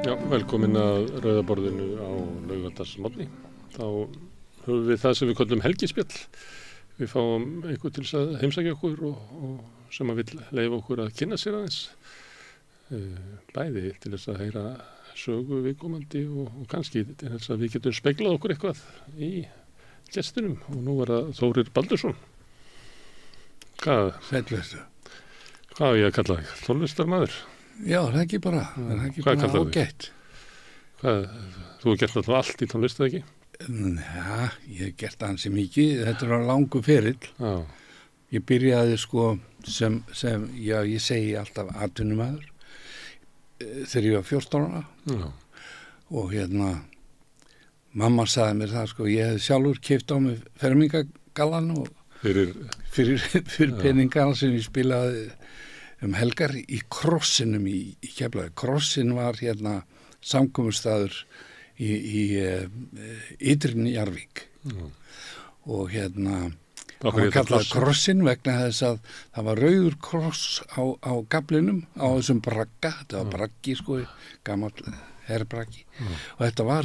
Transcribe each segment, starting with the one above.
Já, velkomin að rauðaborðinu á laugardagsmorgni. Þá höfum við það sem við köllum helgispjall. Við fáum einhver til að heimsækja okkur og sem að vill leyfa okkur að kynna sér aðeins. Bæði til þess að heyra sögu viðkomandi og kannski til þess að við getum speglað okkur eitthvað í gestunum. Og nú er það Þórir Baldursson. Sællvertu. Hvað á ég að kalla þig? Tónlistarmaður? Já, það er ekki bara ágætt. Hvað, þú hefur gert náttúrulega allt í tónlist, eða ekki? Já, ég hef gert ansi mikið. Þetta er á langu ferill. Já. Ég byrjaði sem ég segi alltaf atvinnumaður þegar ég var 14 ára. Já. Og mamma sagði mér það, ég hef sjálfur keypt á mig fermingagallan og fyrir peningana sem ég spilaði helgar í Krossinum í Keflavík. Krossin var samkomustaður í Ytri Njarðvík. Og hann var kallað Krossin vegna þess að það var rauður kross á gaflinum á þessum bragga. Þetta var braggi, gamall herbraggi. Og þetta var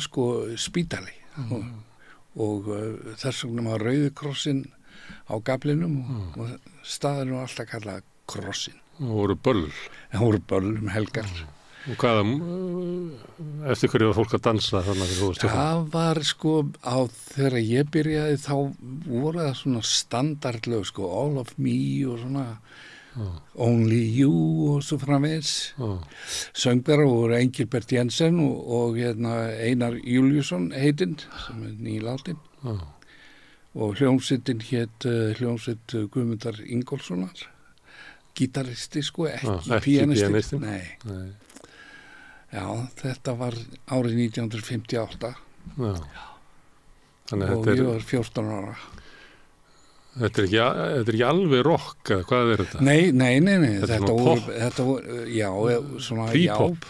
spítali. Og þess vegna var rauður krossin á gaflinum og staðurinn var alltaf kallað Krossin. Og voru böll. Það voru böll helgar. Og hvaða, eftir hverju var fólk að dansa þannig að þú varst það var þegar ég byrjaði þá voru það svona standardlög, All of Me og svona Only You og svo framvegis. Söngvar voru Engilbert Jensen og Einar Júliusson heitinn, sem er nýláttinn. Og hljómsveitin hét hljómsveit Guðmundar Ingólfssonar. Gítaristi, ekki píanisti. Nei. Já, þetta var árið 1958. Já. Og ég var 14 ára. Þetta er ekki alveg rock, eða hvað er þetta? Nei. Þetta voru svona P-pop.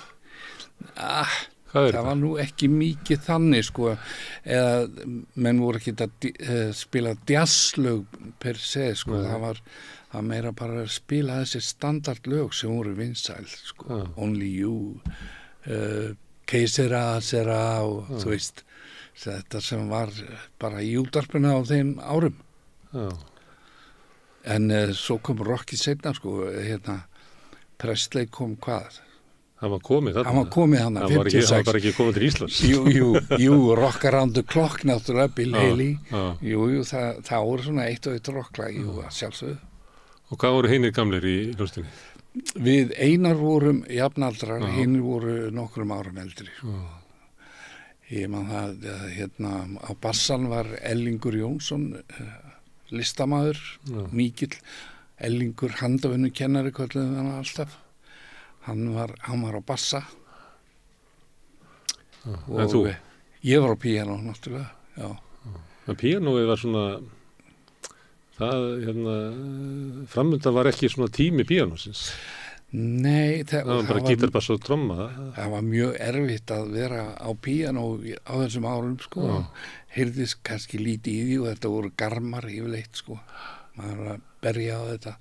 Það var nú ekki mikið þannig, eða menn voru ekki að spila jazzlög per se, það var meira bara að spila þessi standardlög sem voru vinsæl, Only You, Keisera og þú veist, þetta sem var bara í útvarpinu á þeim árum. Já. En svo kom rockið seinna, Presley kom hvað? Hann var komið þarna. Hann var komið þarna, 56. Hann var bara ekki komið til Íslands. Jú, Rock Around the Clock náttúrulega, Bill Haley. Jú, það voru svona eitt og eitt rocklag, sjálfsögðu. Og hvað voru hinir gamlir í hljómsveitinni? Við Einar vorum jafnaldrar, hinir voru nokkrum árum eldri. Ég man það, á bassan var Ellingur Jónsson, listamaður, mikill. Ellingur handavinnukennari, kölluðum við hann alltaf. Hann var á bassa. En þú? Ég var á píanó, náttúrulega, já. En píanóið var svona, framöndan var ekki svona tími píanósins. Nei, það var bara gítar, bass og tromma. Það var mjög erfitt að vera á píanó á þessum árum, heyrðist kannski lítið í því og þetta voru garmar yfirleitt, maður var að berja á þetta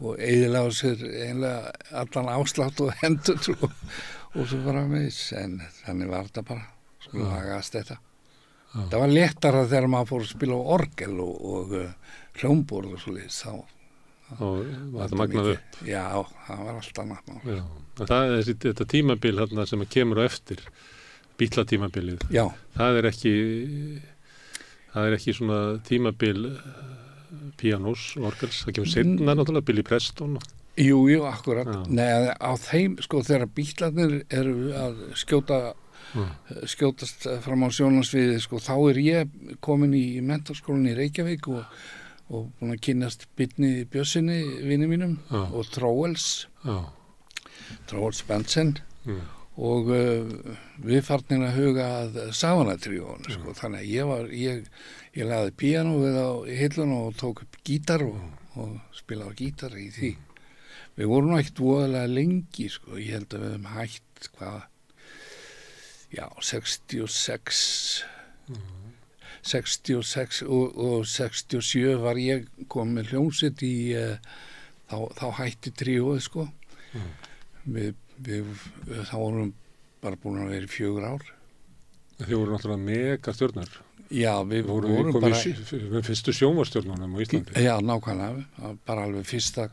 og eyðilega á sér einlega allan áslátt og hendur og svo bara með en þannig var þetta bara, lagast þetta. Það var léttara þegar maður fór að spila á orgel og hljómborð og svoleiðis þá var þetta magnað upp. Já, það var alltaf magnað. Já, það er þetta tímabil þarna sem kemur á eftir, Bítlatímabilið. Já. Það er ekki svona tímabil píanós, orgels, það kemur seinna náttúrulega, Billy Preston. Jú, akkurat. Já. Nei, á þeim, þegar Bítlarnir eru að skjótast fram á sjónarsviði, þá er ég komin í menntaskólann í Reykjavík og búin að kynnast Birni Björnsyni, vini mínum, og Tróels Bensen, og við farnir að huga að Savana-tríónu, þannig að ég lagði píanóið á hilluna og tók upp gítar og spilaði á gítar í því. Við vorum ekkert voðalega lengi, ég held að við höfum hætt 66 og 67 var ég kom með hljómsveit í þá hætti tríóið Við þá vorum bara búin að vera í 4 ár. Þið voru náttúrulega mega stjörnur. Já, við vorum bara... Við fyrstu sjónvarstjörnunum á Íslandi. Já, nákvæmlega, bara alveg fyrsta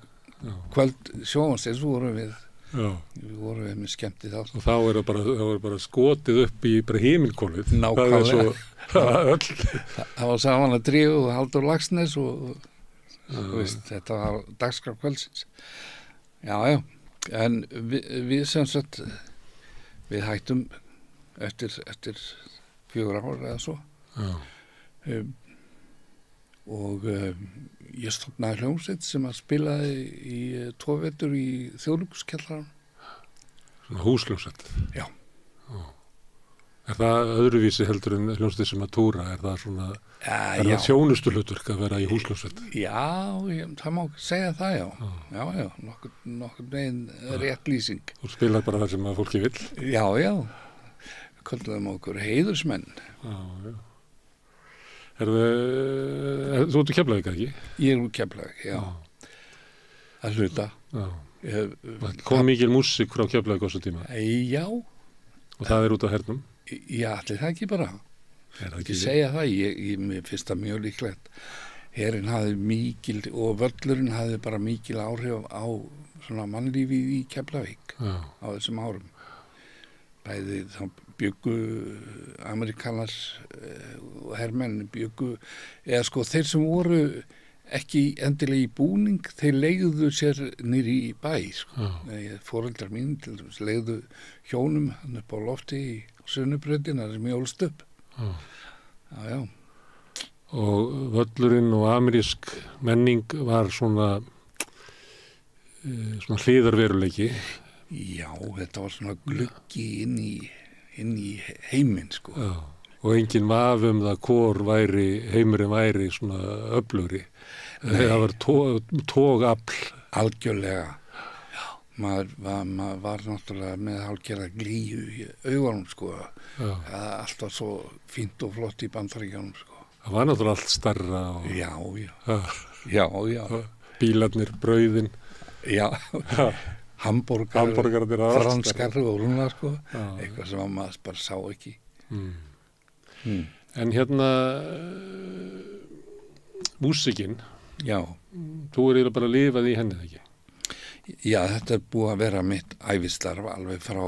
kvöld sjónvarstjörn vorum við. Já. Við vorum við með skemmti þá. Og þá er það bara skotið upp í bara himinkolið. Nákvæmlega. Það var saman að Drífu og Halldór Laxness og veist, þetta var dagskrá kvöldsins. Já, en við sem sagt, við hættum eftir 4 ár eða svo. Já. Og ég stofnaði hljómsveit sem að spilaði í 2 vetur í Þjóðleikhúskjallaranum. Svona húshljómsveit? Já. Er það öðruvísi heldur en hljómsveit sem að túra? Er það svona, er það þjónustuhlutverk að vera í húshljómsveit? Já, það má segja það, já. Já, nokkur megin rétt lýsing. Þú spilar bara það sem að fólki vill? Já. Við köllum okkur heiðursmenn. Já. Þú ert úr Keflavík, ekki? Ég er úr Keflavík, já. Að hluta. Já. Kom mikil músík frá Keflavík á þessu tíma? Já. Og það er út á hernum? Já, allir það ekki bara. Er það ekki segja það, mér finnst það mjög líklegt. Herinn hafði mikil, og völlurinn hafði bara mikil áhrif á svona mannlífið í Keflavík á þessum árum. Bæði þá byggu Amerikanar og hermenn byggu, eða sko þeir sem voru ekki endilega í búning, þeir leigðu sér niður í bæ, sko. Foreldrar mín til dæmis leigðu hjónum hann upp á lofti í Sunnubrautin, það er mjög ólst upp. Já. Og völlurinn og amerísk menning var svona hliðarveruleiki. Já, þetta var svona gluggi inn í heiminn, sko. Já, og enginn vafi það hvor heimurinn væri svona öflugri. Það var tógafl. Algjörlega. Já. Maður var náttúrulega með hálfgerða glíu í augunum, sko. Allt var svo fínt og flott í Bandaríkjunum, sko. Það var náttúrulega allt stærra. Já. Bílarnir, brauðin. Já. Hamborgar franskar og rúna, sko. Eitthvað sem maður bara sá ekki. En hérna músíkin, þú er bara lifað í henni, ekki? Já, þetta er búið að vera mitt ævistarf alveg frá,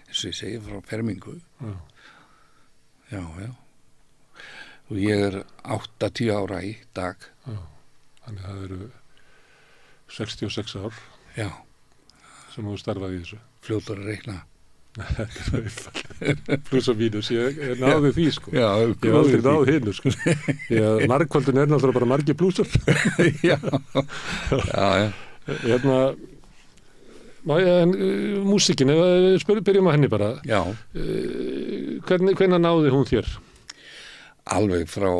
eins og ég segi, frá fermingu. Já. Og ég er 80 ára í dag. Já, þannig það eru 66 ár. Já. Sem þú starfaði í þessu. Fljótur að reikna. Pluss og mínus, ég náði því, sko. Já, ég hef aldrei náði hinnu, sko. Margkvöldin er náttúrulega bara margir plúsar. Já. Hérna, músíkin, byrjum á henni bara. Já. Hvenær náði hún þér? Alveg frá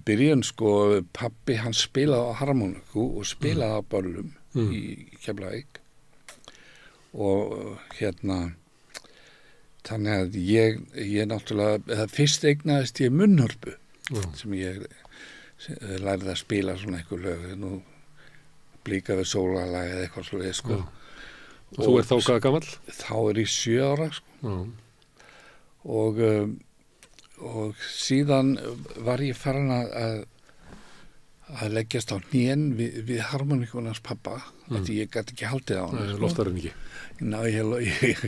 byrjun, sko, pabbi hann spilaði á harmoniku og spilaði á böllum í Keflavík. Og hérna, þannig að ég náttúrulega, fyrst eignaðist ég munnhörpu sem ég lærði að spila svona einhver lög, nú Blíka við sólarlag eða eitthvað svoleiðis, sko. Og þú þá hvað gamall? Þá er ég 7 ára, sko. Og síðan var ég farin að leggjast á hnén við harmonikunars pappa, því ég gæti ekki haldið á hann. Loftarinn ekki? Ná, ég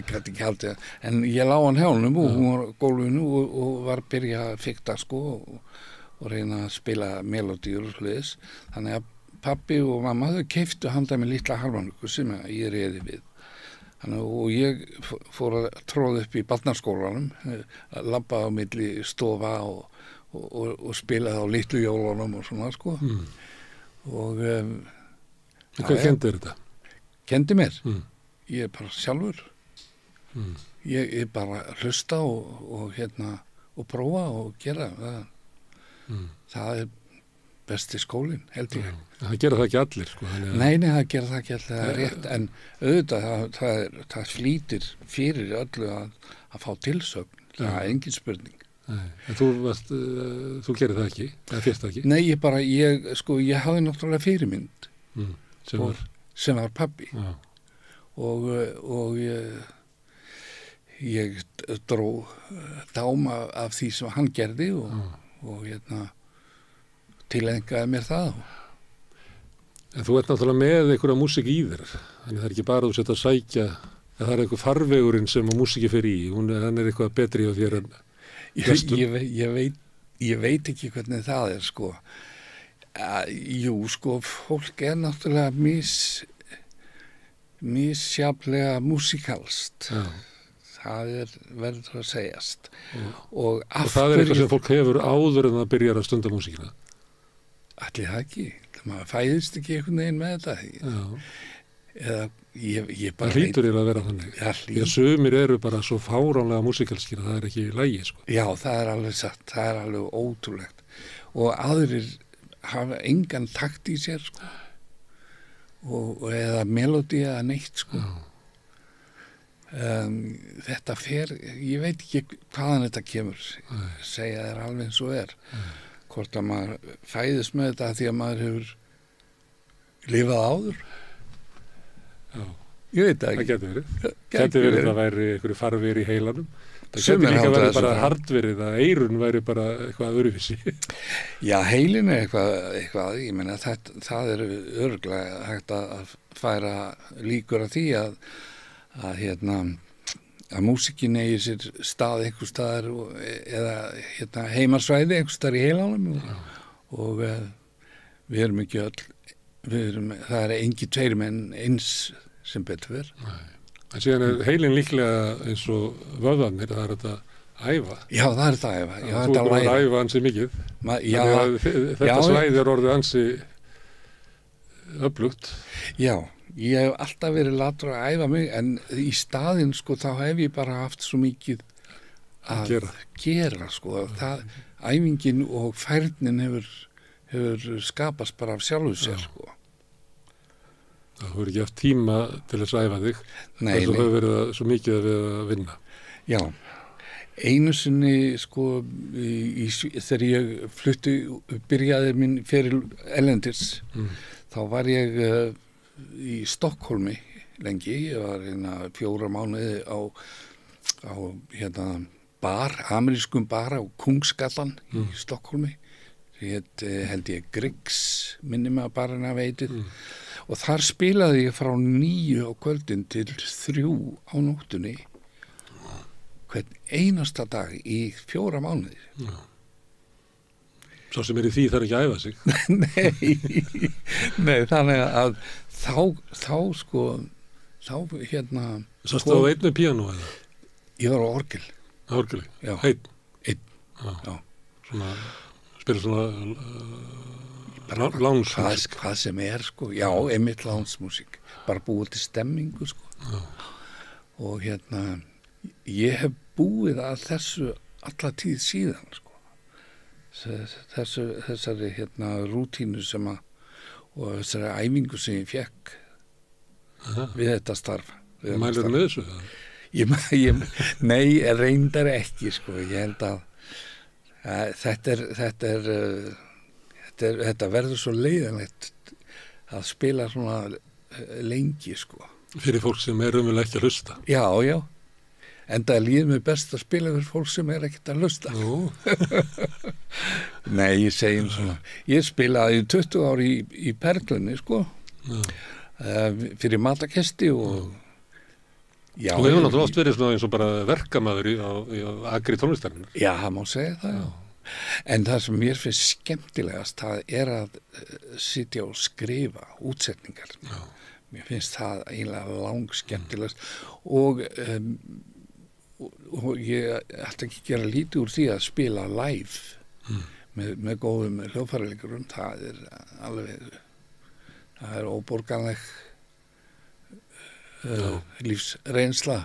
gæti ekki haldið hann. En ég lá hann hjá honum og hún var á gólfinu og var að byrja að fikta, sko, og reyna að spila melodíur og hlutis. Þannig að pappi og mamma þau keyptu handa með litla harmoniku sem ég réði við. Og ég fór að tróða upp í barnaskólanum, labbaði á milli stofa og spilaði á litlu jólunum og svona, sko. Og hvað kendi þér þetta? Kendi mér? Ég er bara sjálfur. Ég bara hlusta og prófa og gera. Það er besti skólinn, held ég. Það gera það ekki allir, sko. Nei, það gera það ekki allir, það er rétt, en auðvitað það flýtir fyrir öllu að fá tilsögn, það er engin spurning. Nei, en þú gerir það ekki, eða fyrst það ekki? Nei, ég hafði náttúrulega fyrirmynd sem var pabbi. Og ég dró dáma af því sem hann gerði og tileinkaði mér það. En þú ert náttúrulega með einhverja músík í þér, þannig það er ekki bara að þú setja að sækja, en það er einhver farvegurinn sem að músíki fer í, hann er eitthvað betri á þér en flestum. Ég veit ekki hvernig það er, sko. Jú, sko, fólk er náttúrulega misjafnlega músíkalst. Já. Það verður að segjast. Og það er eitthvað sem fólk hefur áður en það byrjar að stunda músíkina. Ætli það ekki. Maður fæðist ekki einhvern veginn með þetta. Já. Eða ég bara... Það hlýtur að vera þannig. Því að sumir eru bara svo fáránlega músíkalskir að það er ekki í lagi, sko. Já, það er alveg satt. Það er alveg ótrúlegt. Og aðrir hafa engan takt í sér, sko. Eða melódi eða neitt, sko. Já. Þetta fer, ég veit ekki hvaðan þetta kemur, segja þér alveg eins og er. Hvort að maður fæðist með þetta því að maður hefur lifað áður. Já. Ég veit það ekki. Það getur verið. Getur verið að það væri einhverju farvegir í heilanum. Það Sumir getur líka halda verið þessu bara fram. hardverið að eyrun væri bara eitthvað öðruvísi. Já, heilin er eitthvað, ég meina það er örugglega hægt að færa líkur að því að músíkin eigi sér stað einhver staðar eða heimasvæði einhver staðar í heilanum og við erum ekki öll, það er engi tveir menn eins sem betur verð. En síðan er heilin líklega eins og vöðvarnir, það er þetta æfa. Já, það er þetta æfa. Já, þú er bara að æfa ansi mikið. Þetta svæði er orðið ansi öflugt. Já, ég hef alltaf verið latur að æfa mig en í staðinn, sko, þá hef ég bara haft svo mikið að gera sko. Æfingin og færnin hefur skapast bara af sjálfu sér, sko. Það hefur ekki haft tíma til þess að æfa þig. Nei, þú hefur verið svo mikið að við að vinna. Já, einu sinni, sko, þegar ég byrjaði minn feril erlendis, þá var ég í Stokkólmi lengi. Ég var 4 mánuði á amerískum bar á Kungsgatan í Stokkólmi. Held ég Griggs, minni mig að barinn af eitið. Og þar spilaði ég frá 9 á kvöldin til 3 á nóttunni hvern einasta dag í 4 mánuði. Já. Svo sem er í því þarf ekki að æfa sig. Nei, þannig að þá Sástu á einnu píanó eða? Ég var á orgel. Á orgeli? Já. Einn? Já. Svona, spila svona lánsmusík. Hvað sem er, sko. Já, einmitt lánsmusík. Bara búið til stemmingu, sko. Já. Og ég hef búið að þessu alla tíð síðan, sko. Þessari rútínu sem og þessari æfingu sem ég fekk við þetta starf. Mælirðu með þessu? Nei, reyndar ekki, sko. Ég held að þetta verður svo leiðanlegt að spila svona lengi, sko. Fyrir fólk sem er raunverulega ekki að hlusta. Já, já. En það líður mér best að spila fyrir fólk sem er ekkert að hlusta. Nei, ég segi svona. Ég spilaði 20 ár í Perlunni, sko. Fyrir matakesti og já. Þú hefur náttúrulega oft verið svona eins og bara verkamaður í agri tónlistarinnar. Já, það má segja það, já. En það sem mér finnst skemmtilegast, það er að sitja og skrifa útsetningar. Já. Mér finnst það eiginlega langskemmtilegast og ég ætla ekki að gera lítið úr því að spila live með góðum hljóðfæraleikurum. Það er óborganleg lífsreynsla.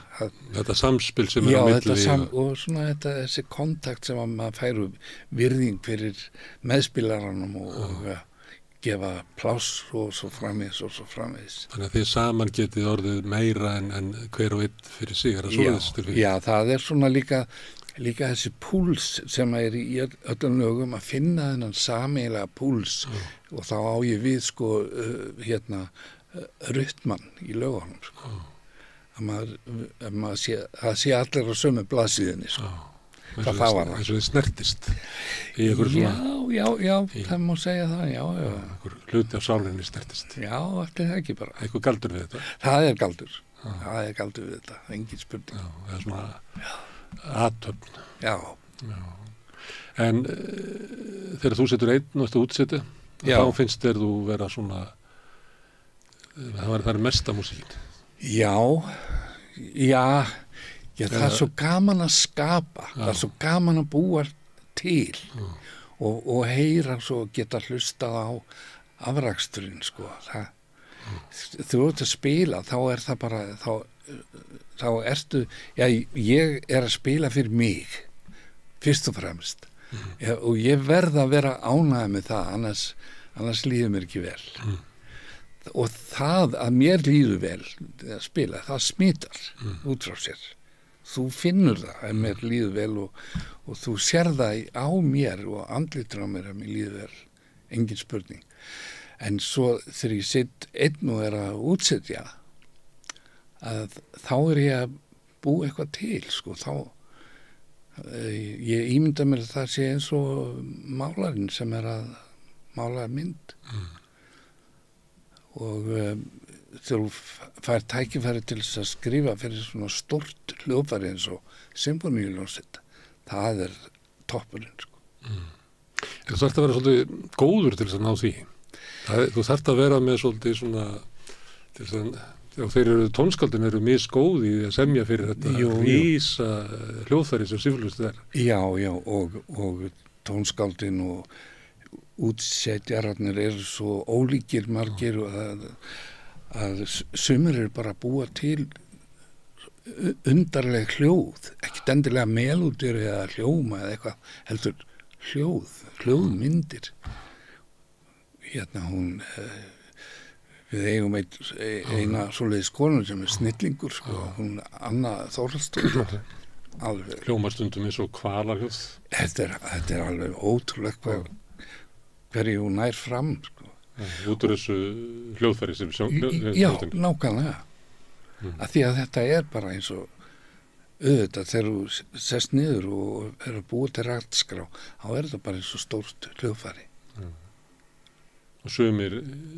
Þetta samspil sem er á milli. Og svona þessi kontakt sem að maður færu virðing fyrir meðspilaranum og gefa pláss og svo framvegis. Þannig að þið saman getið orðið meira en hver og einn fyrir sig. Já, það er svona líka þessi púls sem er í öllum lögum, að finna þennan sameiginlega púls og þá á ég við, sko, rytman í lögunum, sko. það sé allir á sömu blaðsíðunni sko. Það var það. Þess að þið snertist í einhver svona... Já, það má segja það, já. Einhver hluti af sálinni snertist. Já, allir það ekki bara. Einhver galdur við þetta? Það er galdur. Það er galdur við þetta, engin spurning. Já, það er svona athöfn. Já. En þegar þú setur einn og eftir útsetu, þá finnst þér þú vera svona, það er mesta músíkin. Já, það er svo gaman að skapa, það er svo gaman að búa til og heyra svo geta hlustað á afraksturinn sko. Þú ert að spila, þá er það bara, þá ertu, ég er að spila fyrir mig, fyrst og fremst. Og ég verð að vera ánægð með það, annars líður mér ekki vel. Og það að mér líður vel að spila, það smitar út frá sér. Þú finnur það að mér líður vel og þú sér það á mér og andlitur á mér að mér líður vel, engin spurning. En svo þegar ég sitt einn og er að útsetja, að þá er ég að búa eitthvað til, sko, ég ímynda mér að það sé eins og málarinn sem er að mála mynd. Og þegar þú fær tækifæri til þess að skrifa fyrir svona stórt hljóðfæri eins og symfóníuhljómsveit, það er toppurinn, sko. Þú þarft að vera svolítið góður til þess að ná því. Þú þarft að vera með svolítið svona, til þess að tónskáldin eru misgóði að semja fyrir þetta rísa hljóðfæri sem symfóníuhljómsveit er. Já, og tónskáldin og útsetjararnir eru svo ólíkir margir og að sumir eru bara að búa til undarleg hljóð, ekkert endilega melódíur eða hljóma eða eitthvað, heldur hljóðmyndir. Hérna við eigum eina svoleiðis konu sem er snillingur, sko, hún Anna Þórhaldsdóttir. Hljóma stundum eins og hvalarhljóð. Þetta er alveg ótrúlega hverju hún nær fram, sko. Út úr þessu hljóðfæri sem já, nákvæmlega. Af því að þetta er bara eins og auðvitað þegar þú sest niður og er að búa til ratskrá, þá er þetta bara eins og stórt hljóðfæri. Og sumir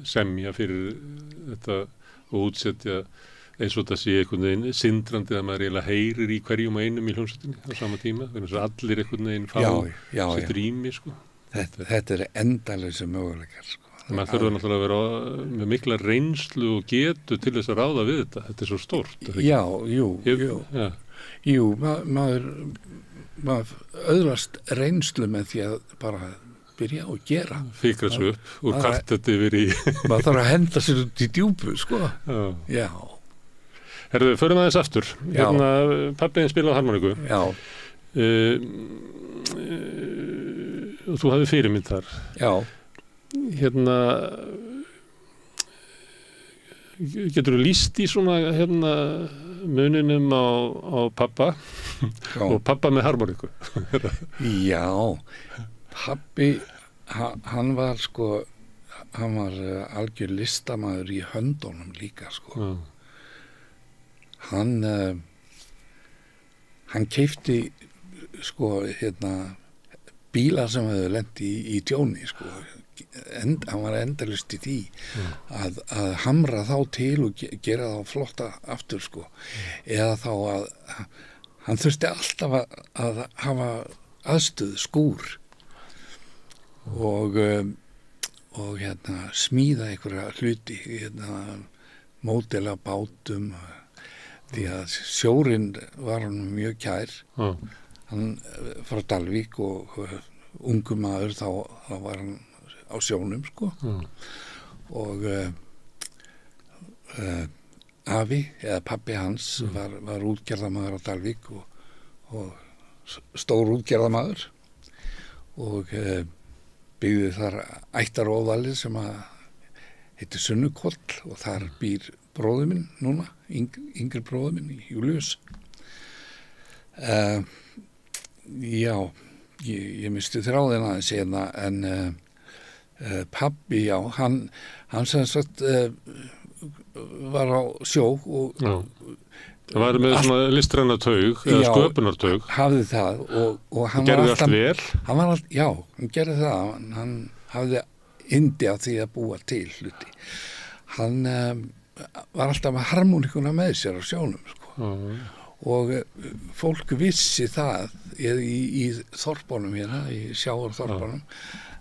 semja fyrir þetta og útsetja eins og þetta sé einhvern veginn sindrandi að maður eiginlega heyrir í hverjum og einum í hljómsveitinni á sama tíma, þannig að allir einhvern veginn fá sitt rými, sko. Þetta er endalausa möguleikar, sko. Maður þurfa náttúrulega að vera með mikla reynslu og getu til þess að ráða við þetta. Þetta er svo stórt. Jú, maður öðlast reynslu með því að bara byrja og gera. Fikra svo upp úr kartetti yfir í... Maður þarf að henda sér út í djúpu, sko. Já. Herðu, förum aðeins aftur. Hérna, pabbiðin spilaði harmoniku. Já. Og þú hafði fyrirmynd þar. Já. Hérna, getur þú lýst í svona muninum á pappa og pappa með harmoniku? Já, pappi, hann var sko, hann var algjör listamaður í höndunum líka, sko. Hann keypti sko, bílar sem hefðu lent í tjóni, sko. Hann var endalaust í því að hamra þá til og gera þá flotta aftur, sko. Eða þá að hann þurfti alltaf að hafa aðstöð, skúr og smíða einhverja hluti, módela bátum, því að sjórinn var hann mjög kær. Hann frá Dalvík og ungur maður, þá var hann á sjónum, sko. Og afi, eða pabbi hans, var útgerðarmaður á Dalvík og stór útgerðarmaður og byggði þar ættaróðalið sem heitir Sunnukoll og þar býr bróðir minn núna, yngri bróðir minn, Július. Já, ég misti þráðina aðeins hérna, en pabbi, já, hann sem sagt var á sjó og Það var með svona listræna taug eða sköpunartaug. Hafði það og hann gerði allt vel. Hann gerði það. Hann hafði yndi af því að búa til hluti. Hann var alltaf með harmonikuna með sér á sjónum, sko. Og fólk vissi það í þorpunum hérna, í sjávarþorpunum,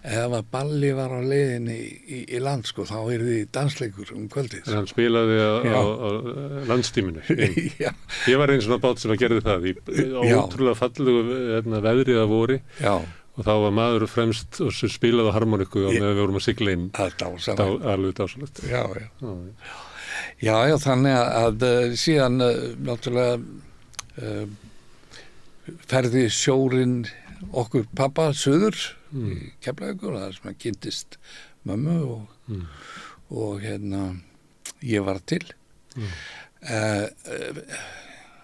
ef að balli var á leiðinni í land, sko, þá því dansleikur kvöldið. En hann spilaði á landstíminu. Já. Ég var einn svona bát sem að gerði það í ótrúlega fallegu veðrið að vori. Já. Og þá var maður fremst og spilaði á harmoniku og meðan við vorum að sigla inn. Alveg dásalegt. Já, þannig að síðan náttúrulega ferði sjórinn okkur pappa söður í Keflavíkur, það sem hann kynntist mömmu og ég var til.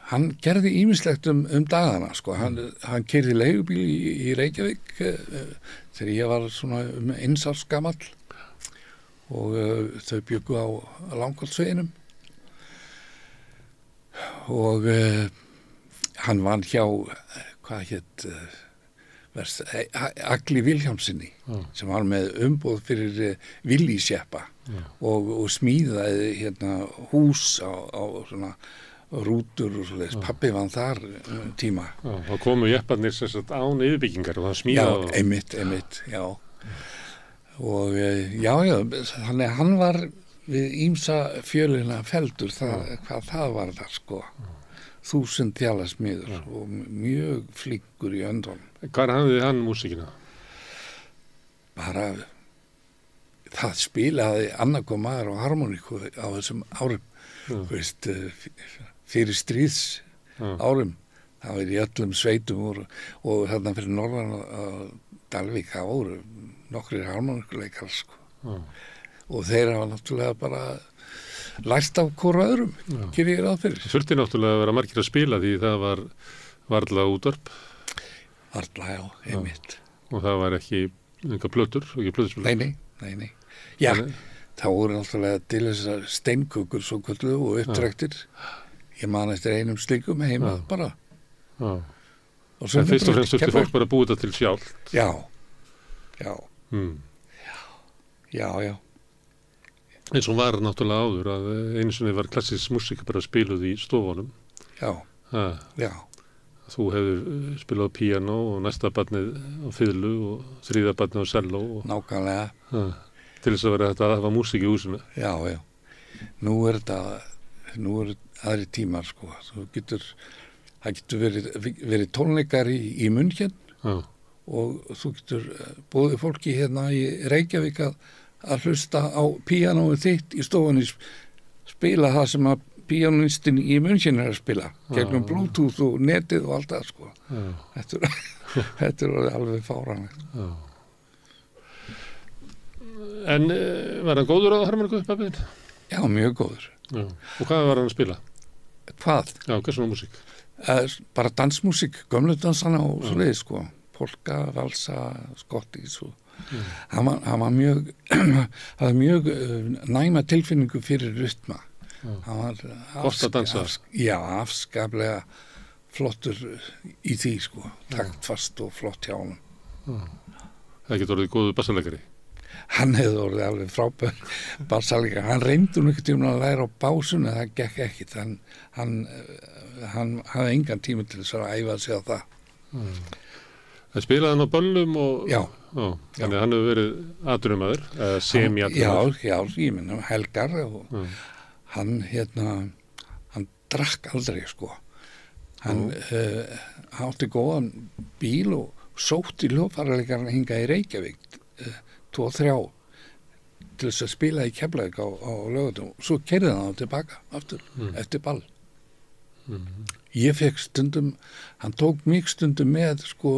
Hann gerði ýmislegt dagana, sko. Hann keyrði leigubíl í Reykjavík þegar ég var svona 1 árs gamall og þau bjuggu á Langholtsveginum og hann vann hjá, hvað hét, Agli Vilhjálmssyni sem var með umboð fyrir Willys-jeppa og smíðaði hús á svona rútur og svoleiðis. Pabbi vann þar tíma. Þá komu jepparnir sem sagt án yfirbyggingar og það smíðaði. Já, einmitt, já. Og þannig hann var við ýmsa fjölina feldur hvað það var þar, sko. 1000 þjálasmiður og mjög flinkur í öndunum. Hvar hafði hann músíkina? Bara það spilaði annarkoð maður á harmoníku á þessum árum, veist, fyrir stríðs árum. Það var í öllum sveitum og þarna fyrir norðan Dalvík, það voru nokkrir harmoníkuleikar, sko. Og þeir hafa náttúrulega bara lært af hvora öðrum, gerir ég ráð fyrir. Það þurfti náttúrulega að vera margir að spila því það var varla útvarp. Varla, já, einmitt. Og það var ekki einhver plötur og ekki plötuspilur. Nei. Já, það voru náttúrulega til þessar steinkukur svo kvöldu og upptrektir. Ég man eftir einum slíkum heima bara. En fyrst og fremst þurfti fólk bara að búið þetta til sjálft. Já. Eins og var náttúrulega áður að einu sinni var klassísk músík bara spiluð í stofunum. Já. Þú hefur spilað á píanó og næsta barnið á fiðlu og þriðja barnið á selló. Nákvæmlega. Til þess að vera þetta að hafa músík í húsinu. Já. Nú er aðri tímar, sko. Það getur verið tónleikar í München og þú getur boðið fólki hérna í Reykjavík að hlusta á píanóið þitt í stofunni, spila það sem að píanónistin í München að spila gegnum Bluetooth og netið og allt það, sko. Þetta er alveg fáránlegt. En var hann góður á harmoniku, pabbiðinn? Já, mjög góður. Og hvað var hann að spila? Hvað? Já, hvað svona músík? Bara dansmúsík, gömlu dansana og svoleiðis, sko. Polka, valsa, skottis og hann var mjög hafði mjög næma tilfinningu fyrir rytma. Hann var gott að dansa. Afskaplega flottur í því, sko. Taktfast og flott hjá honum. Það getur orðið góður bassalegari. Hann hefði orðið alveg frábær bassalegari. Hann reyndi einhvern tímann að læra á básuna, það gekk ekkit. Hann hafði engan tíma til þess að æfa sig á það. Það spilaði hann á böllum og... Já. Þannig að hann hefur verið atvinnumaður, semi-atvinnumaður. Já, ég menna helgar og hann drakk aldrei, sko. Hann átti góðan bíl og sótti hljóðfæraleikara hingað í Reykjavík 2-3 til þess að spila í Keflavík á Laugardalnum. Svo keyrði hann tilbaka aftur eftir ball. Ég fekk stundum, hann tók mig stundum með, sko,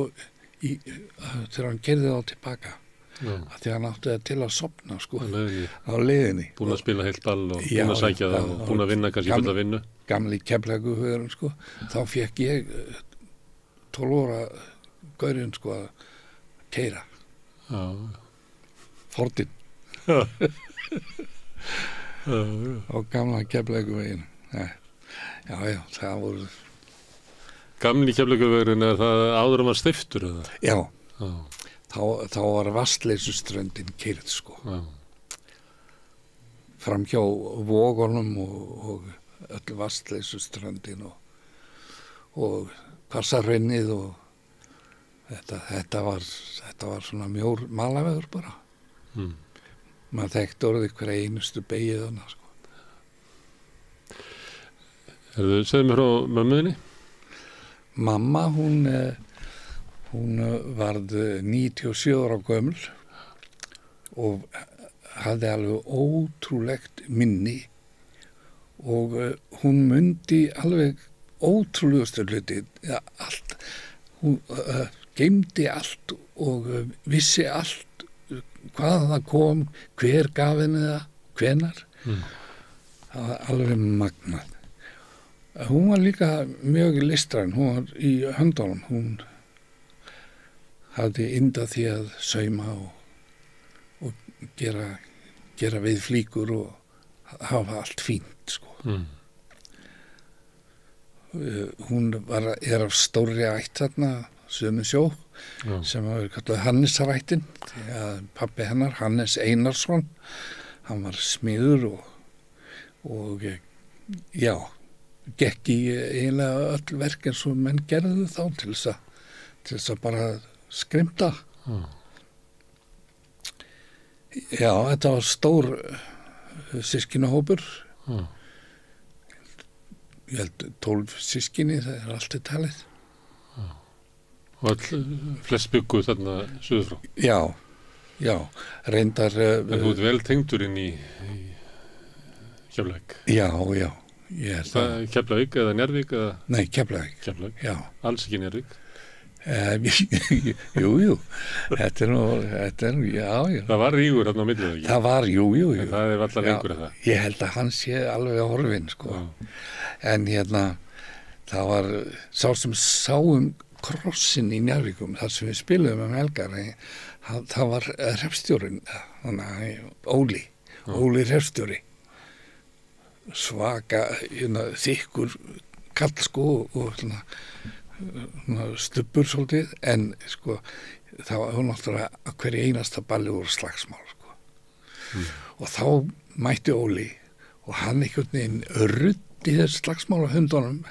þegar hann keyrði þá tilbaka að því hann átti það til að sofna, sko, á leiðinni. Búin að spila heilt ball og búin að sækja það og búin að vinna kannski fulla vinnu. Gamli Keflavíkurhugurinn, sko. Þá fekk ég 12 ára gaurinn, sko, að keyra. Fordinn. Á gamla Keflavíkurveginn. Já, það voru... Gamli Keflavíkurvegurinn, er það áður var stiftur eða? Já, þá var Vatnsleysuströndin keyrð, sko. Já. Fram hjá Vogunum og öll Vatnsleysuströndin og Hvassahraunið og þetta var svona mjór malavegur bara. Maður þekkti orðið hverja einustu beygið hana, sko. Segðu mér frá mömmuðinni? Mamma, hún varð 97 ára gömul og hafði alveg ótrúlegt minni og hún mundi alveg ótrúlegustu hluti, allt. Hún geymdi allt og vissi allt, hvað það kom, hver gaf henni það, hvenar. Það var alveg magnað. Hún var líka mjög listræn, hún var í höndunum, hún hafði yndað því að sauma og gera við flíkur og hafa allt fínt, sko. Hún er af stórri ætt þarna, Suðurnesjó, sem var kallað Hannesarættin, því að pabbi hennar, Hannes Einarsson, hann var smiður og já, gekk í eiginlega öll verk eins og menn gerðu þá til þess að bara skrimta. Já, þetta var stór systkinahópur. Ég held 12 systkini, það er allt í talið. Og flest byggu þarna suður frá? Já, reyndar... En þú ert vel tengdur inn í Keflavík? Já. Keflavík eða Njarðvík eða? Nei, Keflavík. Já. Alls ekki Njarðvík? Jú. Þetta er, já. Það var rígur þarna á millið, ekki? Það var, jú. En það er allar lengur en það? Ég held að hann sé alveg horfinn, sko. En það var sá sem sáum krossin í Njarðvíkum, þar sem við spiluðum helgar, það var hreppstjórinn, Óli hreppstjóri. Svaka, þykkur kall, sko, og stubbur svolítið, en sko það var náttúrulega að hverju einasta balli voru slagsmál, sko. Og þá mætti Óli og hann einhvern veginn ruddi þessi slagsmál á hundunum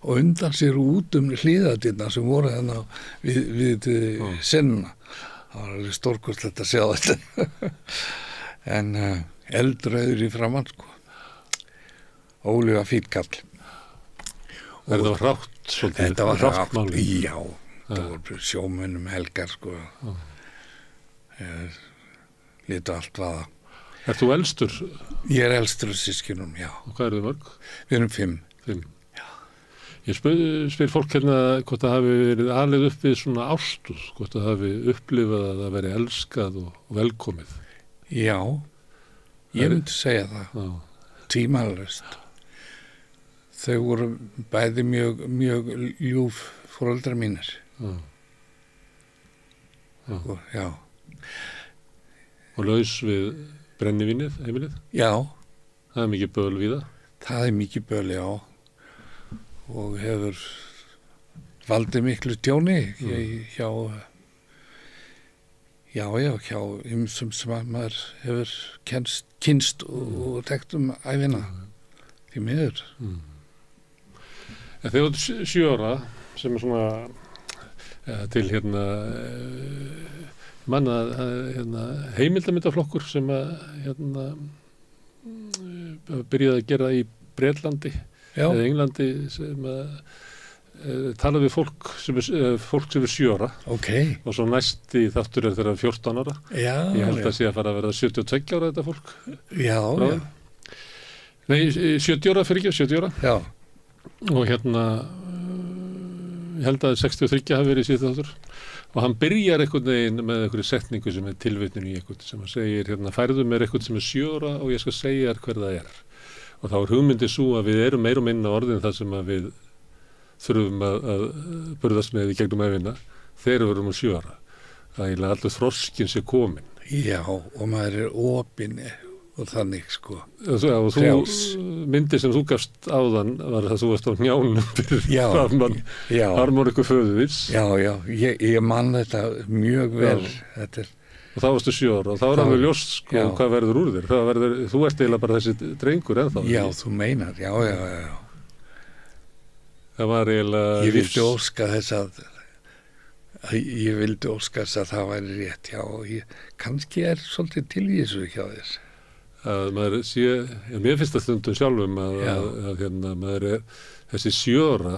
og undan sér út hliðadyrna sem voru þarna við sennuna. Það var alveg stórkostlegt að sjá þetta. En eldrauður í framann, sko. Óli var fínn kall. Þetta var hrátt svolítið? Þetta var hrátt, já. Það voru sjómönnum helgar, sko. Litu allt vaða. Ert þú elstur? Ég er elstur af systkinum, já. Og hvað eru þið mörg? Við erum 5. 5? Já. Ég spyr fólk hérna hvort það hafi verið alið upp við svona ástúð, hvort það hafi upplifað að það veri elskað og velkomið. Já, ég myndi segja það. Tvímælalaust. Þau voru bæði mjög ljúf foreldrar mínir. Já. Og laus við brennivínið, heimilið? Já. Það er mikið böl við það? Það er mikið böl, já. Og hefur valdið miklu tjóni hjá ýmsum sem maður hefur kynst og þekkt ævina. Því miður. Þegar þú ert 7 ára, sem er svona til manna heimildamyndaflokkur sem byrjaði að gera í Bretlandi eða Englandi sem talaði við fólk sem er 7 ára. Okay. Og svo næsti þáttur er þeirra 14 ára. Já, ég held að sé að fara að verða 72 ára þetta fólk. Já. Nei, 70 ára fyrir ekki, 70 ára. Já. Og ég held að 63 hafi verið síðan þáttur. Og hann byrjar einhvern veginn með einhverju setningu sem er tilvitnun í einhvern sem segir, færðu mér einhvern sem er 7 ára og ég skal segja þér hver það er. Og þá er hugmyndið svo að við erum meira og minna orðin það sem að við þurfum að burðast með í gegnum ævina þegar við erum 7 ára. Það er allur þroskinn sem komin. Já, og maður er opinn og þannig sko. Já, og myndi sem þú gafst áðan var það að þú varst á njánum fyrir harmoniku föðuðins. Já, ég man þetta mjög vel. Þetta og þá varstu 7 ára og þá alveg ljóst sko hvað verður úr þér. Þú ert eiginlega bara þessi drengur ennþá. Já, þú meinar, já. Það var eiginlega... Ég vildi óska þess að það væri rétt, já, og kannski svolítið til í þessu hjá þér. Að maður mér finnst það stundum sjálfum að maður þessi 7 ára,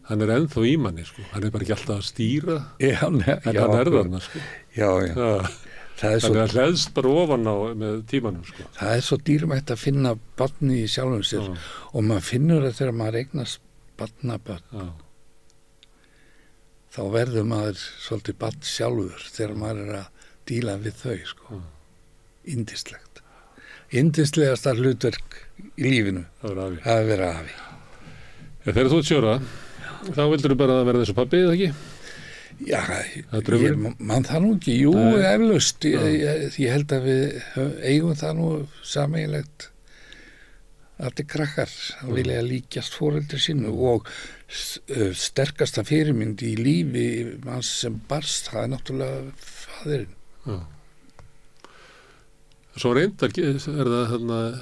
hann ennþá í manni, sko. Hann bara ekki alltaf að stýra, en hann þarna, sko. Já. Þannig að hleðst bara ofan á með tímanum, sko. Það svo dýrmætt að finna barni í sjálfum sér og maður finnur það þegar maður eignast barnabörn. Þá verður maður svolítið barn sjálfur þegar maður að díla við þau, sko. Yndislegt. Yndislegasta hlutverk í lífinu að vera afi. Þegar þú ert 7 ára, þá vildur þú bara verða þessu pabbi, eða ekki? Já, mann það nú ekki. Jú, eflaust. Ég held að við eigum það nú sameiginlegt allir krakkar að vilja líkjast foreldri sínu og sterkasta fyrirmynd í lífi manns sem barst, það náttúrulega faðirinn. Já. Svo reyndar það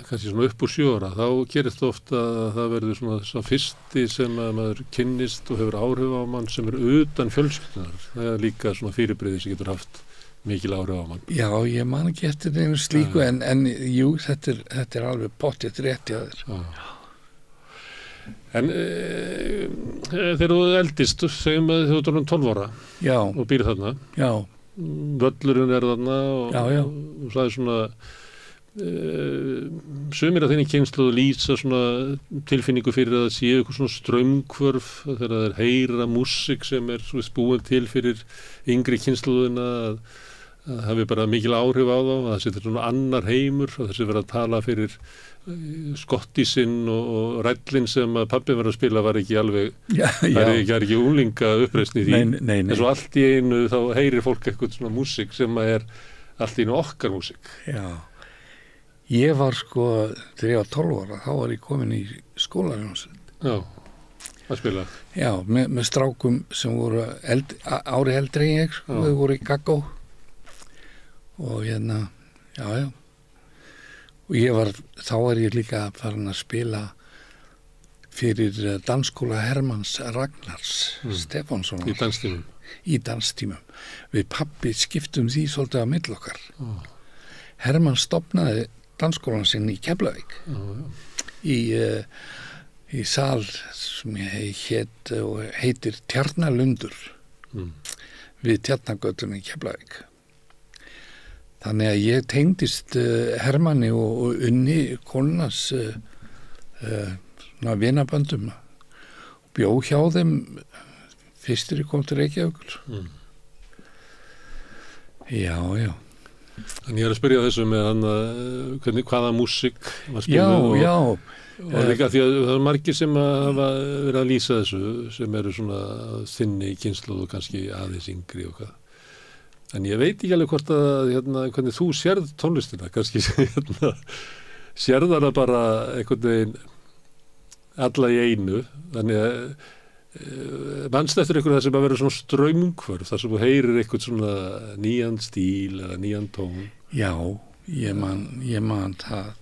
kannski svona upp úr 7 ára, þá gerist ofta að það verður svona fyrsti sem að maður kynnist og hefur áhrif á mann sem utan fjölskyldunar. Það líka svona fyrirbrigði sem getur haft mikil áhrif á mann. Já, ég man ekki eftir einu slíku en jú, þetta alveg pottþétt rétt hjá þér. En þegar þú eldist, segjum að þú ert 12 ára og býr þarna. Já. Völlurinn þarna og það svona sumir af þinni kynslóð lýsa svona tilfinningu fyrir að það sé eitthvað svona straumhvörf þegar það heyra músík sem búin til fyrir yngri kynslóðina að hafi bara mikil áhrif á þá, að það sé svona annar heimur, að þessi verið að tala fyrir skottísinn og rællin sem að pabbi var að spila var ekki alveg, það er ekki unglinga uppreisn í því, en svo allt í einu þá heyrir fólk eitthvað svona músík sem er allt í einu okkar músík. Já, ég var sko, þegar ég var 12 ára, þá var ég komin í skólaljónsveit. Já, að spila? Já, með strákum sem voru ári eldri en ég, sko, þau voru í gaggó og já. Og þá var ég líka farin að spila fyrir dansskóla Hermanns Ragnars Stefánsson. Í danstímum? Í danstímum. Við pabbi skiptum því svolítið á milli okkar. Hermann stofnaði dansskólan sinn í Keflavík. Í sal sem heitir Tjarnalundur við Tjarnagötunni í Keflavík. Þannig að ég tengdist Hermanni og Unni konunars vinaböndum og bjó hjá þeim fyrstir ég kom til Reykjavíkur. Já. Þannig ég að spyrja þessu með hvaða músík var spilað. Já. Og líka því að það er margir sem hafa verið að lýsa þessu sem eru svona þinni kynslóð og kannski aðeins yngri og hvað. En ég veit ekki alveg hvort að hvernig þú sérð tónlistina, kannski sérð hana bara einhvern veginn alla í einu, þannig að manst eftir einhvern það sem að vera svona straumhvörf, þar sem þú heyrir einhvern svona nýjan stíl eða nýjan tón. Já, ég man það.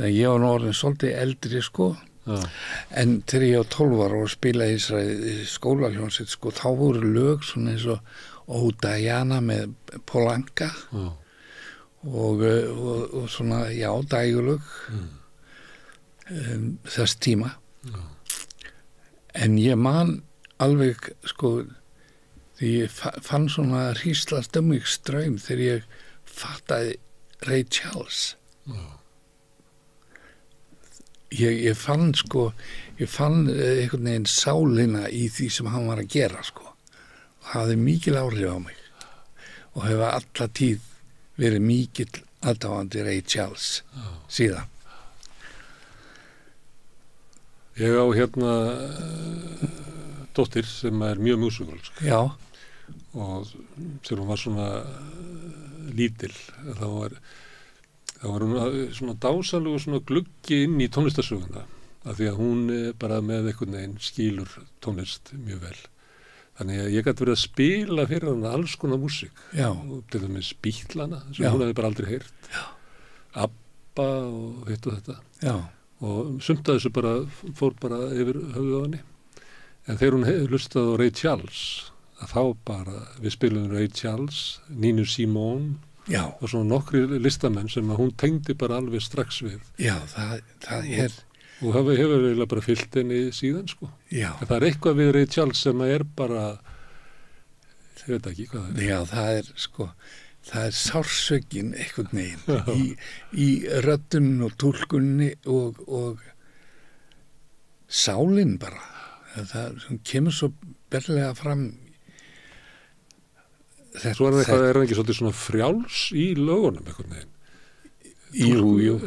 Ég var nú orðin svolítið eldri, sko, en þegar ég var 12 ára og spilaði í skólaljónsveit, sko, þá voru lög svona eins og Diana með Polanka og svona, dægulög þess tíma. En ég man alveg, sko, því ég fann svona hríslast mig straum þegar ég fattaði Ray Charles. Ég fann einhvern veginn sálina í því sem hann var að gera, sko. Hafði mikil áhrif á mig og hefur alla tíð verið mikill aðdáandi Ray Charles síðan. Ég á dóttir sem er mjög músíkalsk. Já. Og þegar hún var svona lítil, þá Það var svona dásalegu svona gluggi inn í tónlistarsöguna af því að hún bara með einhvern veginn skilur tónlist mjög vel. Þannig að ég gæti verið að spila fyrir hana alls konar músík. Já. Til dæmis Bítlana sem hún hefði bara aldrei heyrt. Já. ABBA og hitt og þetta. Já. Og sumt að þessu bara fór bara yfir höfuð á henni. En þegar hún hlustaði á Ray Charles, að þá bara, við spilum Ray Charles, Nina Simone og svona nokkri listamenn sem að hún tengdi bara alveg strax við. Já, það er... Og hefur eiginlega bara fyllt henni síðan, sko. Já. En það eitthvað við Ray Charles sem að bara, ég veit ekki hvað það er. Já, það er sársökin einhvern veginn í röddun og túlkunni og sálinn bara. Það kemur svo berlega fram. Svo er það ekki svolítið svona frjáls í lögunum einhvern veginn. Jú. Ég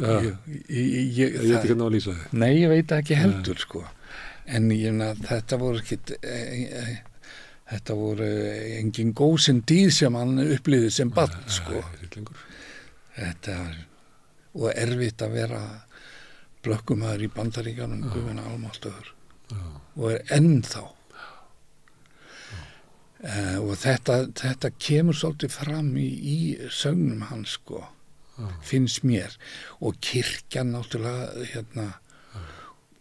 veit ekki hvernig að lýsa þið. Nei, ég veit ekki heldur, sko. En þetta voru engin góðsinn dýð sem hann upplýði sem barn, sko. Þetta var og erfitt að vera blökkumaður í Bandaríkjunum, guðina almáttugur. Og ennþá. Og þetta kemur svolítið fram í sögnum hans, sko. Finnst mér og kirkjan náttúrulega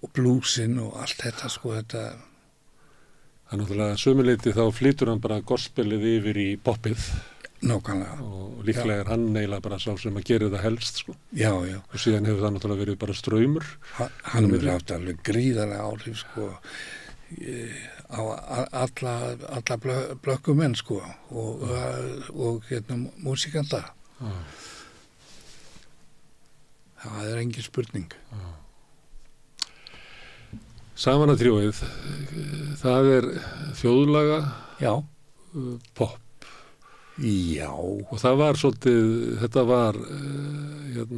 og blúsin og allt þetta, sko, þetta Það er náttúrulega sömuleyti þá flytur hann bara gospelið yfir í poppið. Nákvæmlega. Og líklega hann eiginlega bara sá sem að gera það helst, sko. Já. Og síðan hefur það náttúrulega verið bara straumur. Hann hefur haft alveg gríðarlega áhrif, sko, á alla blökkumenn, sko, og músikanta. Það er engin spurning. Samanatríóið, það er þjóðlaga, pop. Já. Og það var svolítið, þetta var, það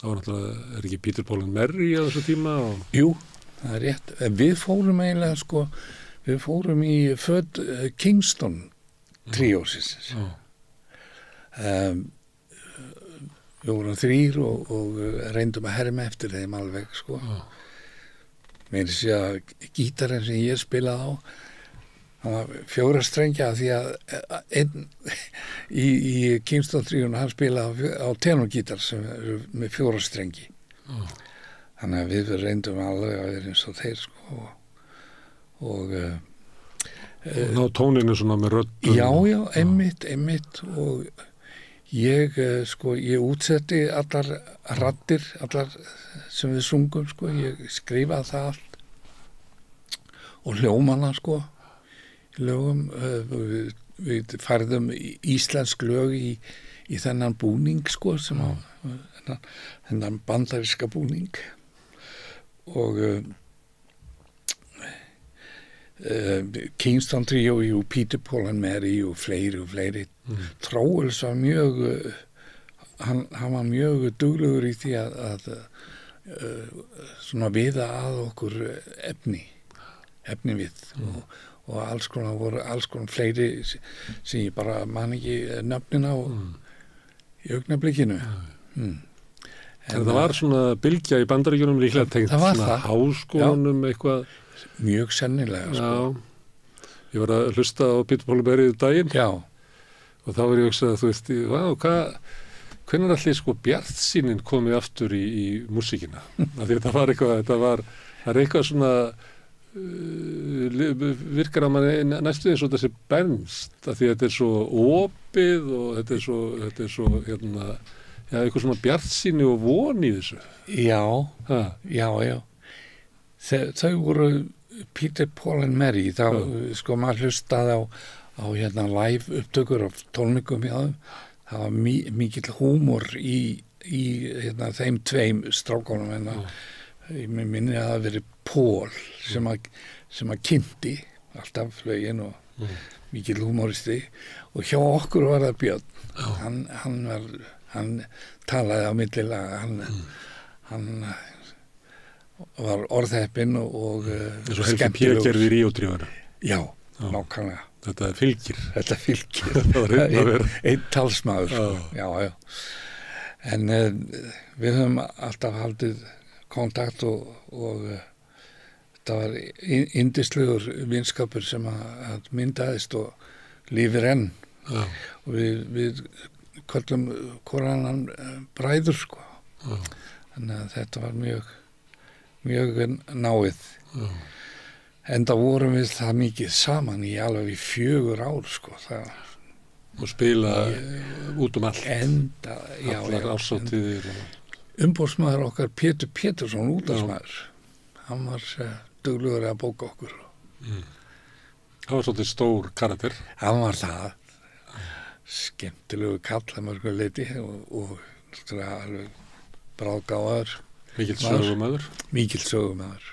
var náttúrulega, er ekki Peter, Paul and Mary á þessu tíma? Jú, það er rétt. Við fórum eiginlega, sko, við fórum í föt Kingston tríósins. Við vorum 3 og reyndum að herma eftir þeim alveg, sko. Mér sé að gítarinn sem ég spilaði á, hann var 4 strengja því að einn í Kingston tríónu, hann spilaði á tenorgítar sem eru með 4 strengi. Þannig að við reyndum alveg að vera eins og þeir, sko. Og ná tóninu svona með röddum. Já, einmitt og ég útsetti allar raddir, allar sem við sungum, sko, ég skrifaði það allt og hljómana, sko, í lögum, við færðum íslensk lög í þennan búning, sko, sem á þennan bandaríska búning og Kingston Trio og Peter, Paul and Mary og fleiri. Tróels var mjög hann var mjög duglegur í því að svona viða að okkur efni við og alls konar fleiri sem ég bara man ekki nöfnin á í augnablikinu. En það var svona bylgja í Bandaríkjunum líklega tengt svona háskólanum eitthvað. Mjög sennilega, sko. Já, ég var að hlusta á Peter, Paul and Mary daginn. Já. Og þá var ég hugsað, þú veist, hvenær allir, sko, bjartsýnin komið aftur í músíkina? Þetta var eitthvað, það er eitthvað svona, virkar að mann næstu eins og þessi bernst, af því að þetta er svo opið og þetta er svo, eitthvað svona bjartsýni og von í þessu. Já. Þau voru Peter, Paul and Mary, þá, sko, maður hlustaði á live upptökur af tónleikum hjá þeim. Það var mikill húmor í þeim 2 strákunum. Ég minni að það verið Paul sem að kynnti alltaf lögin og mikill húmoristi og hjá okkur var það Björn. Hann talaði á millilaga, hann var orðheppinn og skemmtilegur. Helgi P. gerði Ríó-tríóinu. Já, nákvæmlega. Þetta fylgir. Það var einn talsmaður, sko. Já. En við höfum alltaf haldið kontakt og það var yndislegur vinskapur sem að myndaðist og lífir enn. Já. Og við köllum korannan bræður, sko. Já. Þannig að þetta var mjög náið. Já. Enda vorum við það mikið saman í alveg 4 ár, sko. Og spila út allt. Allar árshátíðir. Umboðsmaður okkar Pétur Pétursson, útvarpsmaður. Hann var duglegur að bóka okkur. Það var svolítið stór karakter. Hann var það. Skemmtilegu kall að mörgu leiti og alveg bráðgáður. Mikill sögumaður. Mikill sögumaður.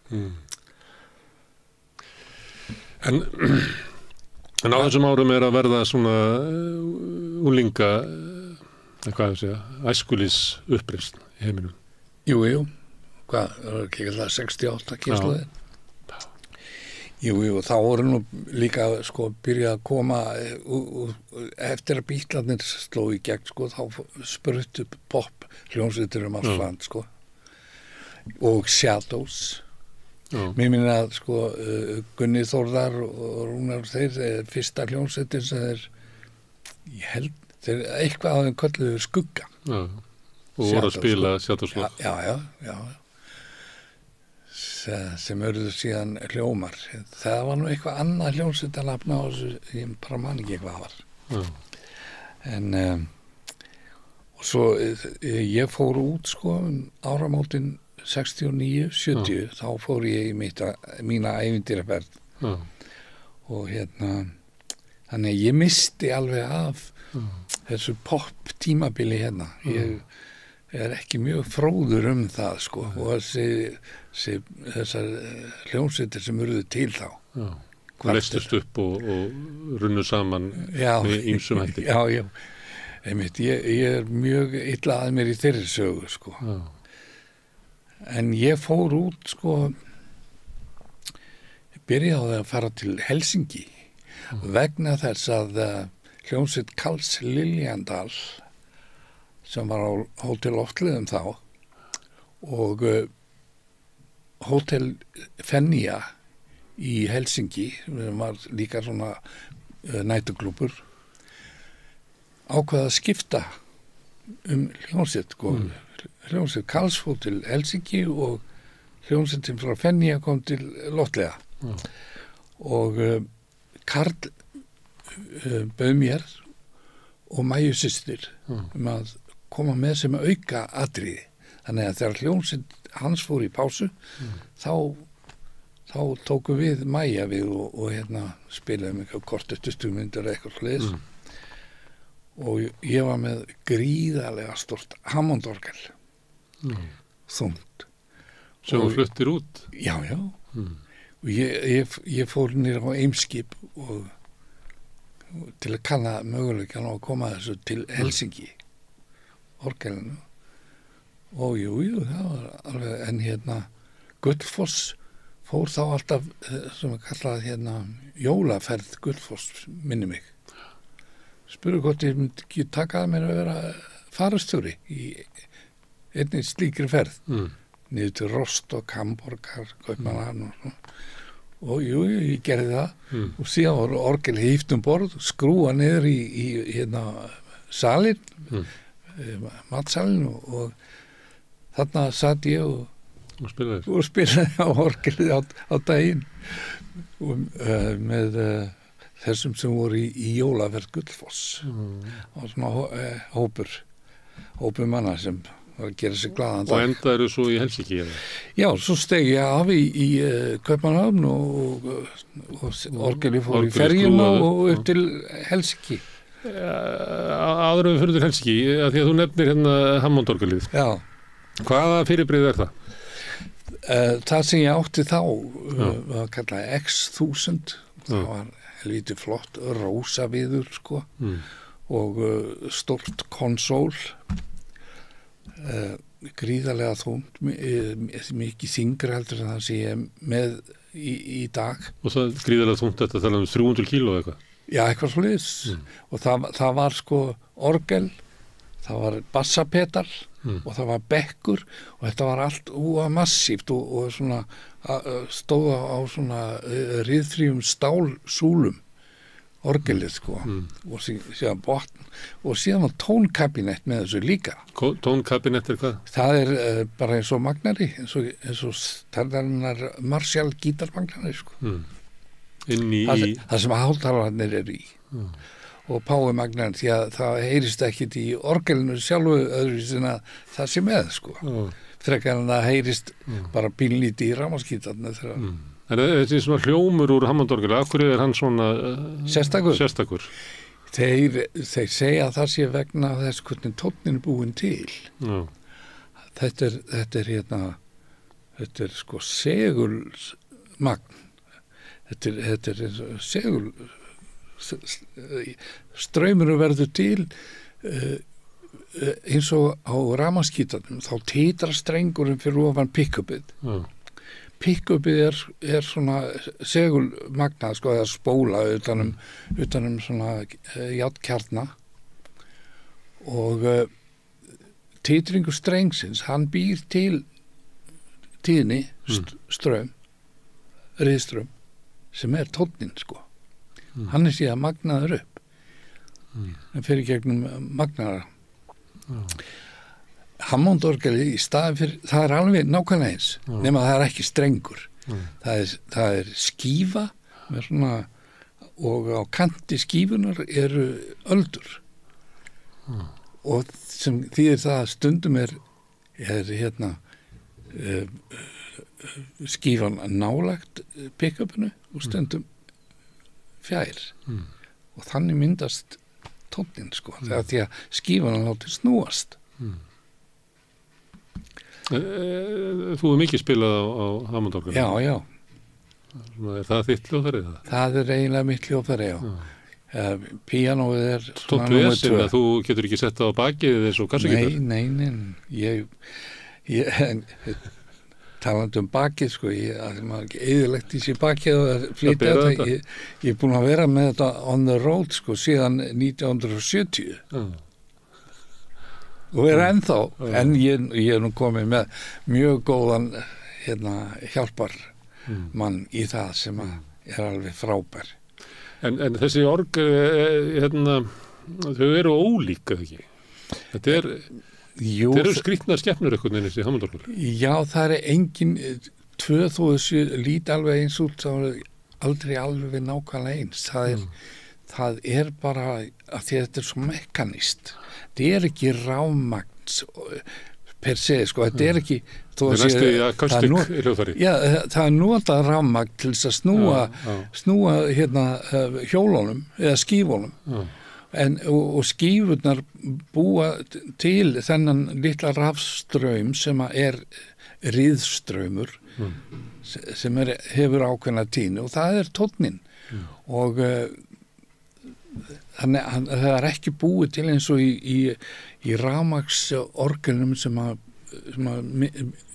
En á þessum árum að verða svona unglinga, hvað ég segja, æskulís uppreisn í heiminum. Jú. Hvað, það var ekki alltaf 68 kynslóðin? Jú, þá voru nú líka, sko, byrjað að koma, eftir að Bítlarnir sló í gegn, sko, þá spruttu pop hljómsveitir allt land, sko. Og Shadows. Mér minni að, sko, Gunni Þórðar og Rúnar, þeir fyrsta hljómsveitir sem ég held, þeir eitthvað á þeim kölluðu Skugga. Já, og voru að spila Shadows-lóð. Já. Sem urðu síðan hljómar. Það var nú eitthvað annað hljómsveitarnafn á þessu, ég bara man ekki hvað var. En, og svo ég fór út, sko, áramótin 69, 70, þá fór ég í mína ævintýraferð. Og þannig að ég misti alveg af þessu pop tímabili hérna. Ég er ekki mjög fróður það, sko, og þessar hljómsveitir sem urðu til þá. Leistust upp og runnu saman með ýmsum hætti. Já, einmitt, ég er mjög illa að mér í þeirri sögu, sko. En ég fór út, sko, ég byrjaði að fara til Helsingi vegna þess að hljómsveit Karls Liljandal sem var á Hótel Loftleiðum þá og Hótel Fennia í Helsingi, sem var líka svona næturklúbbur, ákvað að skipta hljómsveit, sko. Hljómsveit Karls fór til Helsingi og hljómsveitin frá Fennia kom til Loftleiða. Og Karl bauð mér og Mæju systir að koma með sem auka atriði. Þannig að þegar hljómsveit hans fór í pásu, þá tókum við Mæja við og spilaðum eitthvað kortustu myndir eitthvað sliðis. Og ég var með gríðarlega stort Hammond-orgel. Þungt. Sem þú fluttir út? Já. Og ég fór niður á Eimskip og til að kanna möguleikann á að koma þessu til Helsingi, orgelinu. Og jú, það var alveg, en Gullfoss fór þá alltaf, sem við kallaði jólaferð Gullfoss, minni mig. Spurðu hvort ég myndi ekki taka að mér að vera farastjóri í einni slíkri ferð. Niður til Rostock, Hamborgar, Kaupmannahafn og svona. Og jú, ég gerði það. Og síðan var orgel híft borð, skrúa niður í salinn, matsalinn og þarna satt ég og spilaði á orgelið á daginn og með þessum sem voru í jólaferð Gullfoss. Og svona hópur manna sem var að gera sig glaðan dag. Og endaðu svo í Helsingi? Já, svo steg ég af í Kaupmannahafn og orgelið fór í ferjuna og upp til Helsingi. Áður við fyrir til Helsingi, að því að þú nefnir Hammond-orgelið. Já. Hvaða fyrirbrigði það? Það sem ég átti þá var kallað X1000. Það var helvítið flott, rósaviður, sko, og stórt konsól, gríðarlega þungt, mikið þyngra heldur en það sem ég með í dag. Og það gríðarlega þungt þetta tala 300 kíló eitthvað? Já, eitthvað svoleiðis. Og það var sko orgel það var bassapetal og það var bekkur og þetta var allt massíft og svona stóða á svona riðfríum stálsúlum orgelið sko og síðan botn og síðan var tónkabinett með þessu líka. Tónkabinett hvað? Það bara eins og magnari, eins og stærðarinnar Marshall gítarmagnari sko. Það sem hátalarnir í og Pái magnarinn því að það heyrist ekkit í orgelinu sjálfu öðru sem að það sé með sko. Frekar en það heyrist bara pínlítið í rafmagnsgítarnir þegar En þessi svona hljómur úr Hammond-orgeli, af hverju hann svona sérstakur? Þeir segja að það sé vegna þess hvernig tónnin búin til. Já. Þetta er sko segulmagn. Þetta er segul straumur verður til eins og á rafmagnsgítarnum þá titra strengurinn fyrir ofan pick-upið. Pick-upið er svona segulmagnað sko eða spóla utanum svona járnkjarna og titringur strengsins hann býr til tíðni straum riðstraum sem tónninn sko hann síðan magnaður upp en fyrir gegnum magnara Hammond-orgelið í staðin fyrir það er alveg nákvæmlega eins nema það er ekki strengur það er skífa með svona og á kanti skífunar eru öldur og sem þýðir það að stundum er skífan nálagt pick-upinu og stundum fjær og þannig myndast tónninn sko þegar því að skífan láti snúast Þú hefur mikið spilað á Hammond-orgeli Já Er það þitt hljóðfæri? Það er eiginlega mitt hljóðfæri, já Píanóið er Stótt vesinn að þú getur ekki sett á bakið eins og kassagítar Nei ég talandi bakið sko það er ekki eðilegt í sér bakið og flytja þetta ég er búin að vera með þetta on the road sko síðan 1970 og er ennþá en ég er nú komið með mjög góðan hjálpar mann í það sem er alveg frábær En þessi þau eru ólík eða ekki? Þetta eru skrýtnar skepnur einhvern veginn í Hammond-orgeli Já, það er engin tvö þó þessu lít alveg eins út þá er aldrei alveg nákvæmlega eins það er bara að því að þetta er svo mekanist þetta er ekki rafmagns per se, sko, þetta er ekki það er notað rafmagn til þess að snúa hjólunum eða skífunum og skífurnar búa til þennan litla rafstraum sem er riðstraumur sem hefur ákveðna tíðni og það er tónninn og þannig að það er ekki búið til eins og í rafmagnsorgelum sem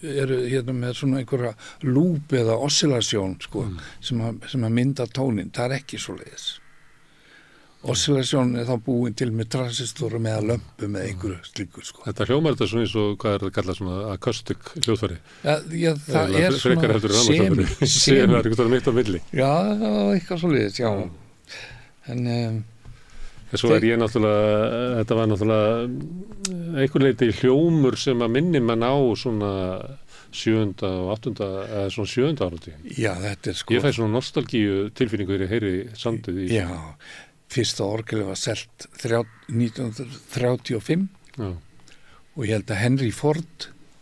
eru með svona einhverja lúp eða oscillasjón sko, sem að mynda tóninn, það er ekki svoleiðis oscillasjón er þá búin til með transistorum eða lömpum eða einhverju slíkur sko. Þetta hljómar þetta svona eins og hvað er það kallað svona acoustic hljóðfæri það er svona semi mitt á milli Já, eitthvað svoleiðis, já en svo er ég náttúrulega þetta var náttúrulega einhver leiti hljómur sem að minni mann á svona 7. og 8. eða svona 7. áratugi Já, þetta er sko Ég fæ svona nostalgíu tilfinningu þegar ég heyri sandið í Já, fyrsta orgelið var selt 1935 og ég held að Henry Ford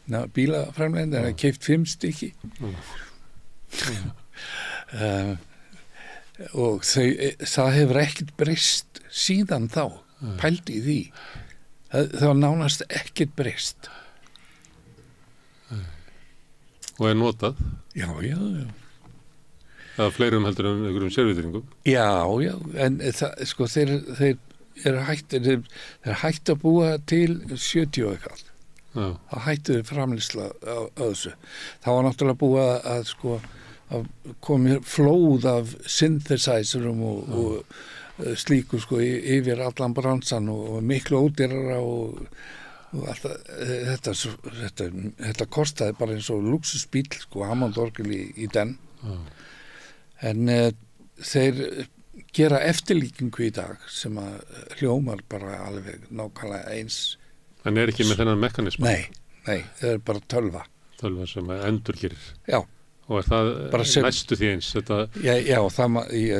bílaframleiðandi hann keypt 5 stykki og það hefur ekkert breyst síðan þá pældi í því það var nánast ekkert breyst og er notað já það er fleirum heldur en einhverjum sérvitringum já, en það, sko, þeir eru hægt að búa til 70 og eitthvað það hættu framleiðsla á þessu það var náttúrulega búið að komið flóð af synthesizerum og slíku sko yfir allan bransan og miklu ódýrara og alltaf þetta kostaði bara eins og luxusbíl sko, Hammond-orgel í den en þeir gera eftirlíkingu í dag sem að hljómar bara alveg nákvæmlega eins. En ekki með þennan mekanisma? Nei, það bara tölva sem endurgerir. Já. Og það næstu því eins? Þetta... Já,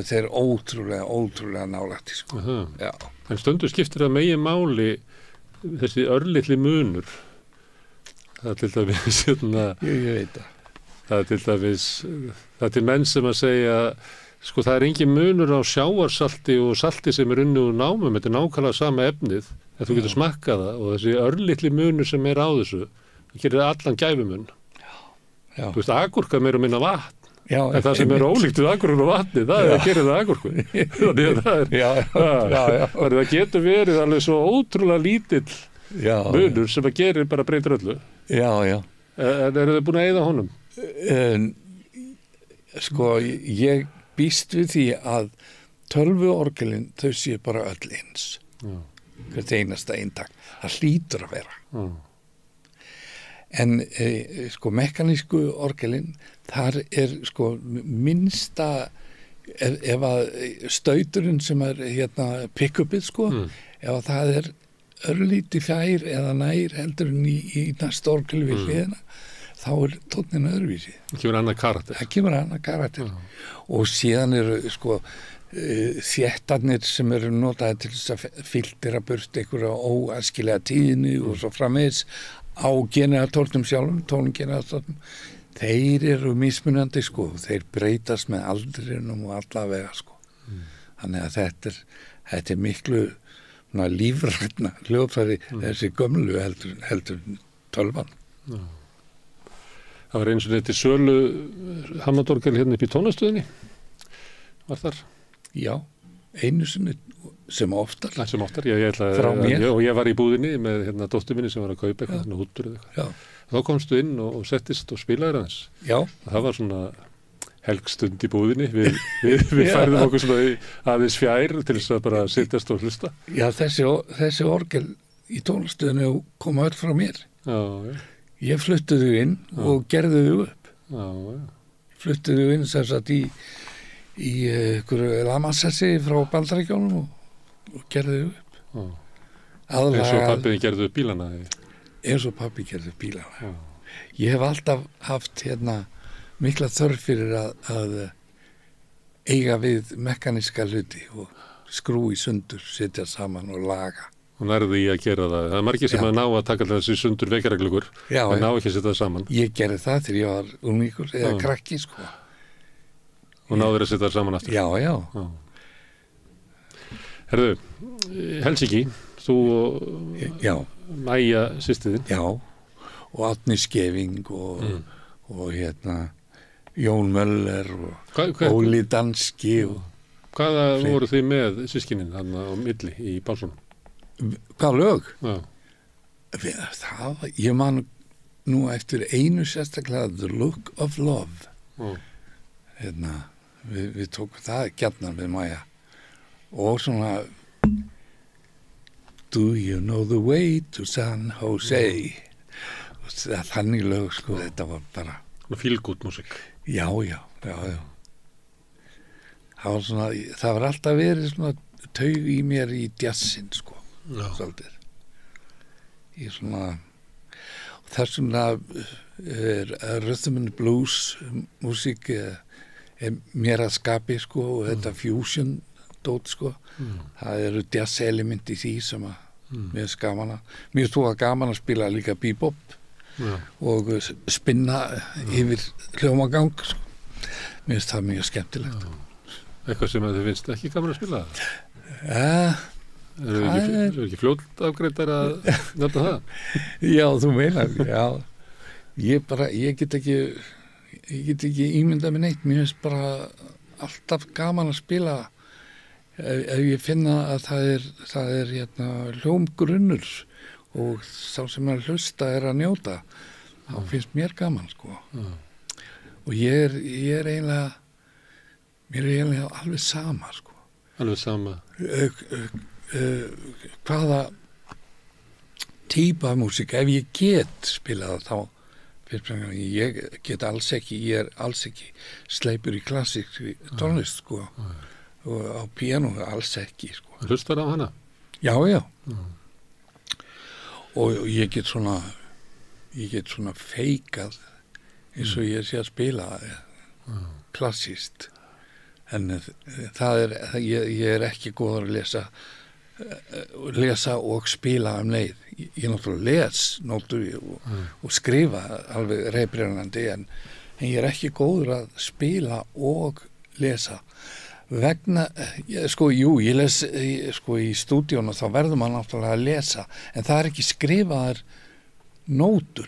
þeir ótrúlega nálægt sko. Já. En stundu skiptir það megin máli þessi örlitli munur. Það til dæmis ég veit það. Það til dæmis það til menn sem að segja sko það engin munur á sjávarsalti og salti sem unnið úr námum, þetta nákvæmlega sama efnið en þú getur smakkað það og þessi örlitli munur sem á þessu það gerir allan gæfumun. Já. Þú veist, agúrka meira og minna vatn. Já, en það sem ólíkt við agúrkun og vatni, það gerir það agúrku. Það getur verið alveg svo ótrúlega lítill munur sem að gerir bara breytir öllu. Já. En eru þið búin að eyða honum? Sko, ég býst við því að tölvuorgelin, þau séu bara öll eins. Hvert einasta eintak. Það hlýtur að vera. En sko mekanísku orgelin þar sko minnsta ef að stauturinn sem hérna pick-upið sko ef að það örlítið fjær eða nær heldur en í næsta orgel við hliðina þá tónnin öðruvísi. Það kemur annað karakter. Það kemur annað karakter. Og síðan sko þéttarnir sem eru notaði til þess að filtera burt einhverja óæskilega tíðni og svo framvegis á generatornum sjálfum, tóngeneratornum, þeir eru mismunandi sko, þeir breytast með aldrinum og allavega sko. Þannig að þetta miklu lífrænna hljóðfæri þessi gömlu heldur tölvan. Það var eins og þetta sölu Hammond-orgel hérna upp í tónastöðinni, var þar? Já, einu sinni sem oftar. Sem oftar, frá mér. Og ég var í búðinni með hérna dóttur minni sem var að kaupa eitthvað, húttur eða eitthvað. Þá komstu inn og settist og spilaði aðeins. Já. Það var svona helgstund í búðinni. Við færðum okkur svona aðeins fjær til þess að bara sittast og hlusta. Já, þessi orgel í tónastöðinu koma öll frá mér. Já. Ég flutti þau inn og gerði þau upp. Já. Flutti þau inn sem sagt í einhverju lamassessi frá Bandaríkjunum og gerði upp. Eins og pabbi gerði upp bílana? Eins og pabbi gerði upp bílana. Ég hef alltaf haft mikla þörf fyrir að eiga við mekaníska hluti og skrúi sundur, setja saman og laga. Og nærðu í að gera það. Það margir sem að ná að taka þessi sundur vekjarreglugur en ná ekki að setja það saman. Ég gerði það þegar ég var unglingur eða krakki sko. Og náður að setja það saman aftur? Já. Herðu, Helsinki, þú og Mæja systirinn. Já, og Árni Skeving og Jón Möller og Óli Danski. Hvaða voru þið með systkinin þarna á milli í bássunum? Hvað lög? Já. Ég man nú eftir einu sérstaklega The Look of Love. Við tókum það gjarnan við Mæja. Og svona Do you know the way to San Jose? Þannig lög sko, þetta var bara feel-good músík. Já. Það var alltaf verið svona taug í mér í jazzin sko. Svolítið. Í svona þessum rhythm and blues músík mér að skapi sko og þetta fusion dót sko. Það eru jazz element í því sem að mér er gaman að spila líka bebop og spinna yfir hljómagang sko. Mér finnst það mjög skemmtilegt. Eitthvað sem þið finnst ekki gaman að spila? Eru ekki fljótafgreitar að nefna það? Já, þú meinar, já. Ég get ekki ímyndað með neitt. Mér finnst bara alltaf gaman að spila ef ég finna að það er hljómgrunnur og sá sem er að hlusta er að njóta, þá finnst mér gaman sko. og ég er eiginlega, mér er eiginlega alveg sama, sko. Alveg sama. Hvaða típa músík, ef ég get spilað þá, ég get alls ekki, ég er alls ekki sleipur í klassískri tónlist, sko, og á píanó alls ekki, sko. Hlustar á hana? Já, já. Og ég get svona feikað eins og ég sé að spila klassíst, en ég er ekki góður að lesa og spila leið. Ég náttúrulega les nótur og skrifa alveg reybrennandi, en ég er ekki góður að spila og lesa vegna, ég les í stúdíónu, þá verður maður náttúrulega að lesa, en það er ekki skrifaðar nótur,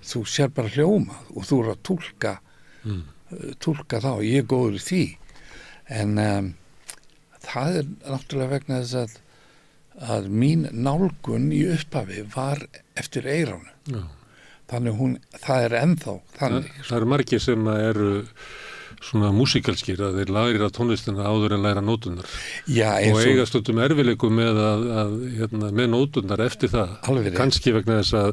þú sér bara hljóma og þú er að túlka þá, ég er góður í því, en það er náttúrulega vegna þess að mín nálgun í upphafi var eftir eyranu. Já. Þannig það er ennþá þannig. Það eru margir sem eru svona músikalskir, að þeir læra tónlistina áður en læra nótunar. Já, og eiga stundum erfileikum með með nótunar eftir það. Alveg. Kannski vegna þess að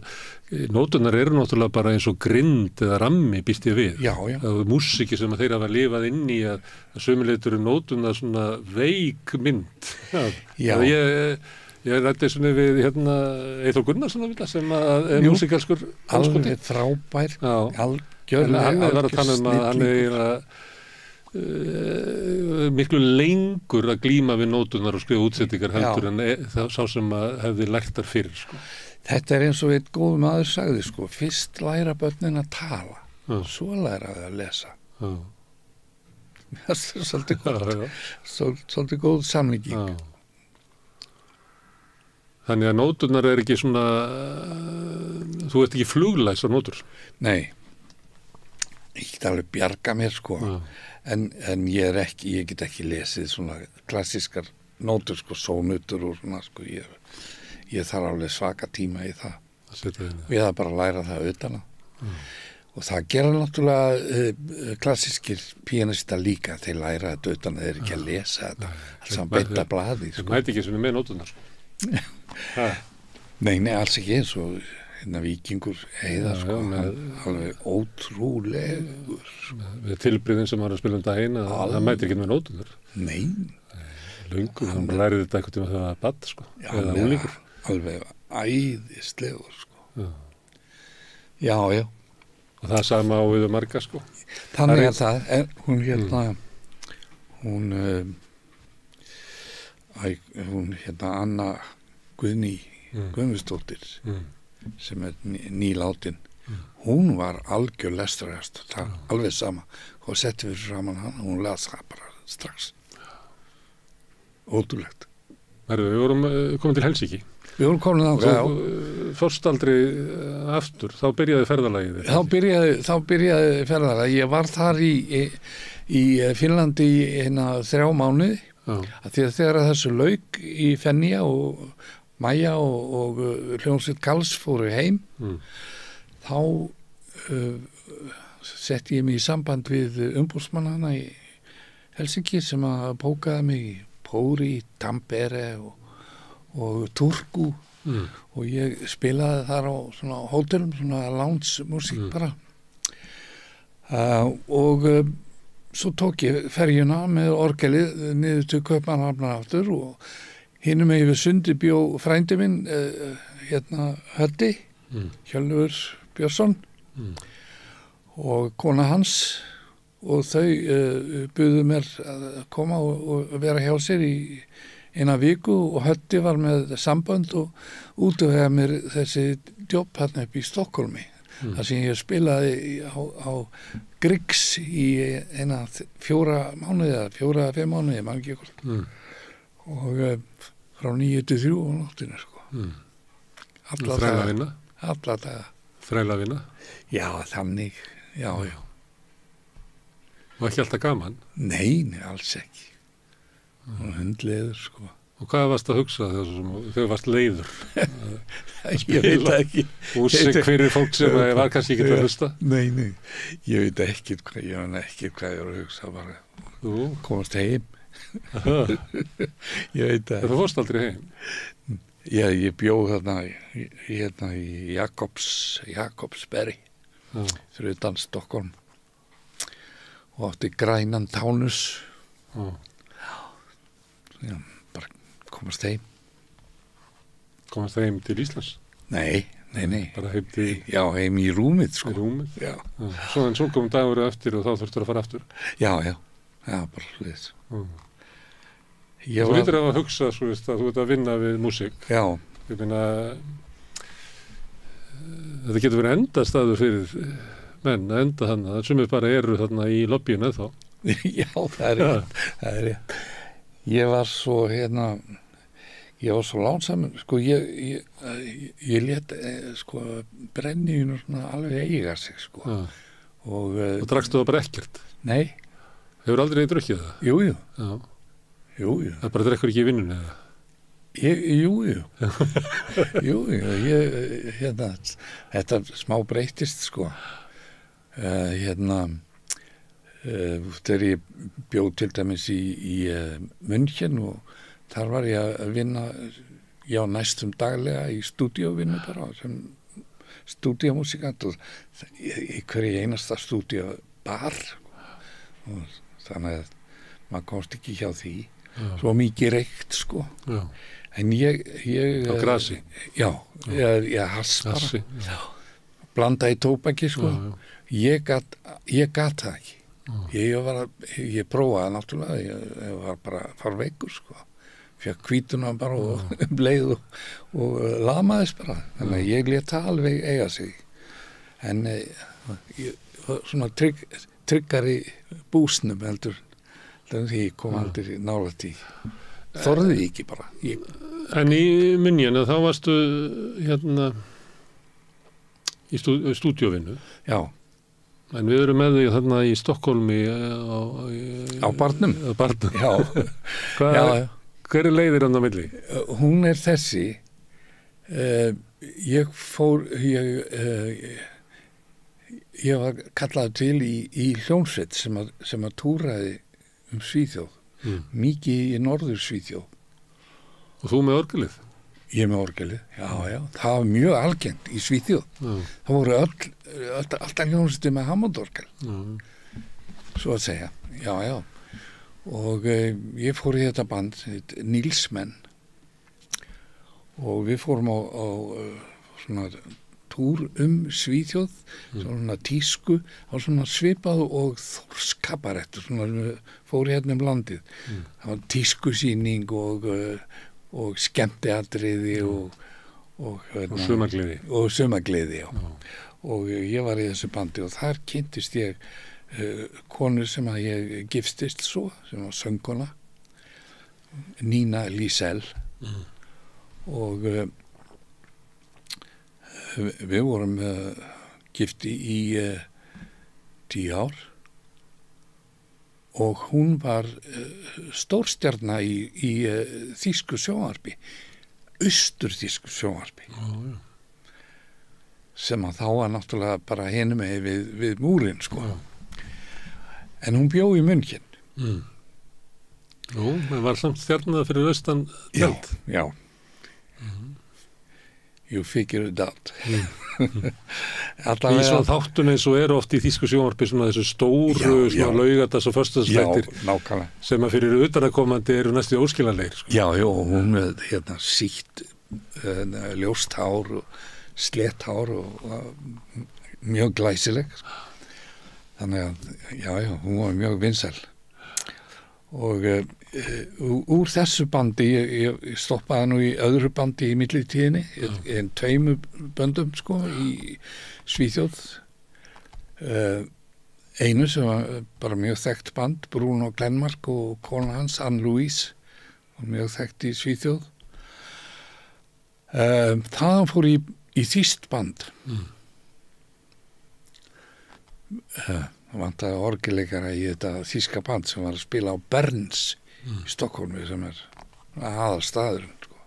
nótunar eru náttúrulega bara eins og grind eða rammi, býst ég við. Já, já. Það er músiki sem þeir hafa lifað inn í að sömuleitur nótunar svona veik mynd. Já. Ég rætti svona við Eyþór Gunnarsson sem er músikalskur. Alveg frábær. Já. Hann var að tala að hann er miklu lengur að glíma við nótunar og skrifa útsettingar heldur en sá sem hefði lært þar fyrir, sko. Þetta er eins og einn góð maður sagði, sko, fyrst læra börnin að tala, svo læra þau að lesa. Það er svolítið gott, svolítið góð samlíking. Þannig að nótunar er ekki svona, þú ert ekki fluglæs á nótur. Nei. Ég get alveg bjarga mér, sko, en ég get ekki lesið svona klassískar nótur, sko, sónutur og svona, sko, ég þarf alveg svaka tíma í það. Og ég þarf bara að læra það utan að. Og það gera náttúrulega klassískir píanista líka, þeir læra þetta utan að þeir ekki að lesa þetta, alls að beita blaði, sko. Það mæti ekki sem er með nótunar, sko. Nei, alls ekki eins og Víkingur Heiðar, sko, alveg ótrúlegur. Við tilbreyðin sem var að spila daginn, það mætir ekki með nótunar. Nei. Löngu, hann lærið þetta eitthvað tíma þegar það var badd, sko, eða úlingur. Alveg æðislegur, sko. Já. Og það sama á við marga, sko. Þannig að það er, hún Anna Guðný Guðmundsdóttir, sem er nýlátin, hún var algjör lestrarhest, það alveg sama, og setti við saman hana, hún las það bara strax. Ótrúlegt. Við vorum komin til Helsinki. Við vorum komin þangað, já. Þú fórst aldrei aftur, þá byrjaði ferðalagið. Þá byrjaði ferðalagið. Ég var þar í Finnlandi í 3 mánuði, því að þegar þessu lauk í Fenja og Maja og hljómsveit Karls fóru heim, þá setti ég mig í samband við umboðsmannana í Helsinki sem að bókaði mig í Póri, Tampere og Turku, og ég spilaði þar á svona hótelum, svona lounge músík bara. Og svo tók ég ferjuna með orgelið niður til Kaupmannahafnar aftur, og hinum megin við sundi bjó frændi minn, Höddi, Hjörleifur Björnsson, og kona hans, og þau buðu mér að koma og vera hjá sér í 1 viku, og Höddi var með sambönd og útvegaði mér þessi djóp hérna upp í Stokkólmi, þar sem ég spilaði á Griggs í 4 mánuði eða 4-5 mánuði, maður ekki hvort. Og frá 9 til 3 á nóttinu, sko. Alla daga. Þræla vinna? Já, þannig, já. Og ekki alltaf gaman? Nei, alls ekki. Og hundleður, sko. Og hvað varst að hugsa þegar varst leiður? Ég veit ekki. Músík fyrir fólk sem var kannski ekki að hlusta? Nei, ég veit ekki hvað ég var að hugsa, bara komast heim. Ég veit það. Það fórst aldrei heim? Já, ég bjó þarna í Jakobsberg, fyrir utan Stockholm, og átti grænan Taunus. Já, bara komast heim. Komast heim til Íslands? Nei. Bara heim til... Já, heim í rúmið, sko. Í rúmið? Já. Svo kom dagur eftir og þá þurftur að fara aftur? Já, bara hlut. Þú lítur að hugsa, svo veist, að þú ert að vinna við músík. Já. Ég meina, þetta getur verið endastaður fyrir menn að enda þarna. Það sumir bara eru þarna í lobbyinu þá. Já, það er rétt. Ég var svo lánsamur, sko, ég lét, sko, brennivínu svona alveg eiga sig, sko. Og drakstu það bara ekkert? Nei. Hefur aldrei drukkið það? Jú. Já. Jú. Það bara drekkur ekki í vinnunni eða? Jú, þetta smá breytist, sko. Þegar ég bjóð til dæmis í München og þar var ég að vinna, næstum daglega í stúdíóvinnu bara, sem stúdíómusikant og í hverju einasta stúdíóbar, og þannig að maður komst ekki hjá því. Svo mikið reykt, sko. Já. En ég á grasi? Já, ég hass bara. Já. Blanda í tóbaki, sko. Ég gat það ekki. Ég prófaði náttúrulega, ég var bara farveikur, sko. Fekk hvítuna bara og bleið og lamaðist bara. Þannig að ég lét það alveg eiga sig. En svona tryggar í búsnum heldur því ég kom aldrei nálægt í. Þorði ekki bara. En í München, þá varstu í stúdíóvinnu. Já. En við erum með því þarna í Stokkólmi á Barnum. Á Barnum. Já. Hver er leiðir hann á milli? Hún er þessi. Ég var kallaður til í hljómsveit sem að túraði Svíþjóð. Mikið í norður Svíþjóð. Og þú með orgelið? Ég með orgelið, já. Það var mjög algengt í Svíþjóð. Það voru alltaf hljómsveitir með Hammondorgel. Svo að segja, já. Og ég fór í þetta band, Nílsmenn, og við fórum á svona túr Svíþjóð, svona tísku, á svona svipað og Þórskaparettur, svona fór hérna landið. Það var tískusýning og skemmtiatriði og sumargleði. Og sumargleði, já. Og ég var í þessu bandi og þar kynntist ég konu sem að ég giftist svo, sem var söngkona, Nína Lísell, og við vorum gifti í 10 ár og hún var stórstjarna í þýsku sjónvarpi, austurþýsku sjónvarpi, sem að þá var náttúrulega bara hinum við múrin, sko. En hún bjó í München. Nú, það var samt stjarnað fyrir austan tjald. Já. You figure it out. Í svona þáttun eins og eru oft í þýsku sjónvarpi svona þessu stóru, svona laugardags- og föstudagsþættir. Já, nákvæmlega. Sem að fyrir utanakomandi eru næstu óskiljanlegir. Sko. Já, hún með sítt ljóst hár og slett hár og mjög glæsileg. Þannig að, já, hún var mjög vinsæl. Og úr þessu bandi, ég stoppaði nú í öðru bandi í millitíðinni, en 2 böndum, sko, í Svíþjóð. Einu sem var bara mjög þekkt band, Bruno Glenmark og kona hans, Ann-Louise, mjög þekkt í Svíþjóð. Þaðan fór í þýskt band. Það vantaði orgelleikara í þetta þýska band sem var að spila á Berns í Stokkólmi, sem er aðalstaðurinn sko.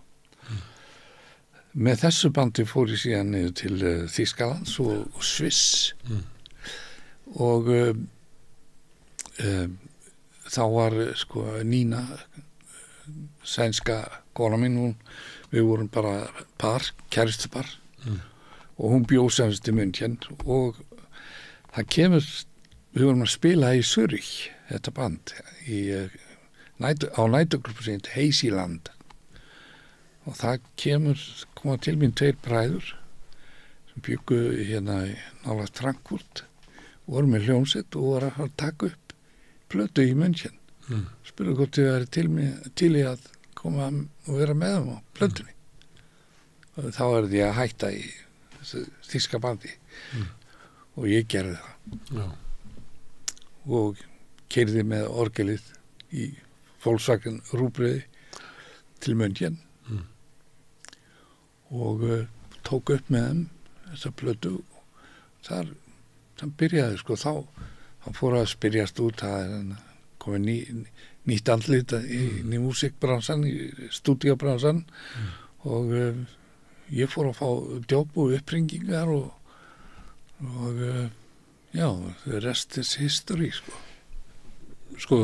Með þessu bandi fór ég síðan niður til Þýskalands og Sviss og þá var sko Nína sænska kona mín, við vorum bara kæristupar og hún bjó semst í München og það kemur, við vorum að spila í Zürich, þetta band á næturgruppu sem heit Heiðland og það koma til mín 2 bræður sem bjuggu hérna nálægt Frankfurt og voru með hljómsveit og voru að taka upp plötu í München spurðu hvort þau væri til í að koma og vera með þeim á plötunni og þá er því að hætta í þessu þýska bandi og ég gerði það og keyrði með orgelið í Volkswagen Rúbriði til München og tók upp með þeim þessa plötu þar byrjaði sko þá fór að spyrjast út að komið nýtt andlit í músikbransan, í stúdíobransan og ég fór að fá djóp og uppringingar og já, the rest is history Sko,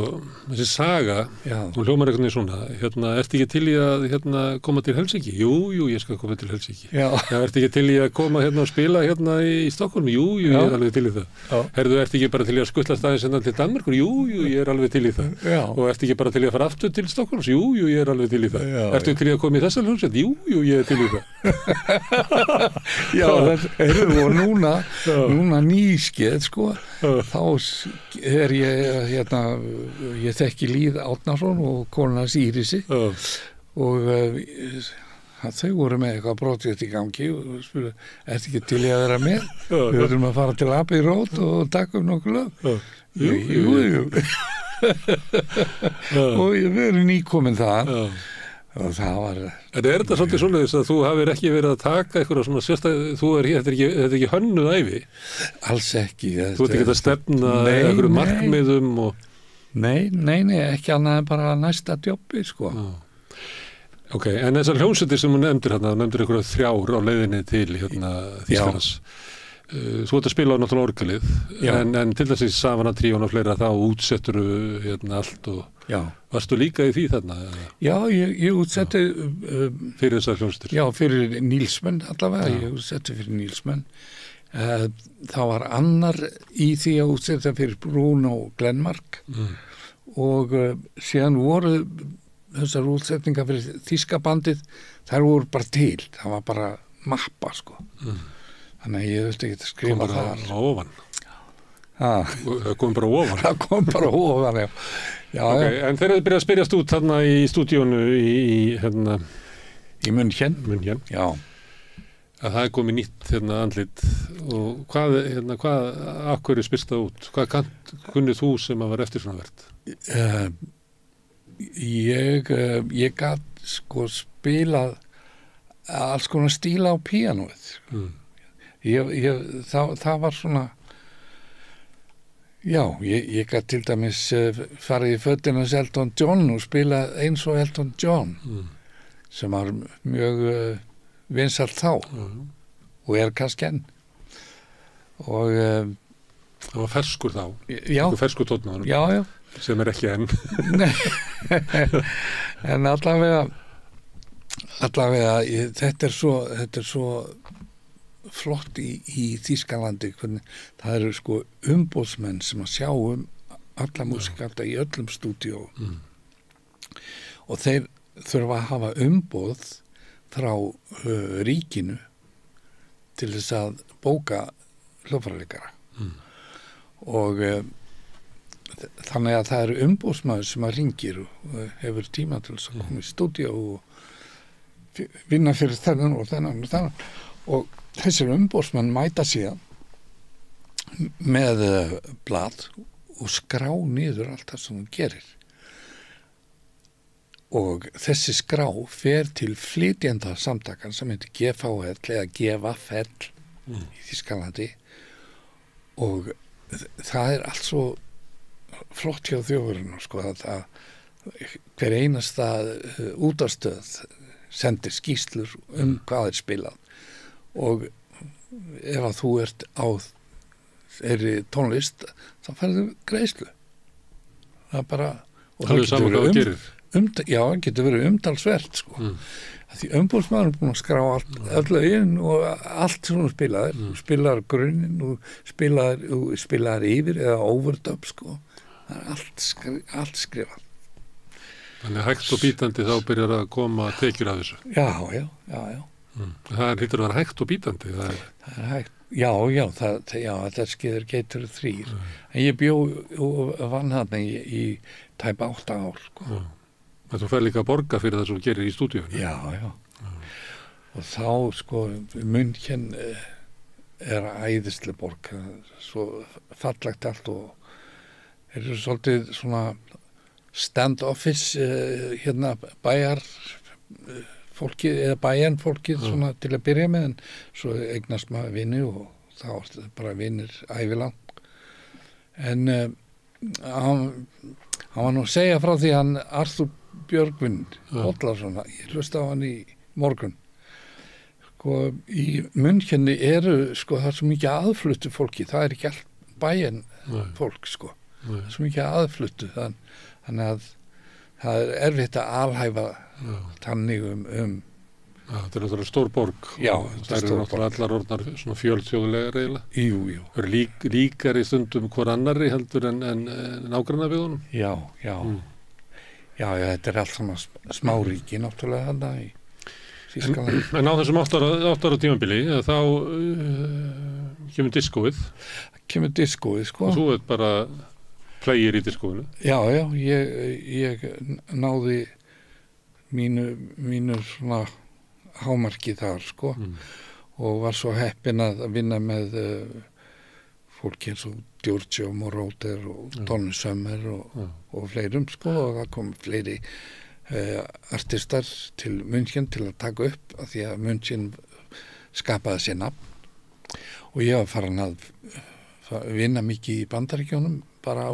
þessi saga hún hljómar einhvern veginn svona ertu ekki til í að koma til Helsinki? Jú, ég skal koma til Helsinki ertu ekki til í að koma og spila í Stockholm? Jú, ég er alveg til í það Herðu, ertu ekki bara til í að skutlast aðeins til Danmerkur? Jú, ég er alveg til í það og ertu ekki bara til í að fara aftur til Stockholms? Jú, ég er alveg til í það Ertu til í að koma í þessa hljómsveit? Jú, ég er til í það Já, og núna nýskeið sko, þá er ég ég þekki Líð Árnason og konans Írisi og þau voru með eitthvað projekt í gangi og spurðu, ertu ekki til í að vera með? Við höfum að fara til Abbey Road og taka nokkuð lög Jú og við erum nýkomin það og það var En er þetta svolítið svoleiðis að þú hafir ekki verið að taka eitthvað svona sérstæð þetta er ekki hönnuð ævi? Alls ekki Þú ert ekki að stefna einhverjum markmiðum og Nei, ekki annað en bara næsta djópi, sko. Ok, en þessar hljómsveitir sem þú nefndir einhverja 3 á leiðinni til Þýskalands. Þú ert að spila á náttúrulega orgelið, en til þess að Savana tríón og fleira þá útsettur allt og varstu líka í því þarna? Já, ég útsetti fyrir þessar hljómsveitir? Já, fyrir Nílsmenn allavega, ég útsetti fyrir Nílsmenn. Það var annar í því að útsetta fyrir Bruno Glenmark og síðan voru þessar útsetningar fyrir þýska bandið, þær voru bara til, það var bara mappa sko þannig að ég vilti ekki að skrifa þar Kom bara ofan Það kom bara ofan Það kom bara ofan, já okay, En þegar þið byrjaði að spyrjast út þarna í stúdíónu í München Já að það komið nýtt andlit og hvað af hverju spyrst það út? Hvað kunnið þú sem að var eftirsonavert? Ég gat sko spilað alls konar stíla á píanóið. Það var svona ég gat til dæmis farið í fötin hans Elton John og spilað eins og Elton John sem var mjög vinsælt þá og kannski enn og það var ferskur þá ferskur tónn já sem ekki enn en allavega þetta er svo flott í Þýskalandi hvernig það eru sko umboðsmenn sem að sjá alla músikalta í öllum stúdíó og þeir þurfa að hafa umboð frá ríkinu til þess að bóka hljóðfæraleikara og þannig að það eru umboðsmaður sem að ringir og hefur tíma til þess að koma í stúdíó og vinna fyrir þennan og þennan og þessir umboðsmenn mæta síðan með blað og skrá niður allt það sem hún gerir og þessi skrá fer til flytjenda samtakan sem heitir GVL eða GVFL í Þýskalandi og það er allt svo flott hjá þjóðurinn sko, að hver einasta útvarpsstöð sendir skýrslur hvað spilað og ef að þú ert á þeirri tónlist þá færðu greiðslu. Það bara og það saman hvað það gerir. Já, það getur verið umtalsvert sko. Því umboðsmaður er búin að skrá öll lögin og allt sem hún spilaðir grunninn og spilaðir yfir eða overdub sko. Það er allt skrifað. Þannig hægt og bítandi þá byrjar að koma tekjur af þessu. Já. Það hlýtur að vera hægt og bítandi. Það er hægt. Já, þetta skeiður geitur 3. En ég bjó og vann þarna í tæpa 8 ár sko. En þú fær líka að borga fyrir það sem þú gerir í stúdíunum. Já. Og þá, sko, München er æðislega borg, svo fallegt allt og er svolítið svona stand-office bæjar fólkið, eða bæjan fólkið svona til að byrja með, en svo eignast maður vini og þá er þetta bara vinir ævilang. En hann var nú að segja frá því hann Arthur Björgvin Bollarsson, ég hlusta á hann í morgun. Sko, í Müncheni sko, það er svo mikið aðfluttu fólki, það er ekki allt bæjan fólk, sko. Það er svo mikið aðfluttu, þannig að það er erfitt að alhæfa þannig þetta er náttúrulega stór borg. Já, það eru náttúrulega allar orðnar svona fjölþjóðlegar eiginlega. Jú. Það eru líkari stundum hvor annarri heldur en nágrannabyggðunum. Já, þetta er allt svona smáríki náttúrulega þarna í Þýskalandi. En á þessum 8 ára tímabili þá kemur diskóið. Sko. Og þú ert bara playir í diskóinu. Já, ég náði mínu svona hámarki þar, sko. Og var svo heppinn að vinna með fólki eins og Giorgio Moroder og Tony Sommer og fleirum, sko, og það kom fleiri artistar til München til að taka upp af því að München skapaði sér nafn og ég var farin að vinna mikið í Bandaríkjónum bara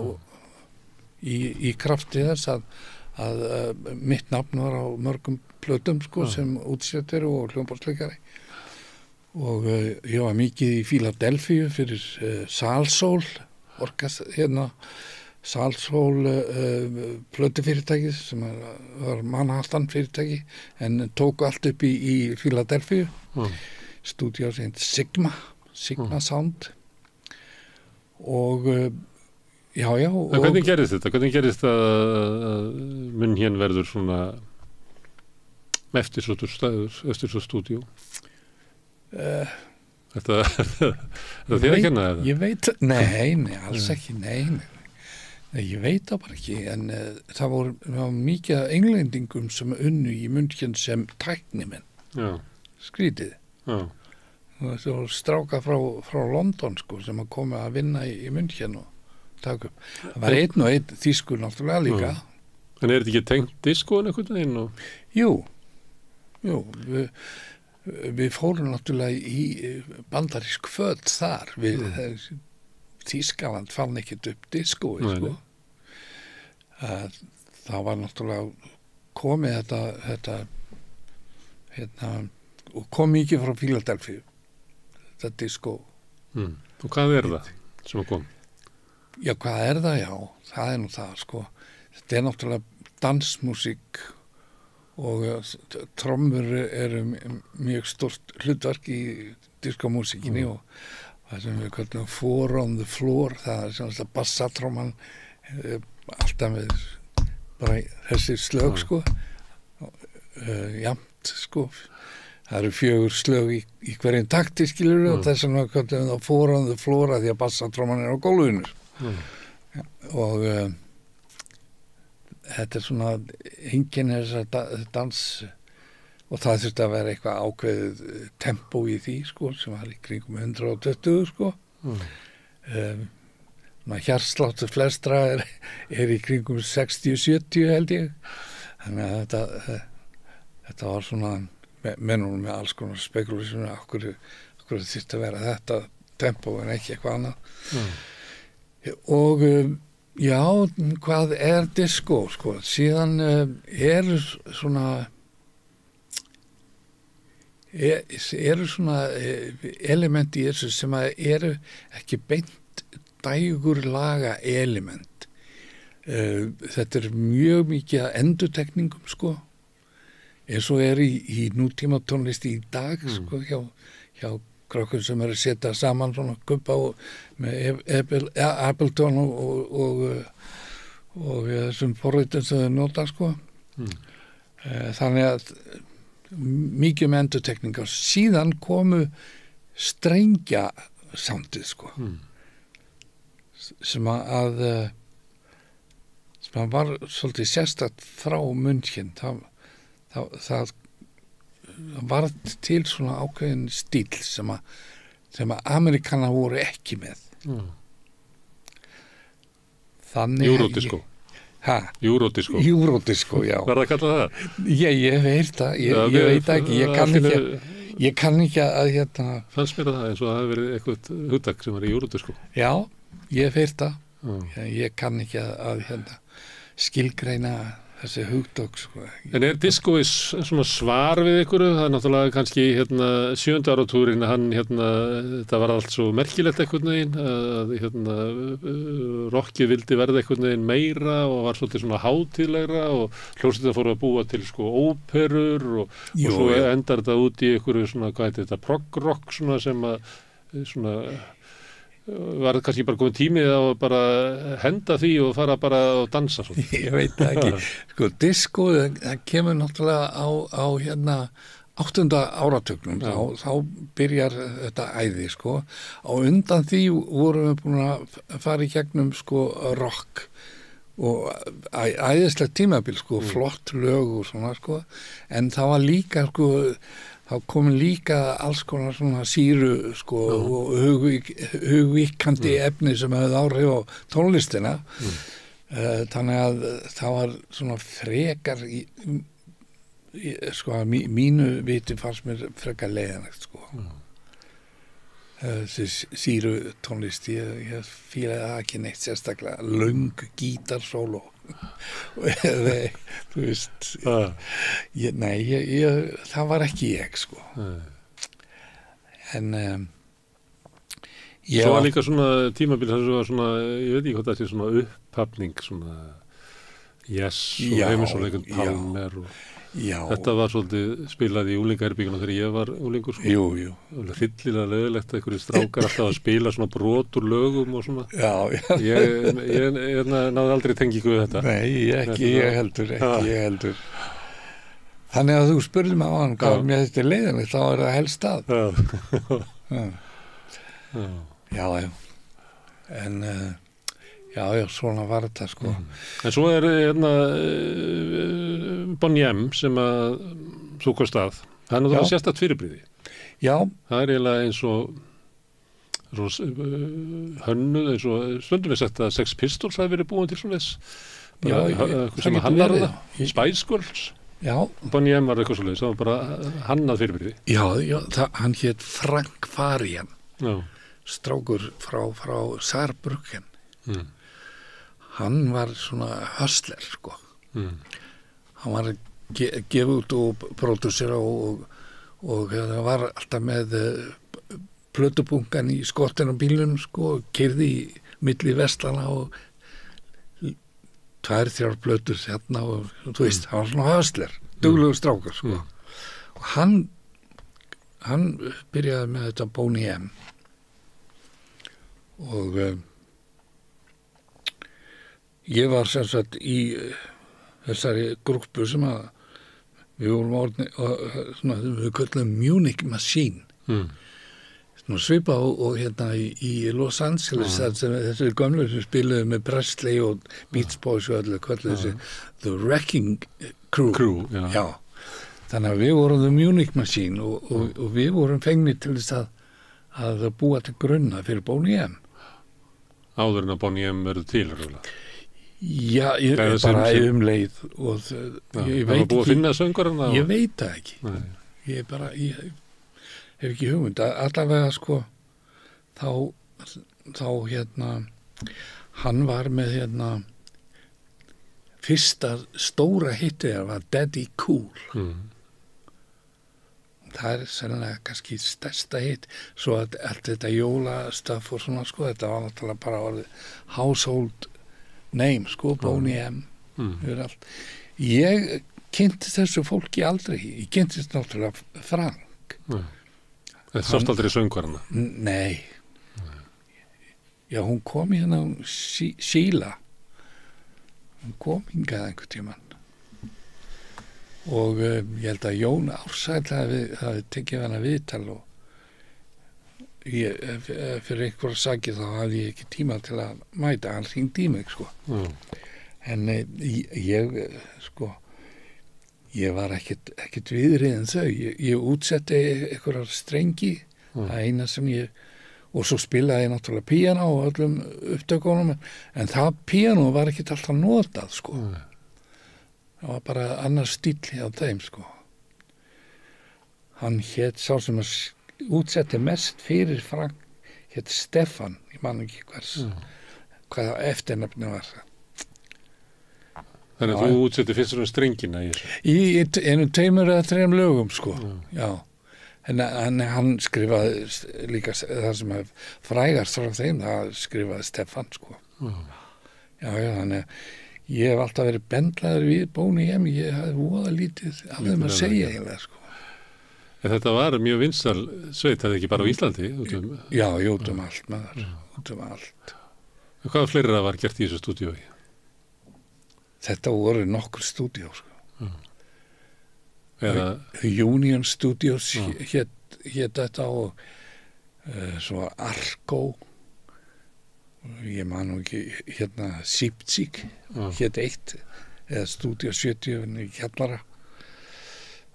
í krafti þess að mitt nafn var á mörgum plötum, sko, sem útsettur og hljómborðsleikari. Og ég var mikið í Philadelphia fyrir Salsoul Salsoul plötufyrirtæki sem var Manhattan fyrirtæki en tók allt upp í Philadelphia stúdíó sem heit Sigma Sound og já og hvernig gerist þetta? Hvernig gerist að München verður svona eftirsóttur stúdíó? Þetta þér að kenna þetta? Ég veit, nei, alls ekki, nei, ég veit það bara ekki, en það var mikið englendingum sem unnu í München sem tæknimenn, skrítið. Það var stráka frá London, sko, sem að koma að vinna í München og taka upp. Það var einn og einn þýskur náttúrulega líka. En er þetta ekki tengt diskóin einhvern veginn? Jú, við fórum náttúrulega í bandarísk föt þar Þýskaland fann ekkert upp diskói, sko. Það var náttúrulega komið þetta og kom mikið frá Philadelphia þetta diskó. Og hvað er það sem kom? Já, hvað er það? Já, það er nú það, sko. Þetta er náttúrulega dansmusík og trommur eru mjög stort hlutverk í diskómúsíkinni og það sem við kallum four on the floor, það er svona bassatromman alltaf með bara þessi slög, sko, jamt, sko. Það eru 4 slög í hverjum takti, skilur og þess vegna kallum við það four on the floor að því að bassatromman er á gólfinu. Og þetta er svona enginn þessar dans og það þurfti að vera eitthvað ákveðið tempó í því, sko, sem var í kringum 120, sko. Hjartsláttur flestra er í kringum 60-70 held ég. Þannig að þetta var svona mennum með alls konar spekulasjónu okkur þurfti að vera þetta tempó en ekki eitthvað annað. Og Já, hvað disco, sko? Síðan eru svona element í þessu sem að eru ekki beint dægurlaga element. Þetta mjög mikið að endurtekningum, sko. Eins og í nútíma tónlist í dag, sko, hjá krökkum sem að setja saman svona gubba með Ableton og þessum forritum sem þau nota, sko. Þannig að mikið með endurtekningar. Síðan komu strengja soundið, sko. Sem að var svolítið sérstakt frá München. Það varð til svona ákveðin stíl sem að Amerikanar voru ekki með. Þannig Eurodisco. Eurodisco. Eurodisco, já. Var það að kalla það? Ég veit það, ég veit ekki, ég kann ekki að Fannst mér það eins og það hefði verið eitthvað hugtak sem var í Eurodisco. Já, ég veit það. Ég kann ekki að skilgreina þessi hugtök, sko. En disco svona svar við ykkur? Það er náttúrulega kannski 7. áratúrin, þetta var allt svo merkilegt einhvern veginn, að rockið vildi verða einhvern veginn meira og var svolítið svona hátíðlegra og hljómsveitir fóru að búa til sko óperur og svo endar þetta út í einhverju svona, hvað heitir þetta, prog-rock svona sem að svona var það kannski bara komið tímið að bara henda því og fara bara og dansa svona. Ég veit það ekki. Sko, disco, það kemur náttúrulega á 8. áratugnum. Þá byrjar þetta æði, sko. Á undan því vorum við búin að fara í gegnum, sko, rock og æðislegt tímabil, sko, flott lög og svona, sko. En það var líka, sko, þá komin líka alls konar svona sýru, sko, og hugvíkandi efni sem hefði áhrif á tónlistina. Þannig að það var svona frekar sko, mínu viti fannst mér frekar leiðanlegt, sko. Þessi sýru tónlist, ég fílaði það ekki neitt sérstaklega, löng gítarsóló. Þú veist, það var ekki ég, sko. En svo var líka svona tímabil þess að svona, ég veit ekki hvað það sé svona upphafning, svona Yes og Emerson Lake and Palmer og þetta var svolítið spilað í úlingaherbygguna þegar ég var úlingur, sko. Jú. Hryllilega leiðilegt að einhverju strákar alltaf að spila svona brot úr lögum og svona. Já. Ég náði aldrei tengingu við þetta. Nei, ég heldur. Þannig að þú spurði mig á hann hvað mér þetta leiðilegt, þá það helst að. Já. En já, svona var þetta, sko. En svo Boney M sem að þú komst að, það er náttúrulega sérstakt fyrirbrigði. Já. Það er eiginlega eins og hönnuð, eins og stundum við sagt að Sex Pistols hafi verið búin til svona þess. Já, sem að hannar það. Spice Girls. Já. Boney M var eitthvað svoleiðis, það var bara hannað fyrirbrigði. Já, hann hét Frank Farian. Já. Strákur frá Saarbrücken. Hann var svona hustler, sko. Hann var gefið út og pródúsera og það var alltaf með plötubunkan í skottinu á bílunum, sko, keyrði í milli vestlana og 2-3 plötur hérna og þú veist, hann var svona hustler, duglegur strákur, sko. Og hann byrjaði með þetta Boney M og ég var sem sagt í þessari grúppu sem að við vorum orðni svona, við köllum Munich Machine. Svona svipa og hérna í Los Angeles þessi gömlu sem spiluðu með Presley og Beach Boys og öllu köllu þessi The Wrecking Crew. Já. Þannig að við vorum The Munich Machine og við vorum fengnir til þess að búa til grunna fyrir Boney M. Áður en að Boney M verður til, rúlega. Já, ég bara leið og ég veit ekki. Búið að finna söngvarana? Ég veit það ekki. Ég hef ekki hugmynd. Allavega, sko, þá hérna, hann var með fyrsta stóra hittið var Daddy Cool. Það sennilega kannski stærsta hitt, svo að allt þetta jólastöf og svona, sko, þetta var náttúrulega bara orðið household name, sko, Boney M. Yfir allt. Ég kynnti þessu fólki aldrei, ég kynntist náttúrulega Frank. Það sást aldrei söngvarna? Nei. Já, hún kom hérna Síla. Hún kom hingað einhvern tímann. Og ég held að Jón Ársæll hafi tekið hana viðtal og fyrir einhverja sakir þá hafði ég ekki tíma til að mæta, hann hringdi í mig, sko. En ég var ekkert viðriðin þau. Ég útsetti einhverjar strengi, það eina sem og svo spilaði ég náttúrulega píanó á öllum upptökunum, en það píanó var ekkert alltaf notað, sko. Það var bara annars stíll hjá þeim, sko. Hann hét sá sem að útsetti mest fyrir Frank, hét Stefan, ég man ekki hvað eftirnafni var það. Þannig að þú útsetti fyrst svona strengina í þessu? Í einum 2 eða 3 lögum, sko. Já. En hann skrifaði líka það sem frægast frá þeim, það skrifaði Stefan, sko. Já, þannig að ég hef alltaf verið bendlaður við Boney M, ég hafði voða lítið af þeim að segja eiginlega, sko. En þetta var mjög vinsæl sveit, það ekki bara á Íslandi? Já, út allt, maður, út allt. En hvaða fleira var gert í þessu stúdíói? Þetta voru nokkur stúdíó, sko. Union Studios hét þetta og svo Arco, ég man nú ekki, Sipcik hét eitt, eða Studio 70 í Kjallara.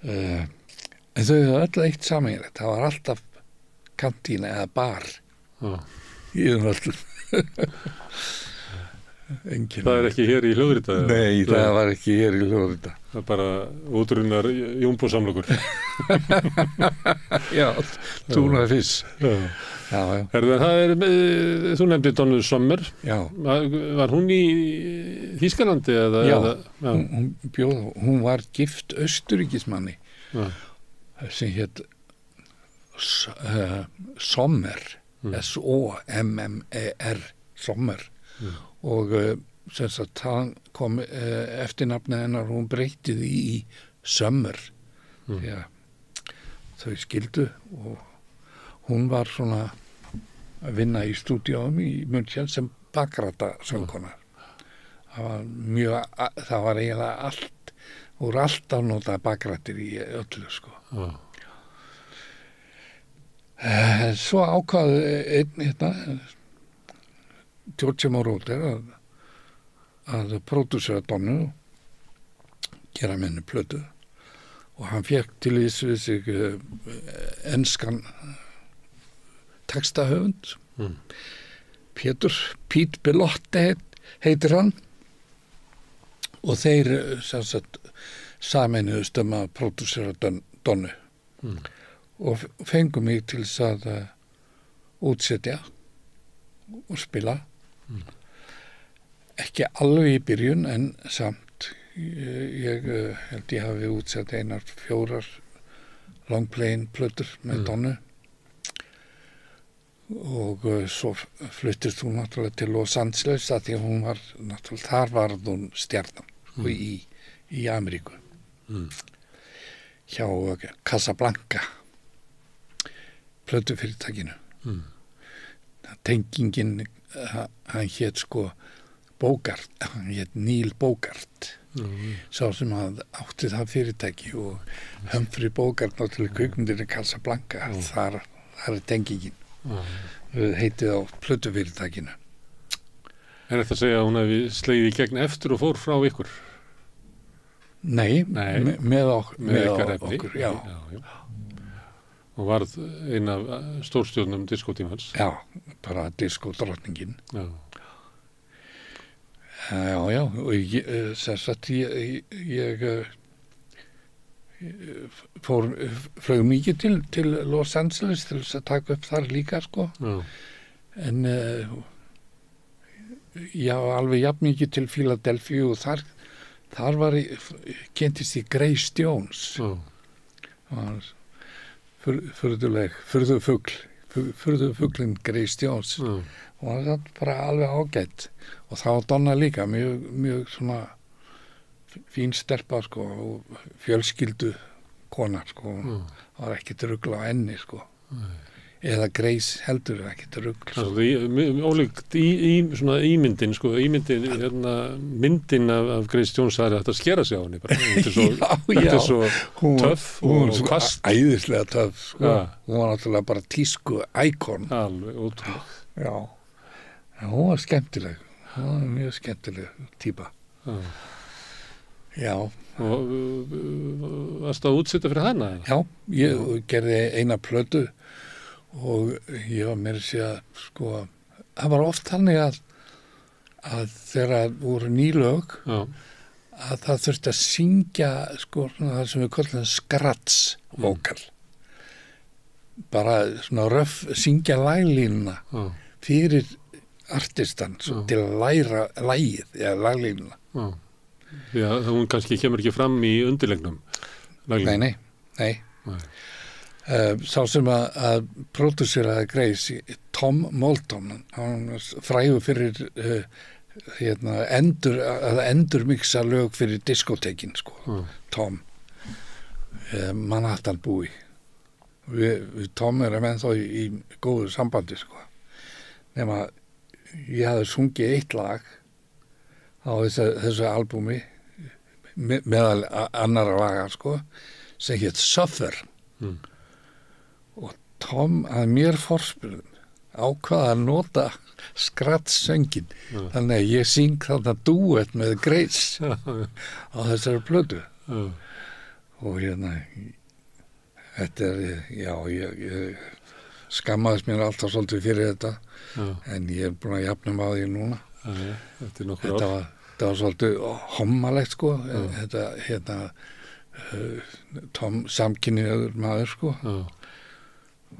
En þau höfðu öll eitt sameiginlegt, það var alltaf kantína eða bar í öllum. Það er ekki hér í Hljóðrita? Nei, það var ekki hér í Hljóðrita. Það er bara útrunnar júmbósamlokur. Já, túnar fiss. Já. Þú nefndi Donnu Sommer. Já. Var hún í Þýskalandi? Já, hún var gift Austurríkismanni sem hét Sommer, S-O-M-M-E-R, Sommer. Og sem sagt hann kom eftirnafnið hennar, hún breytti því í Summer því að þau skildu og hún var svona að vinna í stúdíóum í München sem bakrata söngkonar. Það var eiginlega allt, voru alltaf notað bakrættir í öllu, sko. Svo ákvaði einn George Moroder að pródúsera Donnu gera með henni plötu og hann fékk til þessu sig enskan textahöfund Pete Bellotti heitir hann og þeir sameinuðust að pródúsera Donnu og fengu mig til þess að útsetja og spila ekki alveg í byrjun en samt ég held ég hafi útsett 4 longplayin plötur með Donnu og svo fluttist hún náttúrulega til Los Angeles að því hún var náttúrulega, þar var hún stjarnan í Ameríku hjá Casablanca plötufyrirtækinu tengingin hann hét sko Bogart, hann hét Neil Bogart sá sem átti það fyrirtæki og Humphrey Bogart náttúrulega kvikmyndir í Casablanca þar er tengingin heitið á plötufyrirtækinu. Er þetta að segja að hún hefði slegið í gegn eftir og fór frá ykkur? Nei. Með okkur, já. Og varð ein af stórstjórnum diskótímans. Já, bara diskódrottningin. Já. Já, og ég flög mikið til Los Angeles til þess að taka upp þar líka, sko. Já. En já, alveg jafn mikið til Philadelphia og þar var kynntist ég Grace Jones. Furðufuglinn Grace Jones. Og það var bara alveg ágætt. Og það var Donna líka, mjög svona fín stelpa, sko, og fjölskyldu kona, sko. Það var ekkert rugl á enni, sko. Eða Grace heldur ekkert rugl. Ólíkt svona ímyndin, sko, myndin af Grace Jones, það hægt að skera sig á henni bara. Þetta svo töff og kvast. Æðislega töff, sko. Hún var náttúrulega bara tísku íkon. Alveg ótrúlega. Já. Hún var skemmtileg. Hún var mjög skemmtileg típa. Já. Og varstu að útsetja fyrir hana? Já, ég gerði eina plötu og ég var meira að segja, sko, það var oft þannig að þegar voru nýlög að það þurfti að syngja, sko, það sem við kallum skrats-vókal. Bara svona röff, syngja laglínuna fyrir artistan til að læra lagið, eða laglínuna. Já, hún kannski kemur ekki fram í undirlegnum. Nei. Sá sem að pródúseraði Grace, Tom Moulton, hann var frægur fyrir að endurmixa lög fyrir diskotekin, sko. Tom Manhattan búi. Við Tom erum ennþá í góðu sambandi, sko. Nema ég hafði sungið eitt lag á þessu albúmi meðal annara laga, sko, sem hét Suffer. Og Tom að mér forspurðum ákvað að nota skrattsöngin. Þannig að ég syng þarna dúett með Grace á þessari plötu. Og þetta ég skammaðist mér alltaf svolítið fyrir þetta, en ég er búin að jafna mig á því núna. Þetta var svolítið hommalegt, sko. Þetta Tom samkynniður maður, sko.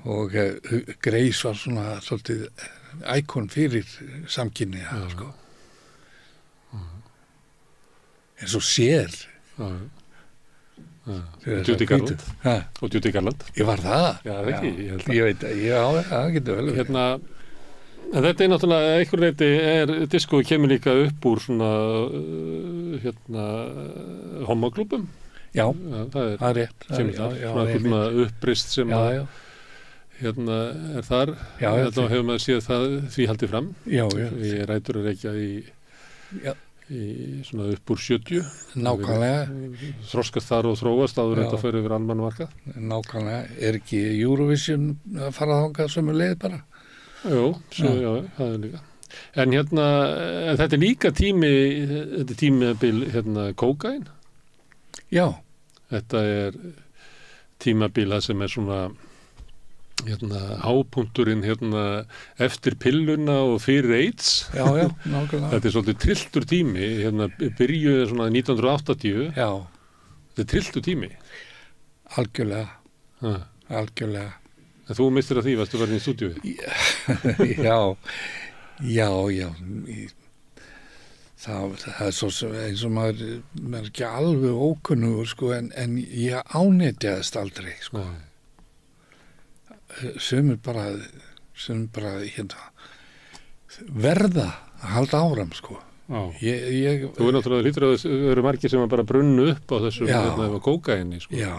Og Grace var svona svolítið íkon fyrir samkynni, sko. En svo sér Judy Garland. Og Judy Garland. Ég var það? Já, ekki. Ég veit, það getur vel. En þetta náttúrulega, einhver leyti diskói kemur líka upp úr svona homoklúbum. Já, það er rétt. Svona upprist sem að er þar. Þá hefur maður séð það því haldið fram. Ég rætur að reykja í svona upp úr 70. Nákvæmlega. Þroskast þar og þróast áður þetta fyrir yfir almannamarkað. Nákvæmlega. Er ekki Eurovision að fara þangað sömu leið bara? Jú, já, það er líka. En þetta er líka tímabil kókaín. Já. Þetta er tímabila sem er svona hápunkturinn eftir pilluna og fyrir AIDS. Já, nákvæmlega. Þetta er svolítið trilltur tími, byrjuði svona 1980. Já. Þetta er trilltur tími. Algjörlega. Algjörlega. En þú mistir að því, varstu verið í stúdíu? Já. Það er svo eins og maður er ekki alveg ókunnugur, sko, en ég ánetjaðist aldrei, sko. Sumir bara verða að halda áram, sko. Þú er náttúrulega hlýtur að það eru margir sem bara brunnu upp á þessu kókaini, sko. Já.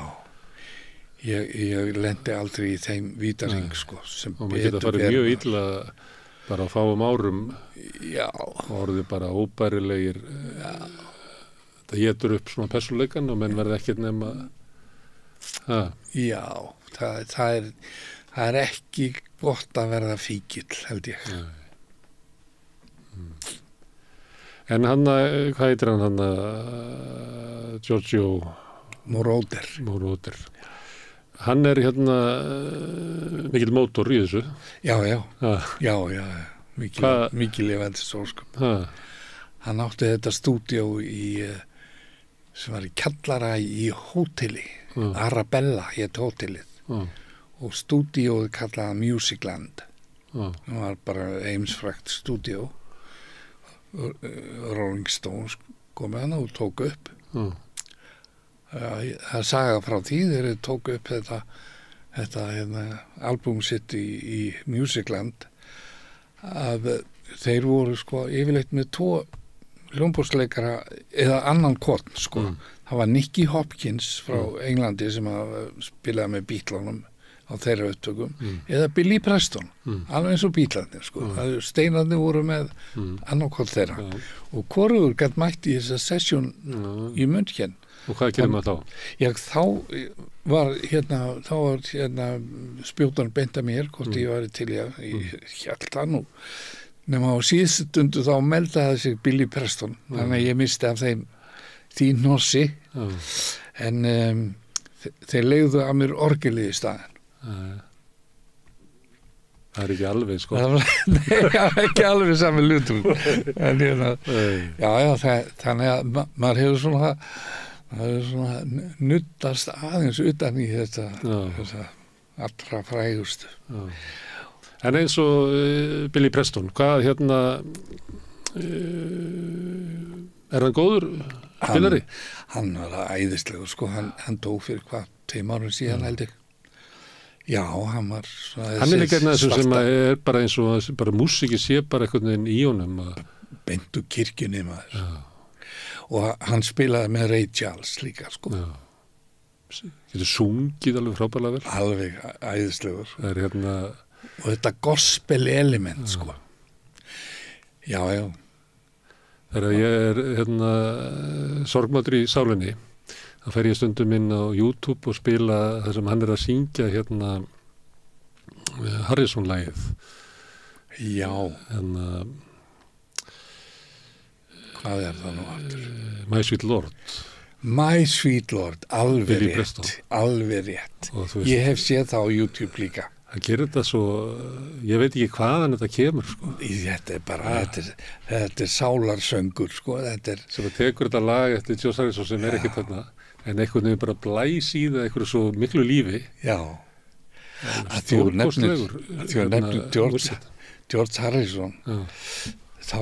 Ég lendi aldrei í þeim vítaring, sko, sem og maður geta farið mjög illa bara á fáum árum. Já. Og orðið bara óbærilegir. Það étur upp svona persónuleikan og menn verði ekkert nema. Já, það er ekki gott að verða fíkill, held ég. En hvað heitir hann, Giorgio Moroder. Hann er mikill mótor í þessu. Já. Mikil lifandis ósköp. Hann átti þetta stúdíó sem var í kjallara í hóteli. Arabella hét hótelið. Og stúdíóið kallaði Musicland. Það var bara heimsfrægt stúdíó. Rolling Stones komið hana og tók upp. Það saga frá því þegar þeir tók upp þetta albúm sitt í Musicland að þeir voru sko yfirleitt með 2 hljómborðsleikara eða annan korn sko. Það var Nicky Hopkins frá Englandi sem spilaði með Beatlesum á þeirra upptökum eða Billy Preston, alveg eins og Beatlesinir sko. Steinarnir voru með annarkvort þeirra og hvorugur gætt mætt í þessa session í München. Og hvað gerir maður þá? Já, þá var spjótan beint að mér hvort ég var til í hjallan og nema á síðustu stundu þá meldaði sig Billy Preston þannig að ég misti af þeim því nossi en þeir leigðu að mér orgelið í staðinn. Það ekki alveg sko. Nei, ekki alveg saman lutum en þannig að maður hefur svona nuttast aðeins utan í þetta allra frægustu. En eins og Billy Preston, hvað er hann góður spilari? Hann var æðislegur sko, hann dó fyrir 2 árum síðan held ég. Já, hann var hann líka einn af þessu sem er bara eins og bara músíki sé bara einhvern veginn í honum beint úr kirkjunni maður og hann spilaði með Ray Charles líka sko getur sungið alveg frábærlega vel alveg æðislegur það er og þetta gospel element sko já þegar ég er sorgmættur í sálinni þá fer ég stundum inn á YouTube og spila það sem hann er að syngja Harrison-lagið. Já. Hvað er það nú aftur? My Sweet Lord. My Sweet Lord, alveg rétt. Ég hef séð það á YouTube líka. Það gerir þetta svo, ég veit ekki hvaðan þetta kemur sko. Þetta er bara, þetta er sálarsöngur sko. Sem að tekur þetta lag eftir George Harrison sem er ekkert þarna. En einhvern veginn bara blæs í það einhverju svo miklu lífi. Já. Að því að nefnir George Harrison þá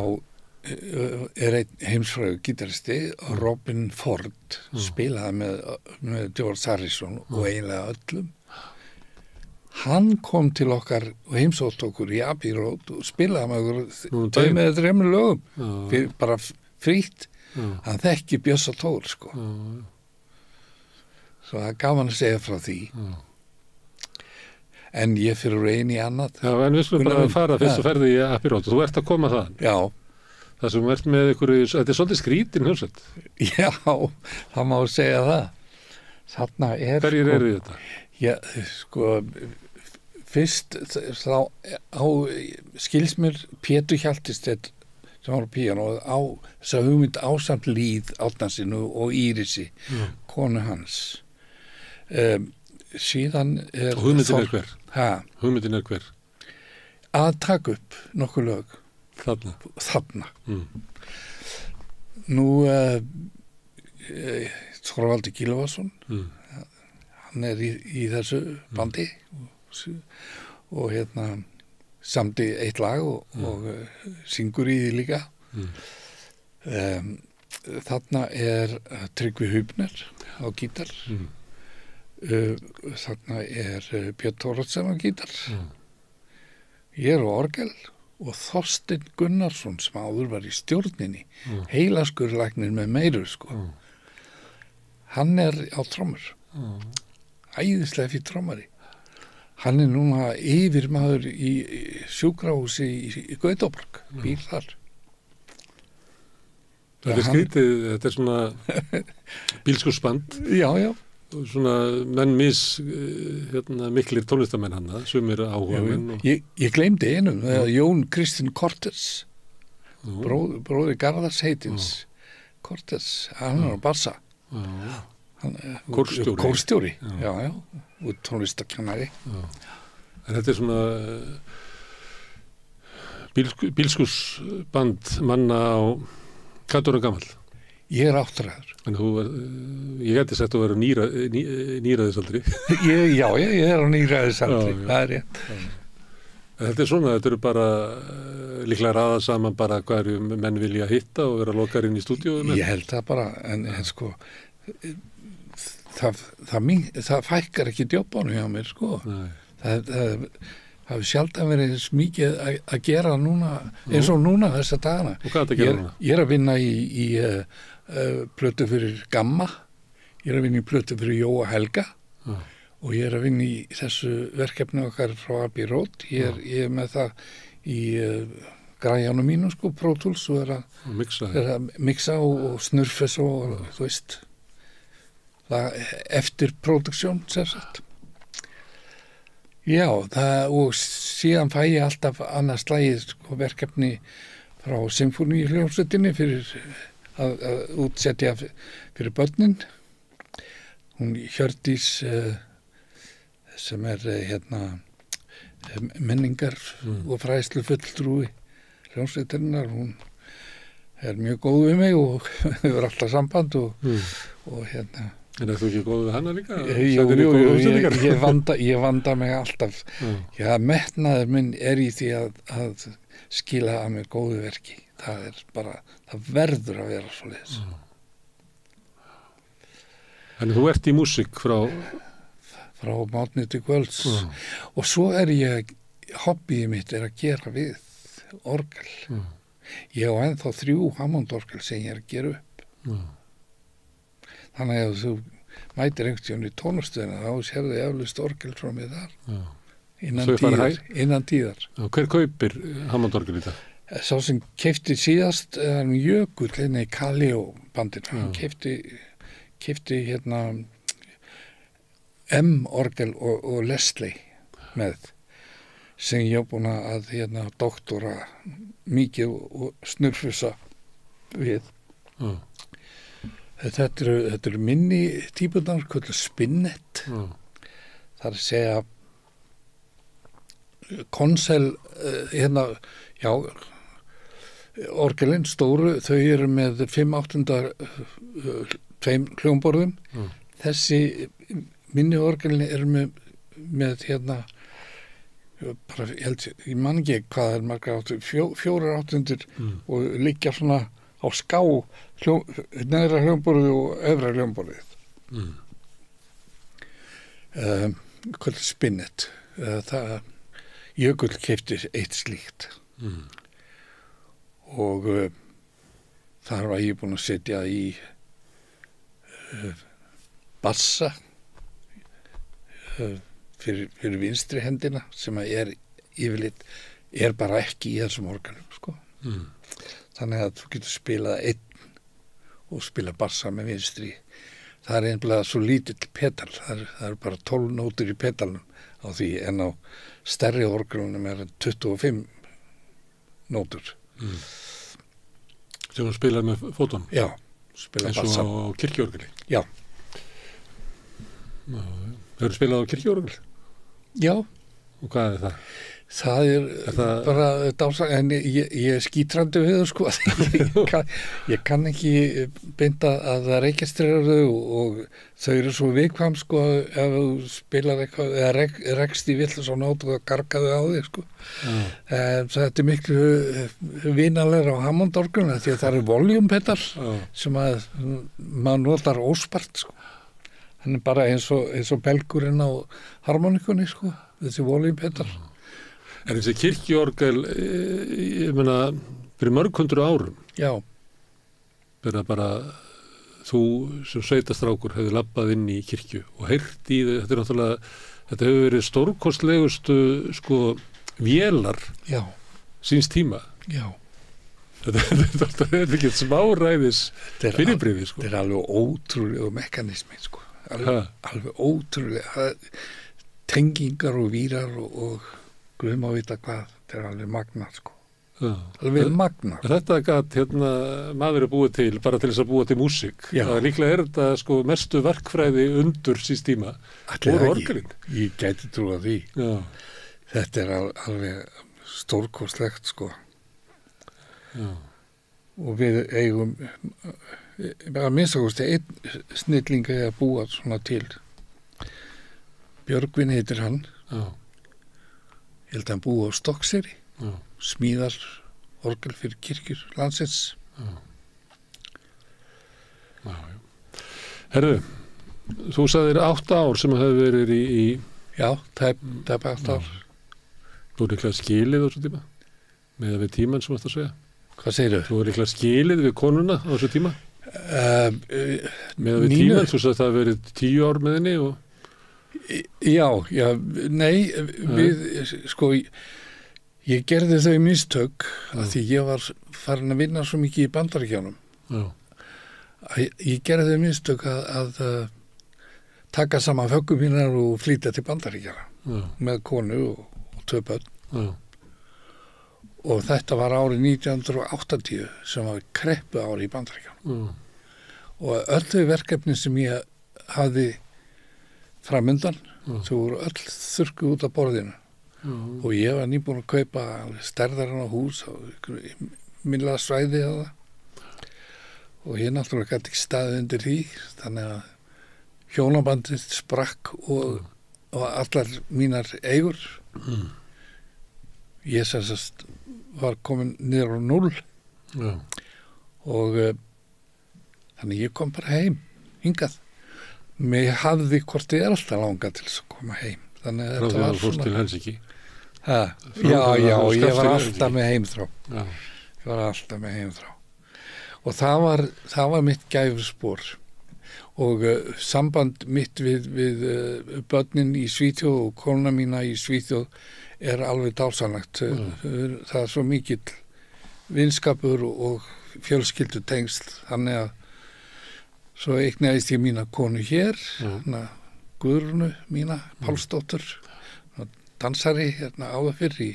er einn heimsfrægur gítaristi Robin Ford spilaði með George Harrison og eiginlega öllum. Hann kom til okkar og heimsótt okkur í Abbey Road og spilaði með okkur 2 eða 3 lögum bara frítt. Hann þekki Bjössa Tór sko. Svo það er gaman að segja frá því. En ég fyrir einn í annað. Já, en við skulum bara fara fyrst og ferði í Abbey Road. Þú ert að koma þaðan. Já. Það sem ert með þetta er svolítið skrítin hljómsveit. Já, það má segja það. Þarna er hverjir eru þetta? Já, sko, fyrst þá á skilsmér Pétur Hjaltistedt sem var á píanó á þess að hugmynd ásamt Líð Árnasyni og Írisi, konu hans. Síðan er og hugmyndin er hver? Hugmyndin er hver? Að taka upp nokkuð lög þarna. Nú Þorvaldur Gylfason hann er í þessu bandi og samdi eitt lag og syngur í því líka. Þarna er Tryggvi Hubner á gítar. Þarna er Björn Thoroddsen á gítar. Ég er á orgel og Þorsteinn Gunnarsson sem áður var í stjórninni, heilaskurlæknir með meiru sko. Hann er á trommur. Æðislega fyrir trommari. Hann er núna yfirmaður í sjúkrahúsi í Gautaborg, býr þar. Þetta er skrítið, þetta er svona bílskursband. Já. Svona menn miklir tónlistamenn hana, sumir áhugamenn. Ég gleymdi einum, Jón Kristinn Kortes, bróðir Garðars heitins. Kortes, hann er á bassa. Kórstjóri. Já. Og tónlistakennari. En þetta er svona bílskursband manna á hvað er gamall? Ég er 8 ára. En ég gæti sagt að vera nýræðisaldri. Já, ég er á nýræðisaldri, það er rétt. Þetta svona, þetta eru bara líklega raðað saman bara hverju menn vilja hitta og vera lokar inn í stúdíóinu. Ég held það bara, en sko, það fækkar ekki djópánu hjá mér, sko. Það hafi sjaldan verið mikið að gera núna, eins og núna þessa dagana. Og hvað er þetta að gera núna? Ég er að vinna í plötu fyrir Gamma, ég er að vinna í plötu fyrir Jóa Helga. Og ég er að vinna í þessu verkefni okkar frá Abbey Road. Ég er með það í græjanum mínu, sko, Pro Tools, og er að mixa og snurfes og þú veist, það eftir produksjón, sem sagt. Já, og síðan fæ ég alltaf annað slagið, sko, verkefni frá symfóníuhljómsveitinni fyrir að útsetja fyrir börnin. Hún Hjördís sem er menningar og fræðslu fulltrúi hljómsveitarinnar, hún er mjög góð við mig og hefur alltaf samband og En er þú ekki góð við hana líka? Ég vanda mig alltaf. Já, metnaður minn er í því að skila að mér góðu verki. Það er bara, það verður að vera svoleiðis. Þannig þú ert í músík frá mátni til kvölds og svo er hobbyið mitt er að gera við orgel. Ég á ennþá 3 Hammond-orgel sem ég er að gera upp. Þannig að þú mætir einhvern tíðan í tónastöðina þá sérðu eflaust orgel frá mig þar. Innan tíðar. Hver kaupir Hammond-orgel í það? Sá sem keypti síðast Jökull í Kaleo bandinu. Hann keypti M-orgel og Leslie með sem ég hef búin að doktora mikið og snurfusa við. Þetta eru minni típunar, kvöldu Spinnet. Það er að segja konsel, orgelin stóru, þau eru með 5/8 tveim hljómborðum. Þessi minni orgelin eru með bara, ég man ekki hvað er margar 4/8 og liggja svona á ská neðra hljómborðið og efra hljómborðið. Kvöldu Spinnet. Jökull keypti eitt slíkt. Og þar var ég búin að setja í bassa fyrir vinstri hendina sem yfirleitt bara ekki í þessum organum, sko. Þannig að þú getur spilað einn og spila bassa með vinstri. Það er einhverlega svo lítill pedal, það er bara 12 nótur í pedalnum á því, en á stærri orgelunum 25 nótur. Sem þú spilar með fótunum? Já, spila bassa. Eins og á kirkjuorgeli? Já. Hefur spilað á kirkjuorgel? Já. Og hvað er það? Það er bara dása, en ég er skítrandi við það, sko. Ég kann ekki beinta að það registrera þau og þau eru svo viðkvæm, sko, ef þú spilar eitthvað eða rekst í vitlaus á nót og það gargaðu á þig, sko. Þetta er miklu vinalegra á Hammond-orgelinu því að það er volume-pedal sem að maður notar óspart, sko. Hann er bara eins og belgurinn á harmonikunni, sko, þessi volume-pedal. En þessi kirkjuorgel, ég meina, fyrir mörg 100 árum. Já. Verða bara, þú sem sveitastrákur hefði labbað inn í kirkju og heyrt í þau, þetta hefur verið stórkostlegustu, sko, vélar síns tíma. Já. Þetta er ekki smáræðis fyrirbrigði, sko. Þetta er alveg ótrúlega mekanismi, sko. Alveg ótrúlega tengingar og vírar og Guðum að vita hvað, þetta er alveg magnað, sko. Alveg magnað. Þetta gat maður er búið til, bara til þess að búa til músík. Líklega er þetta, sko, mestu verkfræði undur síns tíma. Úr orgelin. Ég gæti trúað því. Já. Þetta er alveg stórkostlegt, sko. Já. Og við eigum, að minnstakosti einn snillinga að búa svona til. Björgvin heitir hann. Já. ég held að hann búi á Stokkseyri, Já. smíðar orgel fyrir kirkjur landsins. Já. Herðu, þú sagðir 8 ár sem hefur verið í... Já, tæp 8 ár. Þú er líklega skilið á þessu tíma? Með við tímann sem þú ætti að segja? Hvað segirðu? Þú er líklega skilið við konuna á þessu tíma? Með við tímann, þú sagði það að verið 10 ár með henni og... Já, nei, ég gerði þau mistök að því ég var farin að vinna svo mikið í Bandaríkjunum. Já. Ég gerði þau mistök að taka saman föggum mínar og flytja til Bandaríkjana með konu og 2 börn. Já. Og þetta var árið 1980 sem var kreppu ári í Bandaríkjunum. Og öll þau verkefni sem ég hafði framundan, þau voru öll þurrkuð út af borðinu. Og ég var nýbúin að kaupa stærðarinn á hús á minnilega svæði á það. Og ég náttúrulega gæti ekki staðið undir því, þannig að hjónabandið sprakk og allar mínar eigur. Ég sérst var komin niður á 0. Já. Og þannig ég kom bara heim, hingað. Mér hafði hvort ég alltaf langað til þess að koma heim. Þannig að þetta var svona... til Helsinki? Já, ég var alltaf með heimþrá. Já. Ég var alltaf með heimþrá. Og það var mitt gæfuspor. Og samband mitt við börnin í Svíþjóð og konuna mína í Svíþjóð er alveg dásanlegt. Það er svo mikill vinskapur og fjölskyldutengsl, þannig að svo eignaðist ég mína konu hér, Guðrúnu mína, Pálsdóttur, dansari áður fyrr í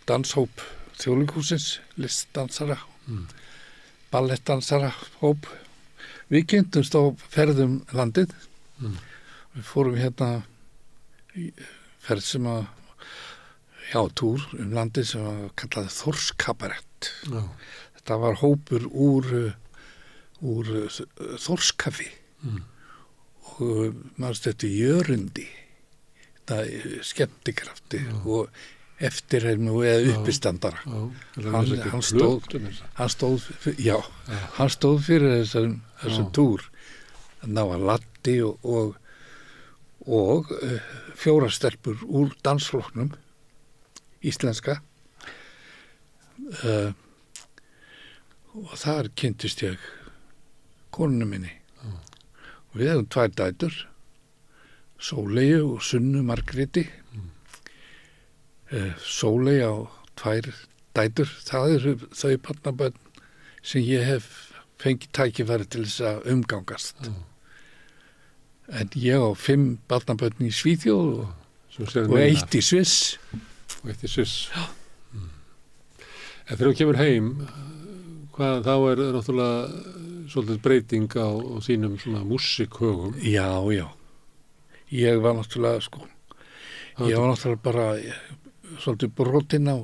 danshóp Þjóðleikhússins, listdansara, ballettdansara hóp. Við kynntumst á ferðum landið. Við fórum ferð sem að túr landið sem var kallað Þórskabarett. Þetta var hópur úr Þórskafi og maður stötti Jörundi, þetta skemmtikrafti og eftirhermi eða uppistandara. Hann stóð fyrir þessum túr. Það var Latti og 4 stelpur úr dansflokknum íslenska. Og þar kynntist ég konunni minni. Og við hefum 2 dætur, Sóleyju og Sunnu Margréti. Sóleyju á 2 dætur, það eru þau barnabörn sem ég hef fengið tækifæri til þess að umgangast. En ég á 5 barnabörn í Svíþjóð og 1 í Sviss. Og 1 í Sviss. Já. En þegar þú kemur heim, þá er náttúrulega svolítið breyting á þínum svona músikhögum. Já. Ég var náttúrulega, ég var náttúrulega bara svolítið brotinn á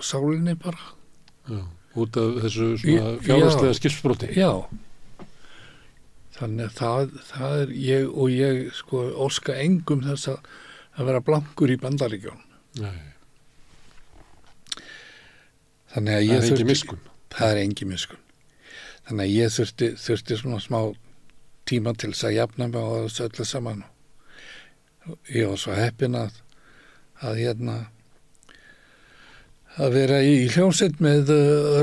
sálinni bara. Já, út af þessu svona fjárhagslega skipsbroti. Já. Þannig að það er ég óska engum þess að vera blankur í Bandaríkjunum. Nei. Þannig að það er engin miskunn. Það er engin miskunn. Þannig að ég þurfti svona smá tíma til þess að jafna mig á þessu öllu saman. Ég var svo heppinn að vera í hljómsveit með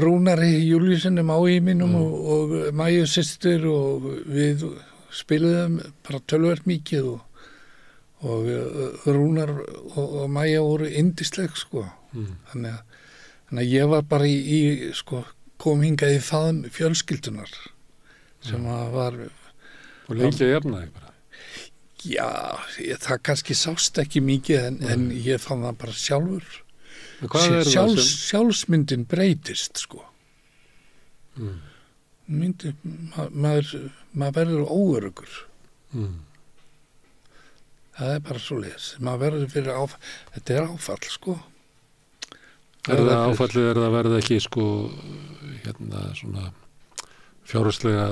Rúnari Júlíusinni, mái mínum og Mæju systur, og við spiluðum bara töluvert mikið og Rúnar og Mæja voru yndisleg Þannig að ég var bara kom hingað í faðm fjölskyldunar sem var... Og lengi að jafna þig bara? Já, það kannski sást ekki mikið en ég fann það bara sjálfur. Sjálfsmyndin breytist maður verður óöruggur. Það er bara svoleiðis. Maður verður fyrir þetta er áfall Er það áfallið, er það verða ekki svona fjárhagslega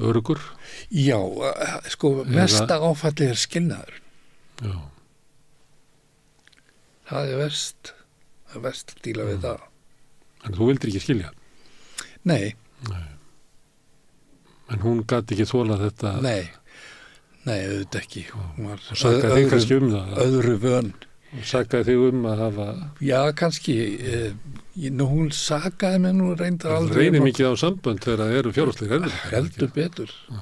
öruggur? Já, sko, mesta áfalli skilnaður. Já. Það verst að díla við það. En þú vildir ekki skilja? Nei. En hún gat ekki þolað þetta? Nei, auðvitað ekki. Hún var sakaði þig kannski það? Öðru vön. Hún sakaði þig að hafa... Já, kannski. Hún sakaði mig nú reyndar aldrei. Það reynir mikið á sambönd þegar það eru fjárhagslegir erfiðleikar. Heldur betur. Já.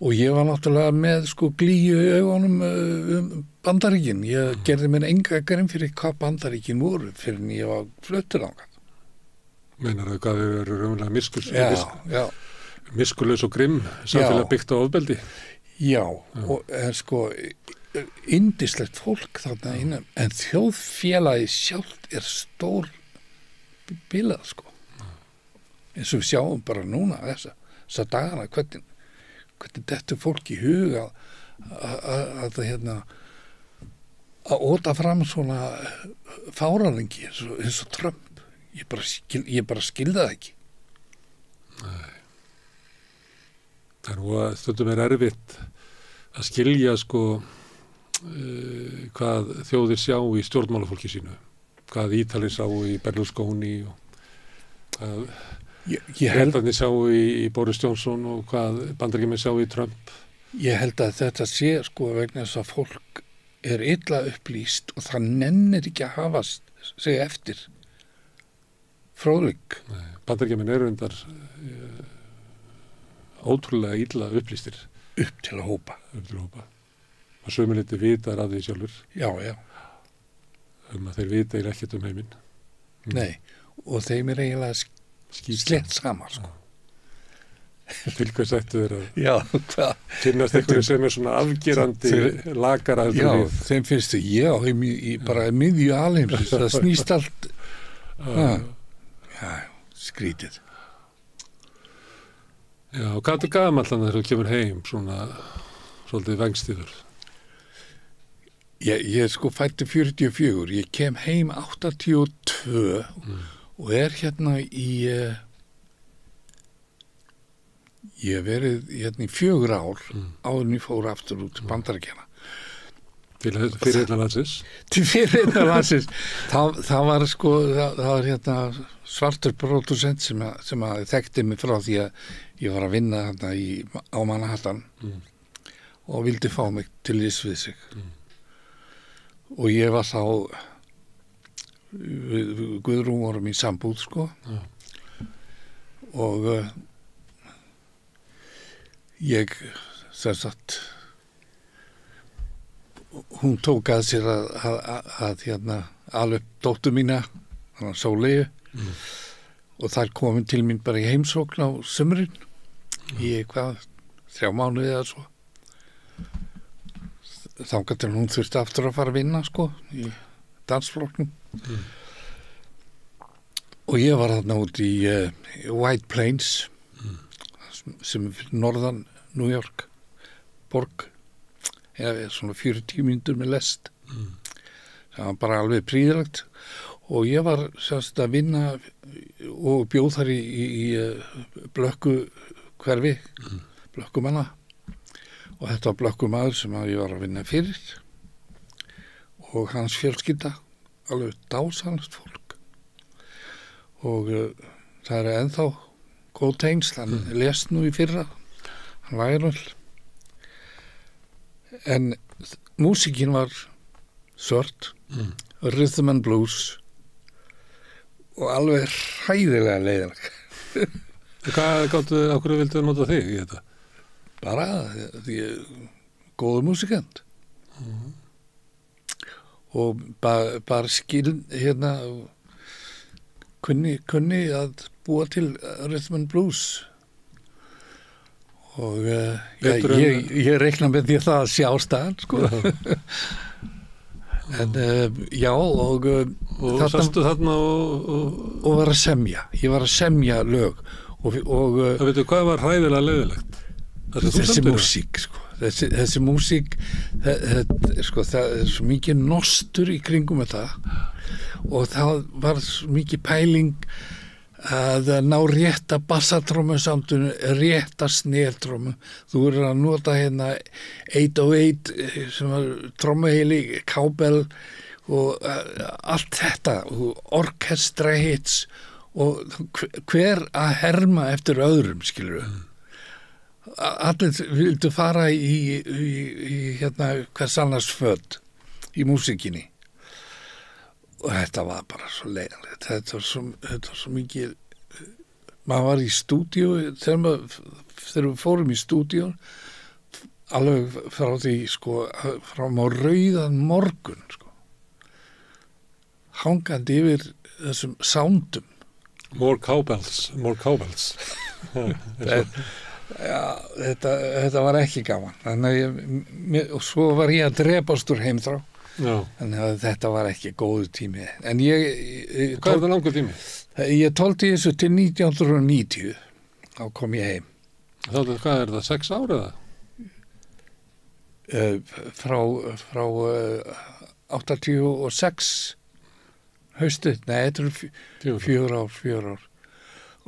Og ég var náttúrulega með glýju í augunum Bandaríkin. Ég gerði mér enga grein fyrir hvað Bandaríkin voru fyrir en ég var fluttur á það. Meinar þau hvað þau eru raunverulega miskullaus og grimm, samfélag byggt á ofbeldi? Já, og yndislegt fólk þarna innan, en þjóðfélagi sjálft stór bilað, eins og við sjáum bara núna þessa dagana, hvernig þetta fólk í huga að óta fram svona fáraðingi eins og Trump. Ég bara skilði það ekki. Nei. Það nú að stundum erfitt að skilja hvað þjóðir sjá í stjórnmálafólki sínu, hvað Ítalir sá í Berlusconi og hvað Bretarnir sá í Boris Johnson og hvað Bandaríkjamenn sá í Trump. Ég held að þetta sé vegna þess að fólk illa upplýst og það nennir ekki að hafa sig eftir fróðleik. Bandaríkjamenn eru undar ótrúlega illa upplýstir. Upp til að hópa. Og sömuleyti vita af því sjálfur. Já. Að þeir vita ekkert heiminn. Nei, og þeim eiginlega slett saman. Til hvers ættu þeir að kynnast einhverju sem svona afgerandi lakara. Já, þeim finnst þau, bara miðju alheimsins, það snýst allt. Já, skrítið. Já, og hvað gamall þegar þú kemur heim, svona svolítið vengstíður? Ég fæddi 44, ég kem heim 82 og hérna ég hef verið hérna í 4 ár áður en ég fór aftur út til Bandaríkjanna. Fyrir landsins? Til fyrir landsins. Það var það var hérna svartur pródusent sem að þekkti mig frá því að ég var að vinna hérna á Manhattan og vildi fá mig til liðs við sig. Og ég var þá Guðrún vorum í sambúð og ég þess að hún tók að sér að hérna alveg dóttur mína Sóleyju og þær komin til mín bara í heimsókn á sumrin í 3 mánuði eða svo þangað til hún þurfti aftur að fara að vinna í dansflokknum og ég var þarna út í White Plains sem er norðan New York borg svona 40 mínútur með lest það var bara alveg prýðilegt og ég var semst að vinna og bjóð þar í blökku hverfi blökkumanna og þetta var blökkumaður sem ég var að vinna fyrir og hans fjölskylda alveg dásanlegt fólk og það ennþá góð tengsl, hann lést nú í fyrra hann væri vel en músíkin var svört rhythm and blues og alveg hræðilega leiðileg. Hvað gáttu, af hverju vildu nota þig í þetta? Bara því góður músikant og bara hérna kunni að búa til rhythm and blues og ég reikna með því að það sé ástæðan en já og sastu þarna og var að semja ég var að semja lög og það veitu hvað var hræðilega leiðilegt þessi músík þessi músík það svo mikið nostur í kringum þetta og það var svo mikið pæling að ná rétta bassatrómusamtunu, rétta sneltrómu. Þú eru að nota hérna 808 sem var trómuheili, kábel og allt þetta, orkestra hits og hver að herma eftir öðrum, skilur við. Allir vildu fara í hérna hvers annars föt í músikinni. Og þetta var bara svo leiðilegt. Þetta var svo mikið, maður var í stúdíu, þegar við fórum í stúdíu, alveg frá því, sko, frá rauðan morgun, sko, hangandi yfir þessum soundum. More cowbells. Já, þetta var ekki gaman. Þannig og svo var ég að drepast úr heimþrá. Já. Þannig að þetta var ekki góðu tími. En hvað er það langur tími? Ég tóldi þessu til 1990. Þá kom ég heim. Hvað er það, 6 ár eða? Frá 86 haustið. Nei, þetta eru 4 ár.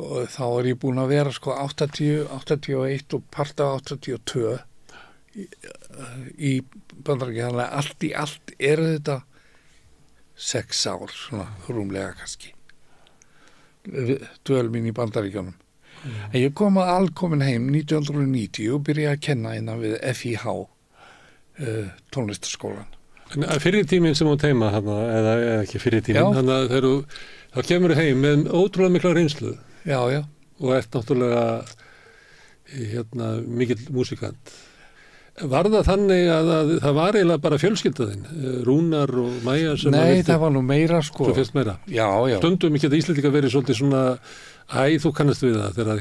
Og þá er ég búin að vera sko 80, 81 og part af 82 í Bandaríkjunum. Þannig að allt eru þetta 6 ár, svona rúmlega kannski. Dvöl mín í Bandaríkjunum. En ég kom að alkomin heim 1990 og byrjaði að kenna innan við FIH, tónlistarskólan. En fyrir tíminn sem þú teima, eða ekki fyrir tíminn, þannig að þá kemur þú heim með ótrúlega mikla reynslu. Já. Og ert náttúrulega mikill músikant. Var það þannig að það var eiginlega bara fjölskyldaðinn, Rúnar og Maja sem Nei, það var nú meira, sko. Svo fyrst meira. Já. Stundum ekki að Íslendingar verið svolítið svona, þú kannast við það, þegar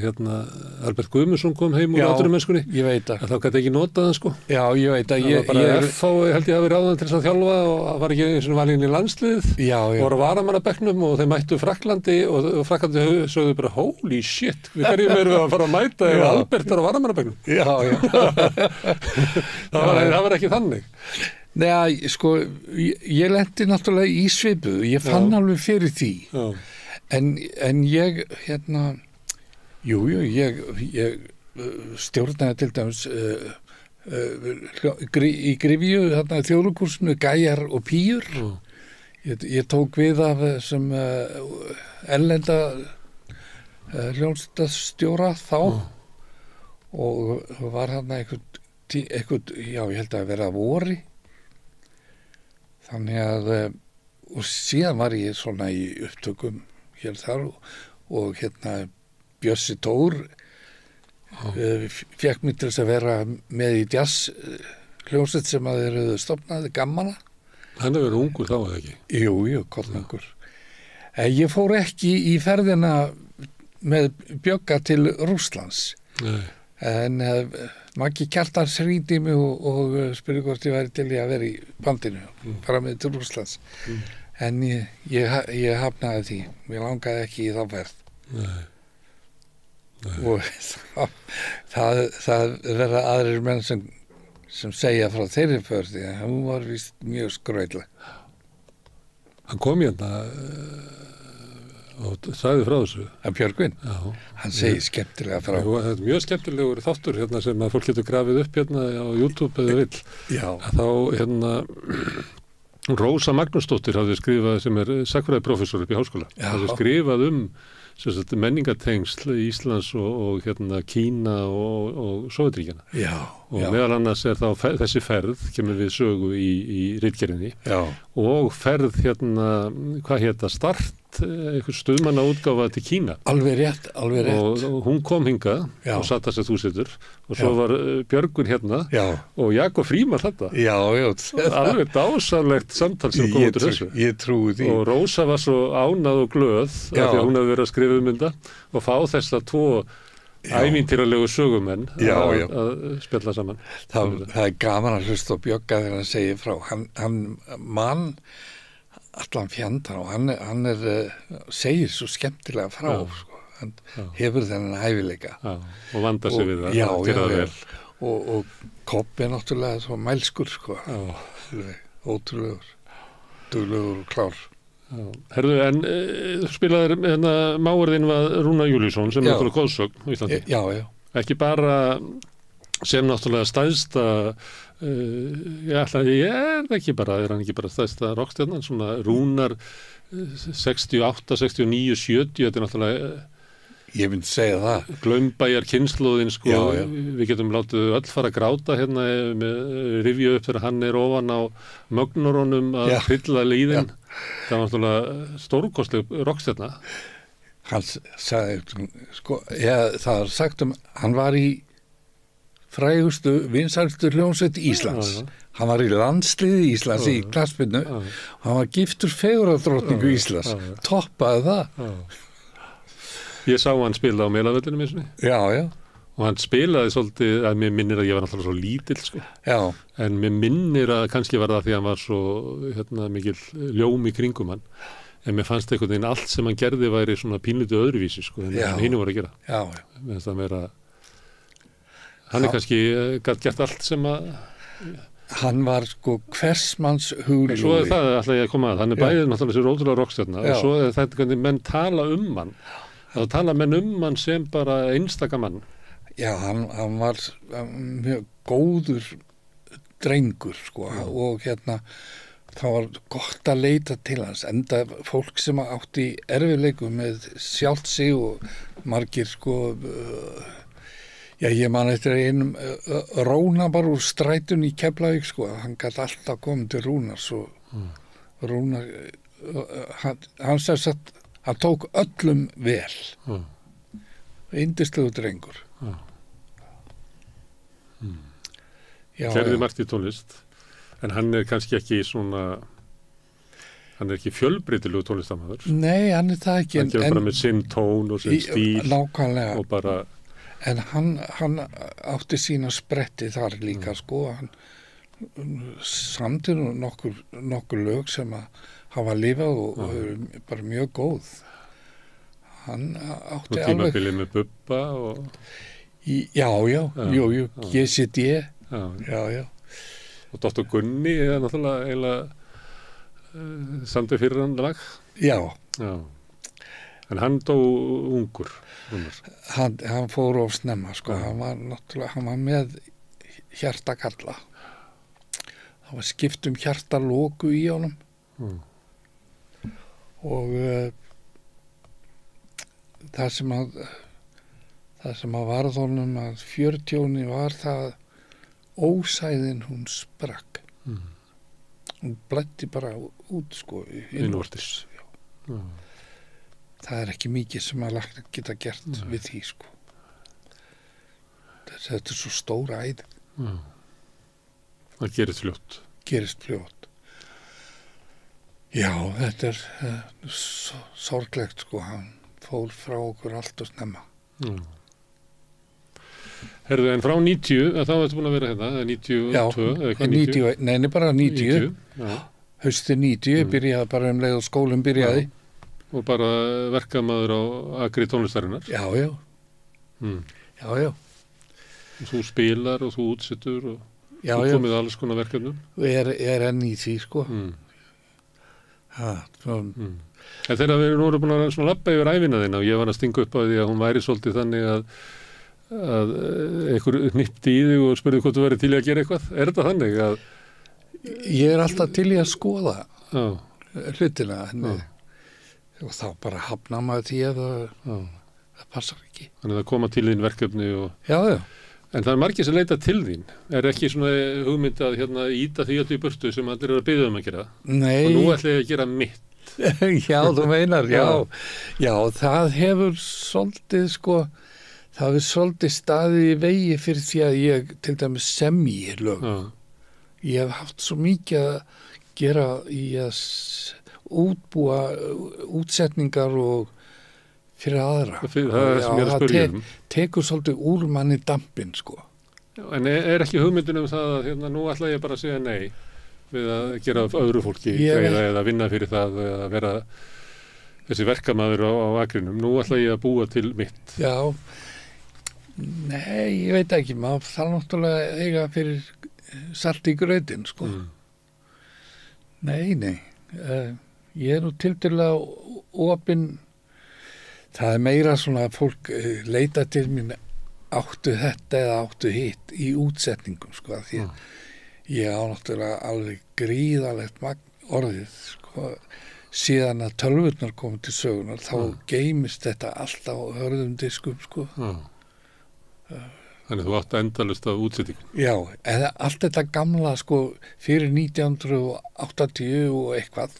Albert Guðmundsson kom heim úr áturumennskunni. Ég veit það. Þá gæti ekki notað hann, sko. Já, ég veit það. Það var bara FH, held ég að vera áðan til þess að þjálfa og það var ekki eins og valinn í landsliðið. Já. Og var á varamannabekknum og þeir mættu Fraklandi og Fraklandi sögðu bara, holy shit, við hverjum erum við að fara að mæta ef Albert var á varamannabekknum. Já. Það var ekki þannig. Nei, sko, ég lenti náttúrulega í svipuðu. Ég fann alveg fyrir því. Já. En ég, ég stjórnaði til dæmis í Grifju, þjóðlíkursinu, Gæjar og Píur. Ég tók við af sem erlenda hljómsveitarstjóra þá og var eitthvað, ég held að vera að vori. Þannig að, og síðan var ég svona í upptökum hér þar og Bjössi Tór fékk mig til þess að vera með í jazz hljómsveit sem að þeir höfðu stofnað, Gammana. Hann hefur verið ungur þá eða ekki? Jú, kollungur. Ég fór ekki í ferðina með Bjögga til Rússlands. Nei. En Maggi Kjartans hringdi mig og spurði hvort ég væri til í að vera í bandinu, fara með til Rússlands. En ég hafnaði því. Mér langaði ekki í þá ferð. Nei. Og það verða aðrir menn sem segja frá þeirri ferði, en hún var víst mjög skrauðleg. Hann kom hérna og sagði frá þessu. Að Björgvin? Já. Hann segir skemmtilega frá. Það er mjög skemmtilegur þáttur sem að fólk getur grafið upp á YouTube eða vill. Já. Þá Rósa Magnúsdóttir hafði skrifað, sem er sagnfræðiprófessor upp í háskóla, hafði skrifað menningatengsl Íslands og Kína og Sovétríkjanna. Já. Og meðal annars er þá þessi ferð, kemur við sögu í ritgerðinni. Já. Og ferð hvað hétta, Start, einhver stuðmanna útgáfa til Kína. Alveg rétt. Og hún kom hingað og satt þess að þú situr og svo var Björgun og Jakob Fríman þetta. Já. Alveg dásamlegt samtal sem kom út úr þessu. Ég trúi því. Og Rósa var svo ánað og glöð af því að hún hefði verið að skrifa þetta og fá þessa 2 ævintýralegu sögumenn að spjalla saman. Það er gaman að hlusta á Bjögga þegar hann segir frá. Hann mann allan fjandan og hann segir svo skemmtilega frá. Hann hefur þennan hæfileika. Og vandar sig við það. Já. Og Kobbi er náttúrulega svo mælskur. Ótrúlegur, duglegur og klár. Herðu, en spilaðir máurðin var Rúnar Júlíusson sem er náttúrulega góðsögn í Íslandi. Já. Ekki bara sem náttúrulega stæðsta er hann ekki bara stæðsta rockstjarnan, svona Rúnar 68, 69, 70, þetta er náttúrulega ég myndi segja það. Glaumbæjar kynslóðin, sko, já. Við getum látið öll fara að gráta hérna með rifju upp þegar hann er ofan á mögnurunum að fylla líðin. Það var náttúrulega stórkostleg rockstjarna. Hann sagði, sko, það var sagt hann var í frægustu, vinsælstu hljómsveit Íslands. Hann var í landsliði Íslands í knattspyrnu. Hann var giftur fegurðardrottningu Íslands. Toppaði það. Ég sá hann spila á Melavöllinu eins og Já. Og hann spilaði svolítið, að mér minnir að ég var náttúrulega svo lítill, sko. Já. En mér minnir að kannski var það því að hann var svo mikil ljóm í kringum hann. En mér fannst einhvern veginn allt sem hann gerði væri svona pínlítið öðruvísi, sko, en hinu voru að gera. Já. Mér finnst það meira, hann er kannski gert allt sem að hann var sko hversmanns hugljúfi. Svo er það alltaf ég að koma að, hann er bæðið náttúrulega sér ótrúlega rockstjarna og svo er þetta hvernig menn tala hann. Þá tala menn hann sem bara einstaka mann. Já, hann var mjög góður drengur, sko, og það var gott að leita til hans, enda fólk sem átti erfiðleikum með sjálft sig og margir, sko, ég man eftir einum Róna bara úr strætun í Keflavík, sko, hann gat alltaf komið til Rúnars og Rúnar, hann sagði að hann tók öllum vel. Yndislegu drengur. Gerði margt í tónlist, en hann er kannski ekki svona, hann er ekki fjölbreytilegu tónlistarmaður. Nei, hann er það ekki. Hann kemur bara með sinn tón og sinn stíl. Nákvæmlega. Og bara... En hann átti sína spretti þar líka, sko. Hann samtidig nokkur lög sem að hafa lifað og bara mjög góð. Hann átti alveg... Og tímabilið með Bubba og... Jú, GCD. Já. Og Dr. Gunni er náttúrulega eiginlega samtið fyrir hann lag. Já. En hann dó ungur. Hann fór of snemma, sko. Hann var með hjartakalla. Það var skipt hjartaloku í honum. Og það sem að varð honum að 40 var það ósæðin hún sprakk. Hún blæddi bara út, sko, innvortis. Það er ekki mikið sem að læknar geta gert við því, sko. Þetta er svo stóra æði. Það gerist fljótt. Já, þetta er sorglegt, sko. Hann fór frá okkur allt og snemma. Herðu, en frá 90, þá ertu búin að vera hérna, 92, eða hvað 90? Nei, bara 90. Hausti 90, byrjaði bara leið og skólinn byrjaði. Og bara verkamaður á akri tónlistarinnar. Já. Þú spilar og þú útsettur og þú komið alls konar verkefnum. Er enn í því, sko. En þegar við vorum búin að labba yfir ævina þína og ég var að stinga upp á því að hún væri svolítið þannig að einhver hnippti í þig og spurði hvort þú væri til í að gera eitthvað. Er þetta þannig að... Ég er alltaf til í að skoða hlutina. Og þá bara hafna maður því að það passar ekki. Þannig að koma til þín verkefni og... Já. En það er margir sem leita til þín. Er ekki svona hugmynd að íta því öllu í burtu sem allir eru að biðja um að gera? Nei. Og nú ætla ég að gera mitt. Já, þú meinar, já, það hefur svolítið, sko, það hefur svolítið staðið í vegi fyrir því að ég til dæmis semji lög. Ég hef haft svo mikið að gera í að útbúa útsetningar og fyrir aðra. Það tekur svolítið úr manni dampinn, sko. Já, en er ekki hugmyndin það að nú ætla ég bara að segja nei við að gera öðru fólki eða vinna fyrir það eða vera þessi verkamaður á akrinum. Nú ætla ég að búa til mitt. Já, nei, ég veit ekki. Maður þarf náttúrulega eiga fyrir salt í grautinn, sko. Nei. ég nú tiltölulega opinn. Það meira svona að fólk leita til mín áttu þetta eða áttu hitt í útsetningum, sko, því að ég á náttúrulega alveg gríðalegt orðið, sko, síðan að tölvurnar komið til sögunar, þá geymist þetta alltaf á hörðum diskum, sko. Þannig þú átt endalaust af útsetningum. Já, eða allt þetta gamla, sko, fyrir 1980 og eitthvað,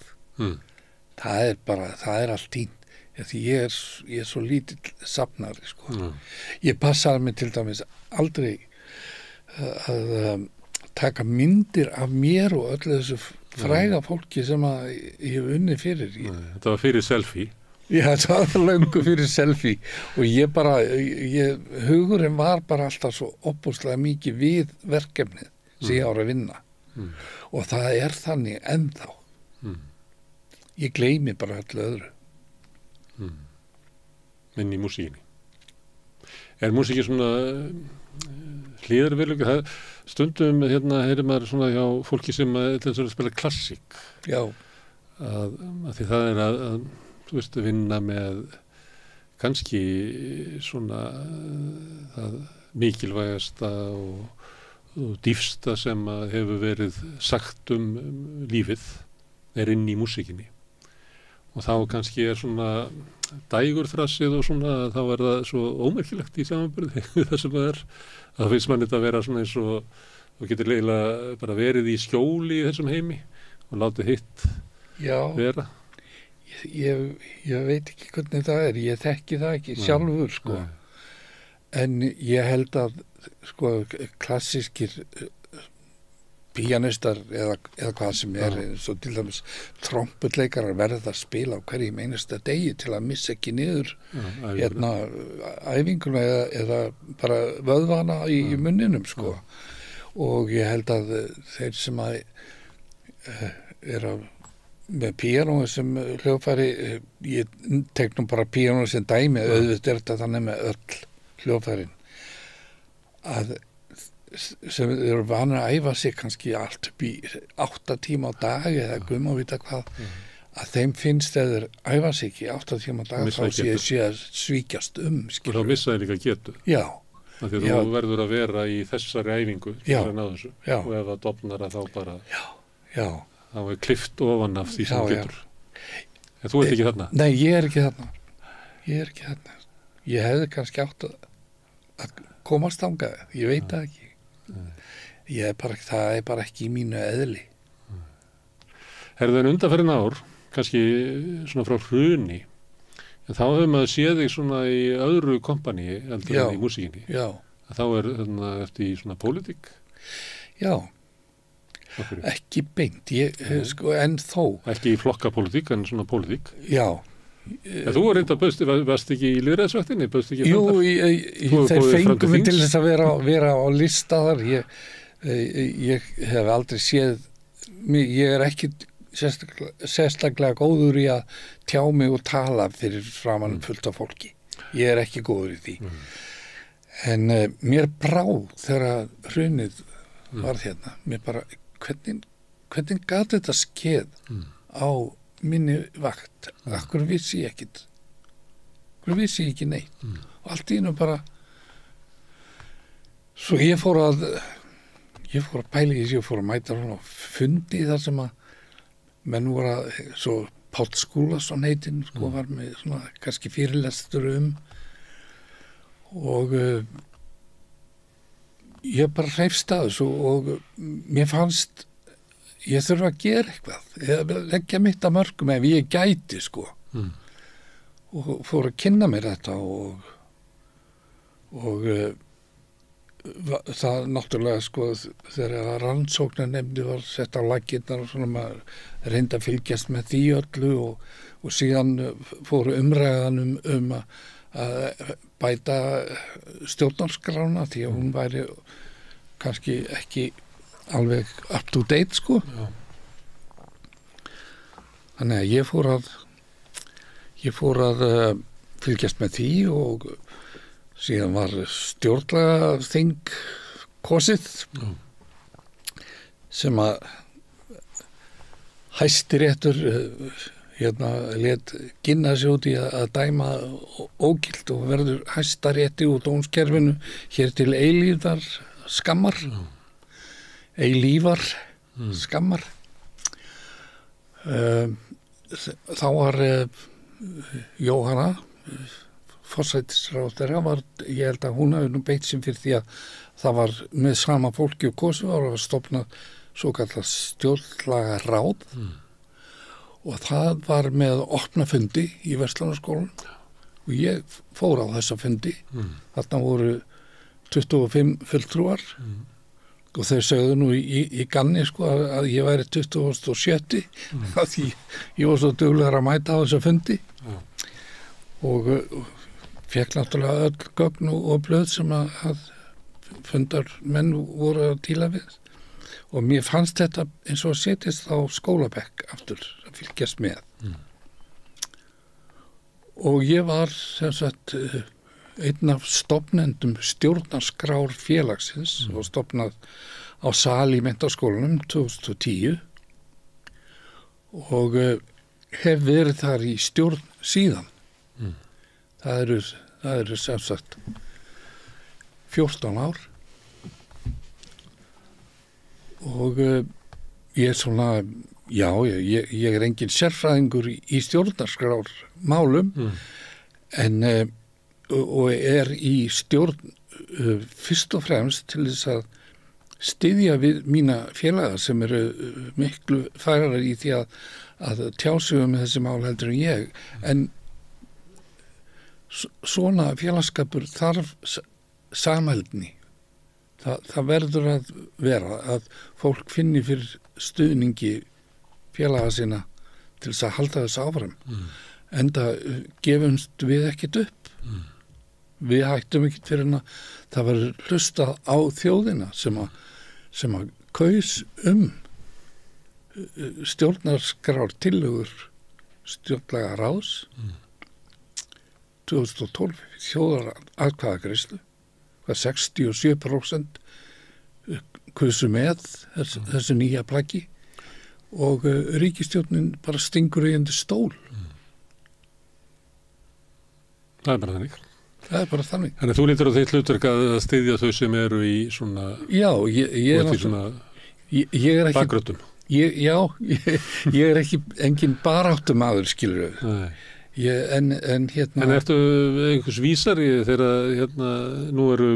það er allt tínt. Því ég er svo lítill safnari, sko. Ég passaði mig til dæmis aldrei að taka myndir af mér og öllu þessu fræga fólki sem að ég hef unnið fyrir. Þetta var fyrir selfie. Já, þetta var löngu fyrir selfie og hugurinn var bara alltaf svo opbúslega mikið við verkefnið sem ég ára að vinna. Og það er þannig ennþá. Ég gleymi bara öllu öðru. Inn í músíkinni. Er músíkin svona hlýðarveruleika? Stundum heyrir maður svona hjá fólki sem að spila klassík. Já. Að því það er að þú veist, vinna með kannski svona það mikilvægasta og dýfsta sem hefur verið sagt lífið er inn í músíkinni. Og þá kannski er svona dægurþrassið og svona, þá er það svo ómerkilegt í samanburði við það sem það er. Það finnst mann þetta að vera svona eins og þú getur eiginlega bara verið í skjóli í þessum heimi og látið hitt vera. Ég veit ekki hvernig það er, ég þekki það ekki sjálfur, sko. En ég held að, sko, klassískir píanistar eða hvað sem er, svo til dæmis trompetleikarar verða að spila á hverjum einasta degi til að missa ekki niður æfingum eða bara vöðvana í munninum, sko. Og ég held að þeir sem að með píanói sem hljóðfæri, ég tek nú bara píanói sem dæmi, auðvitað er þetta þannig með öll hljóðfærin, að sem eru vanir að æfa sig kannski allt upp í 8 tíma á dag eða og vita hvað, að þeim finnst að þeir æfa sig ekki 8 tíma á dag þá sé að svíkjast og þá missa þeir líka getu. Já. Því að þú verður að vera í þessari æfingu til að ná þessu og ef það dofnar að þá bara þá er klift ofan af því sem getur. En þú ert ekki þarna? Nei, ég er ekki þarna. Ég hefði kannski átt að komast þangað, ég veit það ekki. Það er bara ekki í mínu eðli. Herðu, en undanfarin ár, kannski svona frá hruni, en þá hefur maður séð þig svona í öðru kompaníi heldur en í músíkinni. Já. Þá er eftir í svona pólitík. Já. Ekki beint, sko, en þó. Ekki í flokkapólitík, en svona pólitík. Já. En þú var reynda varst ekki í lýðræðisvaktinni? Jú, þeir fengum mig til þess að vera á lista þar. Ég hef aldrei séð, ég er ekki sérstaklega góður í að tjá mig og tala fyrir framan fullt af fólki. Ég er ekki góður í því. En mér brá þegar hrunið var hérna. Mér bara, hvernig gat þetta skeð á minni vakt? Akkur vissi ég ekkit. Akkur vissi ég ekki neitt. Og allt í einu bara, svo ég fór að pæla í þessu, ég fór að mæta svona og fundi þar sem að menn voru að, svo Páll Skúlason heitinn, sko, var með svona kannski fyrirlestur og ég bara hreifst að þessu og mér fannst ég þurfa að gera eitthvað eða leggja mitt að mörgum ef ég gæti, sko. Og fór að kynna mér þetta og það náttúrulega, sko, þegar rannsóknarnefndi var sett á laggirnar og svona, maður reyndi að fylgjast með því öllu og síðan fóru umræðan að bæta stjórnarskrána því að hún væri kannski ekki alveg up to date, sko. Já. Þannig að ég fór að fylgjast með því og síðan var stjórnlagaþing kosið sem að Hæstiréttur let ginna sig út í að dæma ógilt og verður Hæstarétti úr dómskerfinu hér til eilífar skammar eilífar skammar þá var Jóhanna forsætisráðherra var, ég held að hún hafi nú beitt sem fyrir því að það var með sama fólki og kosu var að stofna svo kallað stjórnlaga ráð og það var með opna fundi í Verslunarskólanum og ég fór á þessa fundi þarna voru 25 fulltrúar og þeir sögðu nú í ganni sko að ég væri 27 að ég var svo duglegur að mæta á þessa fundi og fekk náttúrulega öll gögn og blöð sem að fundarmenn voru að díla við og mér fannst þetta eins og að setjast á skólabekk aftur að fylgjast með og ég var sem sagt einn af stofnendum stjórnarskrár félagsins og stofnað á Sal í Menntaskólanum 2010 og hef verið þar í stjórn síðan það eru sem sagt 14 ár og ég er svona ég er engin sérfræðingur í stjórnarskrár málum en og er í stjórn fyrst og fremst til þess að styðja við mína félaga sem eru miklu færar í því að tjá sig með þessi mál heldur en ég en svona félagskapur þarf samheldni það verður að vera að fólk finni fyrir stuðningi félaga sína til þess að halda þess áfram enda gefumst við ekkert upp við hættum ekkert fyrir hana það verður hlustað á þjóðina sem að kaus stjórnarskrár tillögur stjórnlaga ráðs 2012 þjóðaratkvæðagreiðslu 67% kusu með þessu nýja plaggi og ríkisstjórnin bara stingur í undir stól Það er bara þannig Þannig þú lítur á þitt hlutverk að styðja þau sem eru í svona Já, ég er ekki bakgrötum ég er ekki engin baráttumaður skilur En ertu einhvers vísari þegar nú eru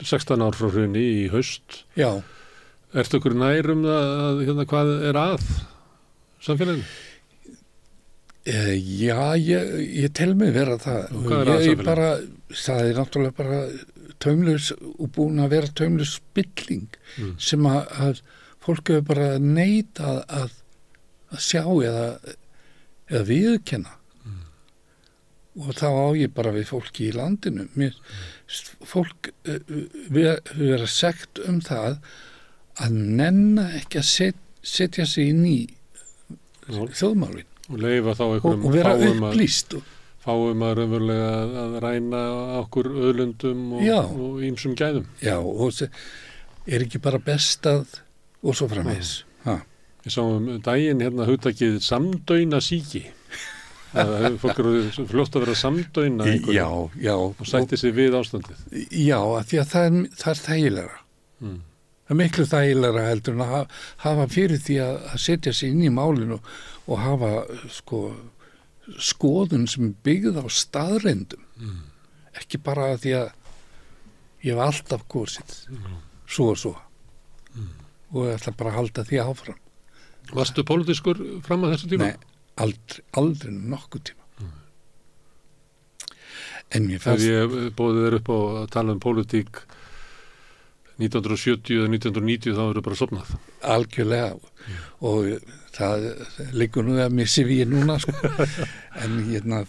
16 ár frá hruni í haust Já Ertu ykkur nær það hvað er að samfélaginu? Já, ég tel mig vera það það er náttúrulega bara taumlaus og búin að vera taumlaus spilling sem að fólk hefur bara neitað að sjá eða viðurkenna og þá á ég bara við fólki í landinu fólk vera sekt það að nenna ekki að setja sig inn í þjóðmálin og leyfa þá og vera upplýst fáum að raunverulega að ræna okkur auðlundum og ýmsum gæðum Já, og er ekki bara best að og svo framvegis Ég sá daginn hugtakið samdauna síki fólk eru fljótt að vera samdauna Já og sætti sig við ástandið Já, af því að það er þægilegra það er miklu þægilegra heldur en að hafa fyrir því að setja sig inn í málinu og hafa skoðun sem byggð á staðreyndum ekki bara að því að ég hef alltaf kosið svo og svo og ég ætla bara að halda því áfram Varstu pólitískur fram að þessu tíma? Nei, aldrei nokkuð tíma en mér fannst Þegar ég bóði þér upp á að tala pólitík 1970 eða 1990 þá eru bara sofnað algjörlega og það liggur nú að missi við núna en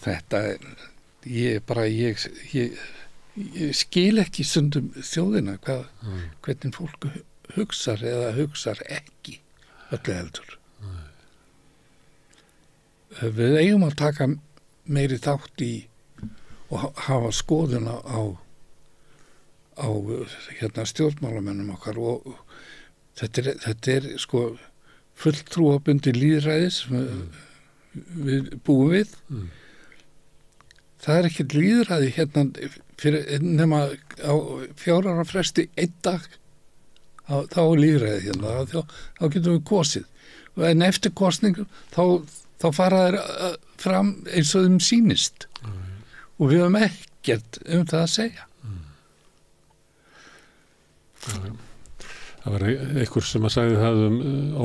þetta ég skil ekki stundum þjóðina hvernig fólk hugsar eða hugsar ekki öllu heldur við eigum að taka meiri þátt í og hafa skoðuna á stjórnmálamennum okkar og þetta er fulltrúabundi lýðræðis við búum við. Það er ekkert lýðræði hérna fyrir nema á 4 ára fresti 1 dag þá er lýðræði hérna, þá getum við kosið. En eftir kosningum þá fara þær fram eins og þeim sýnist og við höfum ekkert það að segja. Það var einhver sem að sagði það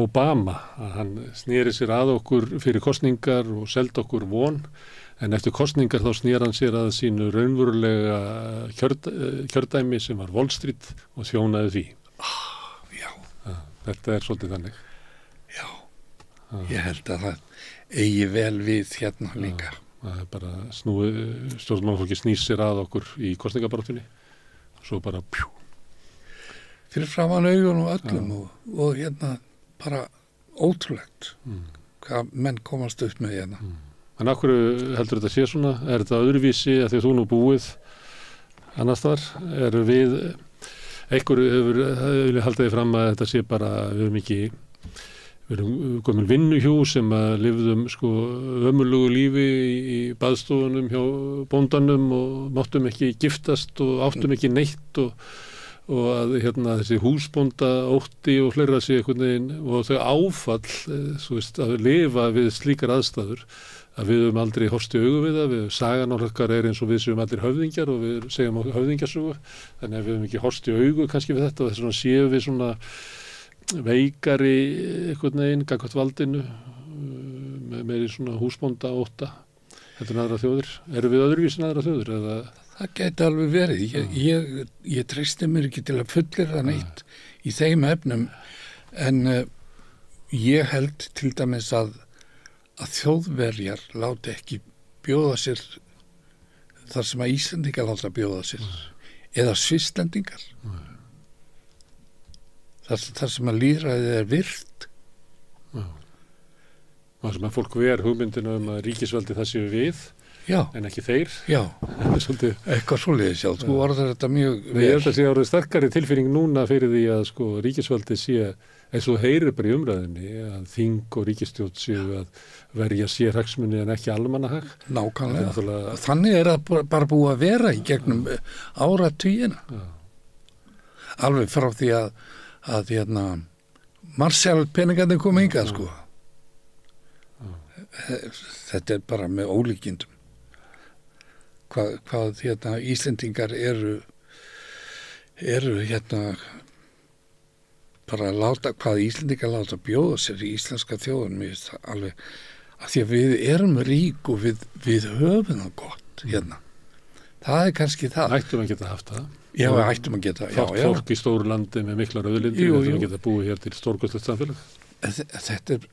Obama, að hann sneri sér að okkur fyrir kosningar og seldi okkur von, en eftir kosningar þá sneri hann sér að sínu raunverulega kjördæmi sem var Wall Street og þjónaði því. Já. Þetta svolítið þannig. Já, ég held að það eigi vel við hérna líka. Það bara stjórnmálafólki snýr sér að okkur í kosningabaráttunni og svo bara fyrir framan augun og öllum og hérna bara ótrúlegt hvað menn komast upp með hérna. En af hverju heldur þetta sé svona? Er þetta öðruvísi að því að þú nú búið annars þar? Er við einhverju hefur haldið fram að þetta sé bara við erum gömul vinnuhjú sem að lifðum ömurlegu lífi í baðstofunum hjá bóndanum og máttum ekki giftast og áttum ekki neitt og að þessi húsbónda ótti og fleira sig einhvern veginn og þau áfall að lifa við slíkar aðstæður að við höfum aldrei horfst í augu við það, sagan okkar er eins og við séum allir höfðingjar og við segjum höfðingjasögu, þannig að við höfum ekki horfst í augu kannski við þetta og þess vegna séum við svona veikari einhvern veginn gagnvart valdinu með meiri svona húsbónda ótta. Þetta er aðra þjóðir. Eru við öðruvísin aðra þjóðir? Eða? Það gæti alveg verið. Ég treysti mér ekki til að fullyrða neitt í þeim efnum en ég held til dæmis að þjóðverjar láti ekki bjóða sér þar sem að Íslendingar láta bjóða sér eða Svisslendingar. Þar sem að lýðræðið er virt. Það sem að fólk ver hugmyndina að ríkisveldi það séu við en ekki þeir. Já, eitthvað svoleiðis, já, þú orðar þetta mjög vel. Ég held að sé árið sterkari tilfinning núna fyrir því að ríkisveldi sé, eins og heyrir bara í umræðinni, að þing og ríkisstjórn séu að verja sérhagsmuni en ekki almannahag. Nákvæmlega. Þannig er það bara búið að vera í gegnum áratugina. Alveg frá því að Marshall peningarnir kom hingað þetta er bara með ólíkindum hvað Íslendingar eru bara hvað Íslendingar láta bjóða sér í íslenska þjóðun alveg að því að við erum rík og við höfum það gott það er kannski það. Ættum að geta haft það. Já, ættum að geta. Fátt fólk í stóru landi með miklar auðlindir, ættum að geta búið hér til stórkostlegt samfélag. Þetta er,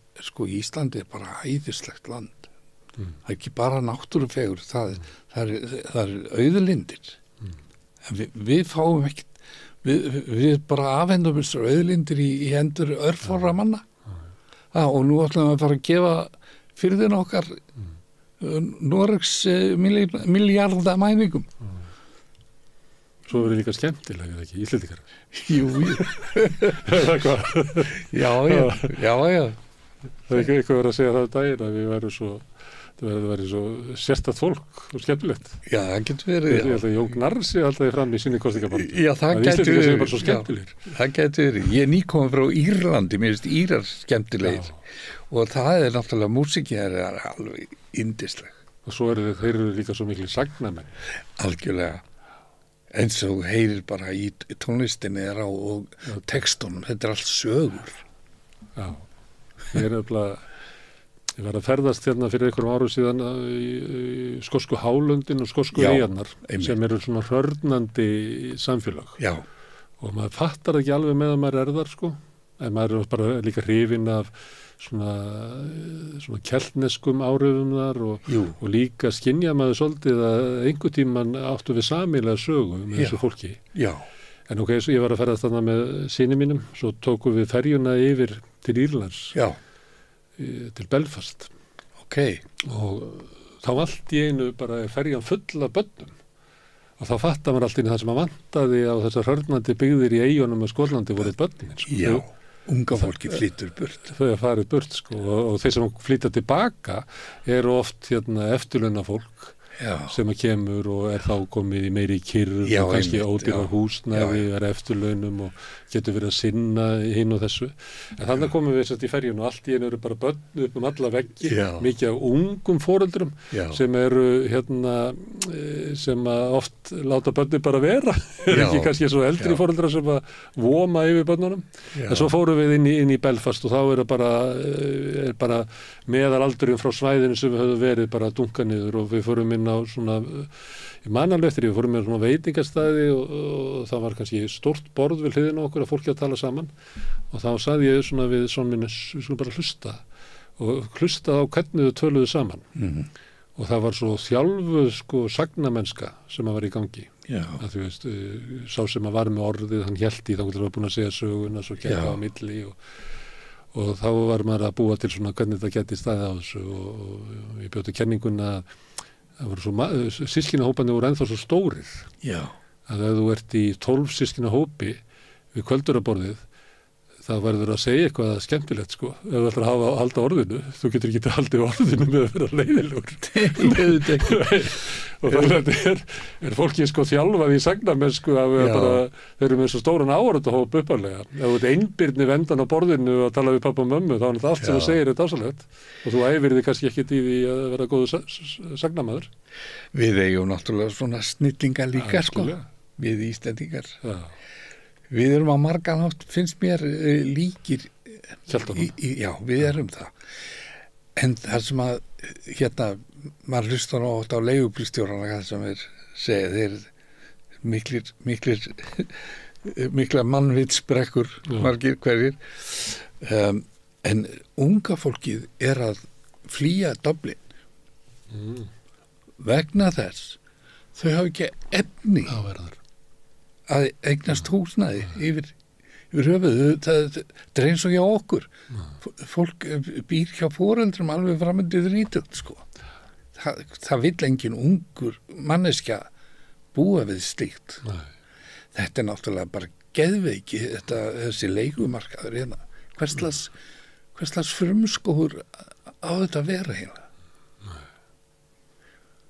Íslandi er bara æðislegt land. Það er ekki bara náttúrufegur, það er auðlindir. En við fáum ekkert, við bara afhendum þessar auðlindir í hendur örfárra manna. Og nú ætlum við að fara að gefa firðin okkar Noregs miljardamæningum. Svo verður líka skemmtilega, ekki? Íslendingar. Jú. Eða hvað? Já. Það er ekki eitthvað verið að segja það daginn að það verður svo sérstætt fólk og skemmtilegt. Já, það getur verið. Ég held að Jón Gnarr sé alltaf fram í sinni kosningabaráttu. Já, það getur verið. Íslendingar séu bara svo skemmtilegir. Það getur verið. Ég er nýkominn frá Írlandi, mér finnst Írar skemmtilegir. Og það er náttúrulega músíkin er alveg yndisleg. Og svo þeir eru líka svo miklu sagnamenn. Algjörlega. Eins og heyrir bara í tónlistinni og textunum, þetta er allt sögur. Já, ég var að ferðast hérna fyrir einhverjum árum síðan í skosku hálöndin og skosku eyjarnar sem eru svona hörnandi samfélag. Já. Og maður fattar ekki alveg með að maður er þar en maður er bara líka hrifinn af svona keltneskum áhrifum þar og líka skynja maður svolítið að einhver tíman áttu við sameiginlega sögu með þessu fólki. Já. En svo ég var að ferðast þarna með syni mínum, svo tókum við ferjuna yfir til Írlands. Já. Til Belfast. Ok. Og þá allt í einu bara ferjan full af börnum. Og þá fattar maður allt í einu það sem að vantaði á þessar hörnandi byggðir í eyjunum og Skotlandi voru börnin. Já. Unga fólki flytur burt. Þau farið burt sko og þeir sem flytja tilbaka eru oft eftirlauna fólk sem að kemur og þá komið í meiri kyrrð og kannski ódýrar húsnæði, eftirlaunum og getur verið að sinna hinn og þessu. En þannig komum við í ferjun og allt í einu eru bara börn upp alla veggi, mikið af ungum foreldrum sem eru sem að oft láta börni bara vera, ekki kannski svo eldri foreldrar sem að voma yfir börnunum. En svo fórum við inn í Belfast og þá er bara meðalaldurinn frá svæðinu sem við höfum verið bara að dunka niður og við fórum inn á svona, ég man alveg eftir, við fórum með svona veitingastæði og það var kannski stórt borð við hliðina á okkur að fólki að tala saman og þá sagði ég svona við son minn, við skulum bara hlusta á hvernig þau töluðu saman og það var svo þjálfuð sko sagnamennska sem að var í gangi að þú veist, sá sem að var með orðið, hann hélt í þá var búin að segja söguna, svo gekk á milli og þá var maður að búa til svona hvernig það geti staðið á þessu og ég bjóti kenninguna að það voru svo systkinahóparnir voru ennþá svo stórir að ef þú ert í 12 systkinahópi við kvölduraborðið þá verður að segja eitthvað skemmtilegt sko ef þú ætlar að halda orðinu þú getur ekki að halda orðinu með að vera leiðilegur og þannig er fólki sko þjálfað í sagnamennsku að þeir eru með svo stóran áhorfendahóp upparlega ef þú ert einbirni vendan á borðinu og tala við pappa og mömmu þá er þetta allt sem þú segir er dásalegt og þú æfir þig kannski ekkert í því að vera góður sagnamaður. Við eigum náttúrulega svona snillingar líka sko við Íslendingar. Við erum á margan hátt, finnst mér líkir já, við erum það en það sem að maður hlustar á leigubílstjórana það sem segja þeir mikla mannvitsbrekkur margir hverjir en unga fólkið er að flýja Dublin vegna þess þau hafa ekki efni að eignast húsnæði yfir höfuðu, það er eins og hjá okkur fólk býr hjá foreldrum alveg framöndið 30 sko það vill engin ungur manneskja búa við slíkt. Þetta er náttúrulega bara geðveiki þessi leigumarkaður hérna hvers slags frumskóður á þetta að vera hérna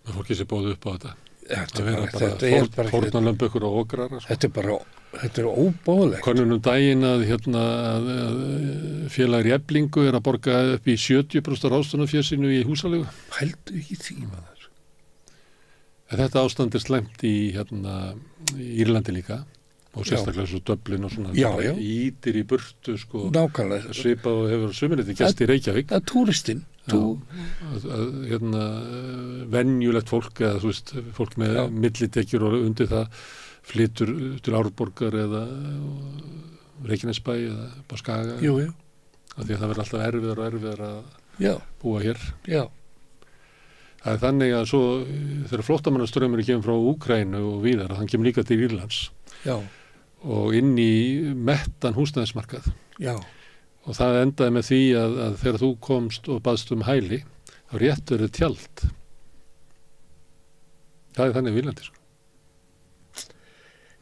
það fólki sé bóðu upp á þetta það vera bara fórnarlömb ykkur og okrar sko. Þetta er óbóðlegt. Konunum daginn að félagur í Eflingu er að borga upp í 70% ráðstöfunarfé í húsalegu. Hældu ekki því maður. Þetta ástand er slæmt í Írlandi líka og sérstaklega svo Dublin og svona ítir í burtu sko. Nákvæmlega. Svipað og hefur suminni gest í Reykjavík. Að túristinn. Venjulegt fólk eða þú veist, fólk með millitekjur og undir það flytur til Árborgar eða Reykjanesbæ eða bara Skaga af því að það verður alltaf erfiðar að búa hér það er þannig að svo þegar flóttamannastraumur kemur frá Úkraínu og víðar, hann kemur líka til Írlands og inn í mettan húsnæðismarkað og það endaði með því að þegar þú komst og baðst hæli þá réttur þið tjald það er þannig í Írlandi sko.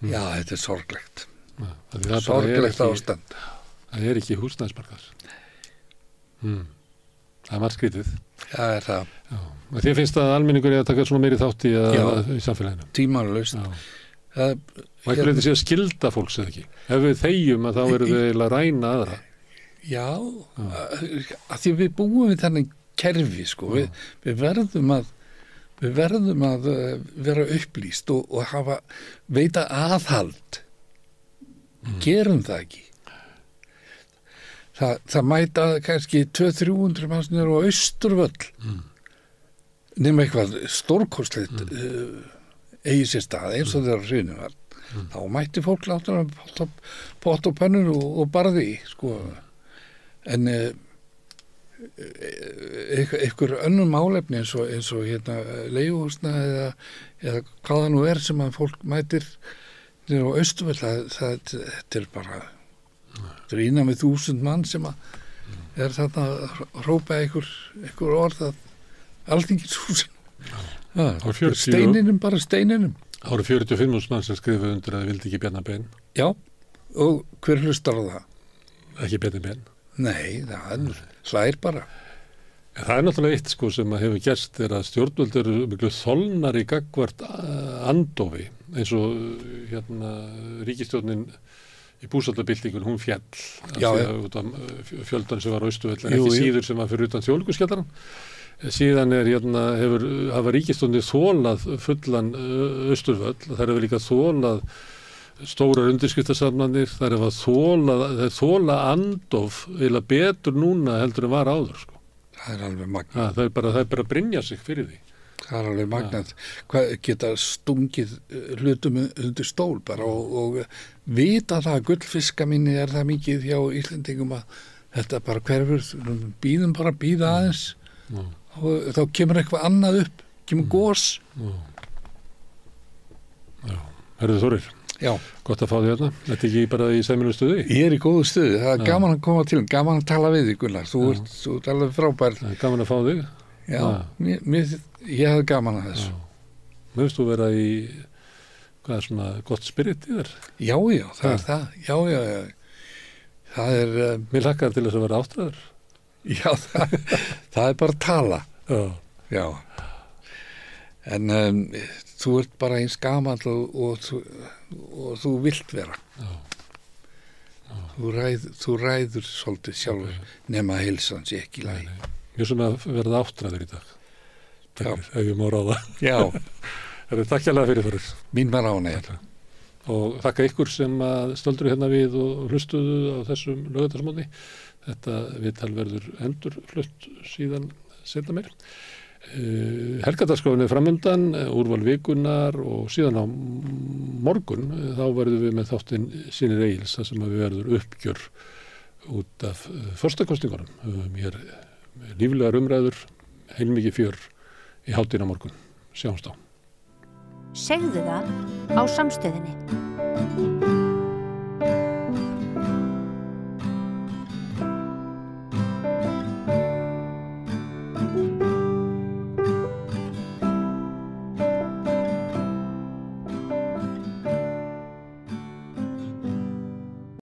Já, þetta er sorglegt. Sorglegt ástand. Það er ekki húsnæðismarkaður. Það er margt skrítið. Það er það. Þér finnst að almenningur er að taka svona meiri þátt í samfélaginu? Tímalaust. Og ekki reyndi sér að skilda fólks eða ekki. Ef við þegjum að þá eru við að ræna aðra. Já, að því við búum við þennan kerfi, sko. Við verðum að vera upplýst og veita aðhald. Gerum það ekki. Það mæta kannski 200-300 mannsnir á Austurvöll. Nema eitthvað stórkostlegt eigi sér stað, eins og þeirra hrinu var. Þá mætti fólk láta pott og pönnur og barði, sko. En einhver önnur málefni eins og hérna leiguhúsna eða hvaða nú er sem að fólk mætir á Austurvöll, þetta er bara þetta er innan við 1000 mann sem að er þarna að hrópa einhver orð að Alþingishúsinu steininum Það voru 45 mann sem skrifuðu undir að þið vildi ekki Bjarnabein. Já, og hver hlustar á það? Ekki betur menn. Nei, það hlær bara. En það náttúrulega eitt sko sem að hefur gerst er að stjórnvöld eru miklu þolnari gagnvart andofi eins og ríkisstjórnin í búsaltabyltingun, hún fjall út af fjöldan sem var á Austurvöll en ekki síður sem var fyrir utan Þjóðleikhússkjallarann. Síðan hafa ríkisstjórnir þolað fullan Austurvöll, þær hefur líka þolað stórar undirskriftasafnanir, þær þola andof eiginlega betur núna heldur en var áður sko. Það er alveg magnað. Það er bara að brynja sig fyrir því. Það er alveg magnað. Hvað geta stungið hlutum undir stól bara og vita það að gullfiskaminni er það mikið hjá Íslendingum að þetta bara hverfur, bíða aðeins og þá kemur eitthvað annað upp, kemur gos. Já. Herðu Þórir. Já. Gott að fá því hérna. Þetta ekki bara í sæmilu stuði? Ég er í góðu stuði. Það er gaman að koma til, gaman að tala við þig, Gunnar. Þú ert alveg frábær. Gaman að fá þig? Já, ég hafði gaman að þessu. Mér finnst þú vera í, hvað er svona, gott spirit í þér? Já, það er það. Já. Það er... Mér hlakkar til þess að vera áttræður. Já, það er bara að tala. Já. En þú ert bara eins gamall og þú vilt vera. Þú ræður svolítið sjálfur nema að heilsan sé ekki í lagi. Mjög sem að verða áttræður í dag. Takk, ef ég má ráða. Já. Takk hérlega fyrir Þórir. Mín var ánægð. Og þakka ykkur sem að stöldru hérna við og hlustuðu á þessum laugardagsmorgni. Þetta viðtal verður endurflutt síðan seinna meir. Helgardagskránni framundan, úrval vikunar og síðan á morgun þá verðum við með þáttinn Sýnir Egils þar sem við verður uppgjör út af förstakostingunum. Hér líflegar umræður, heilmikið fjör í hátinn á morgun. Sjáumst á. Segðu það á Samstöðinni.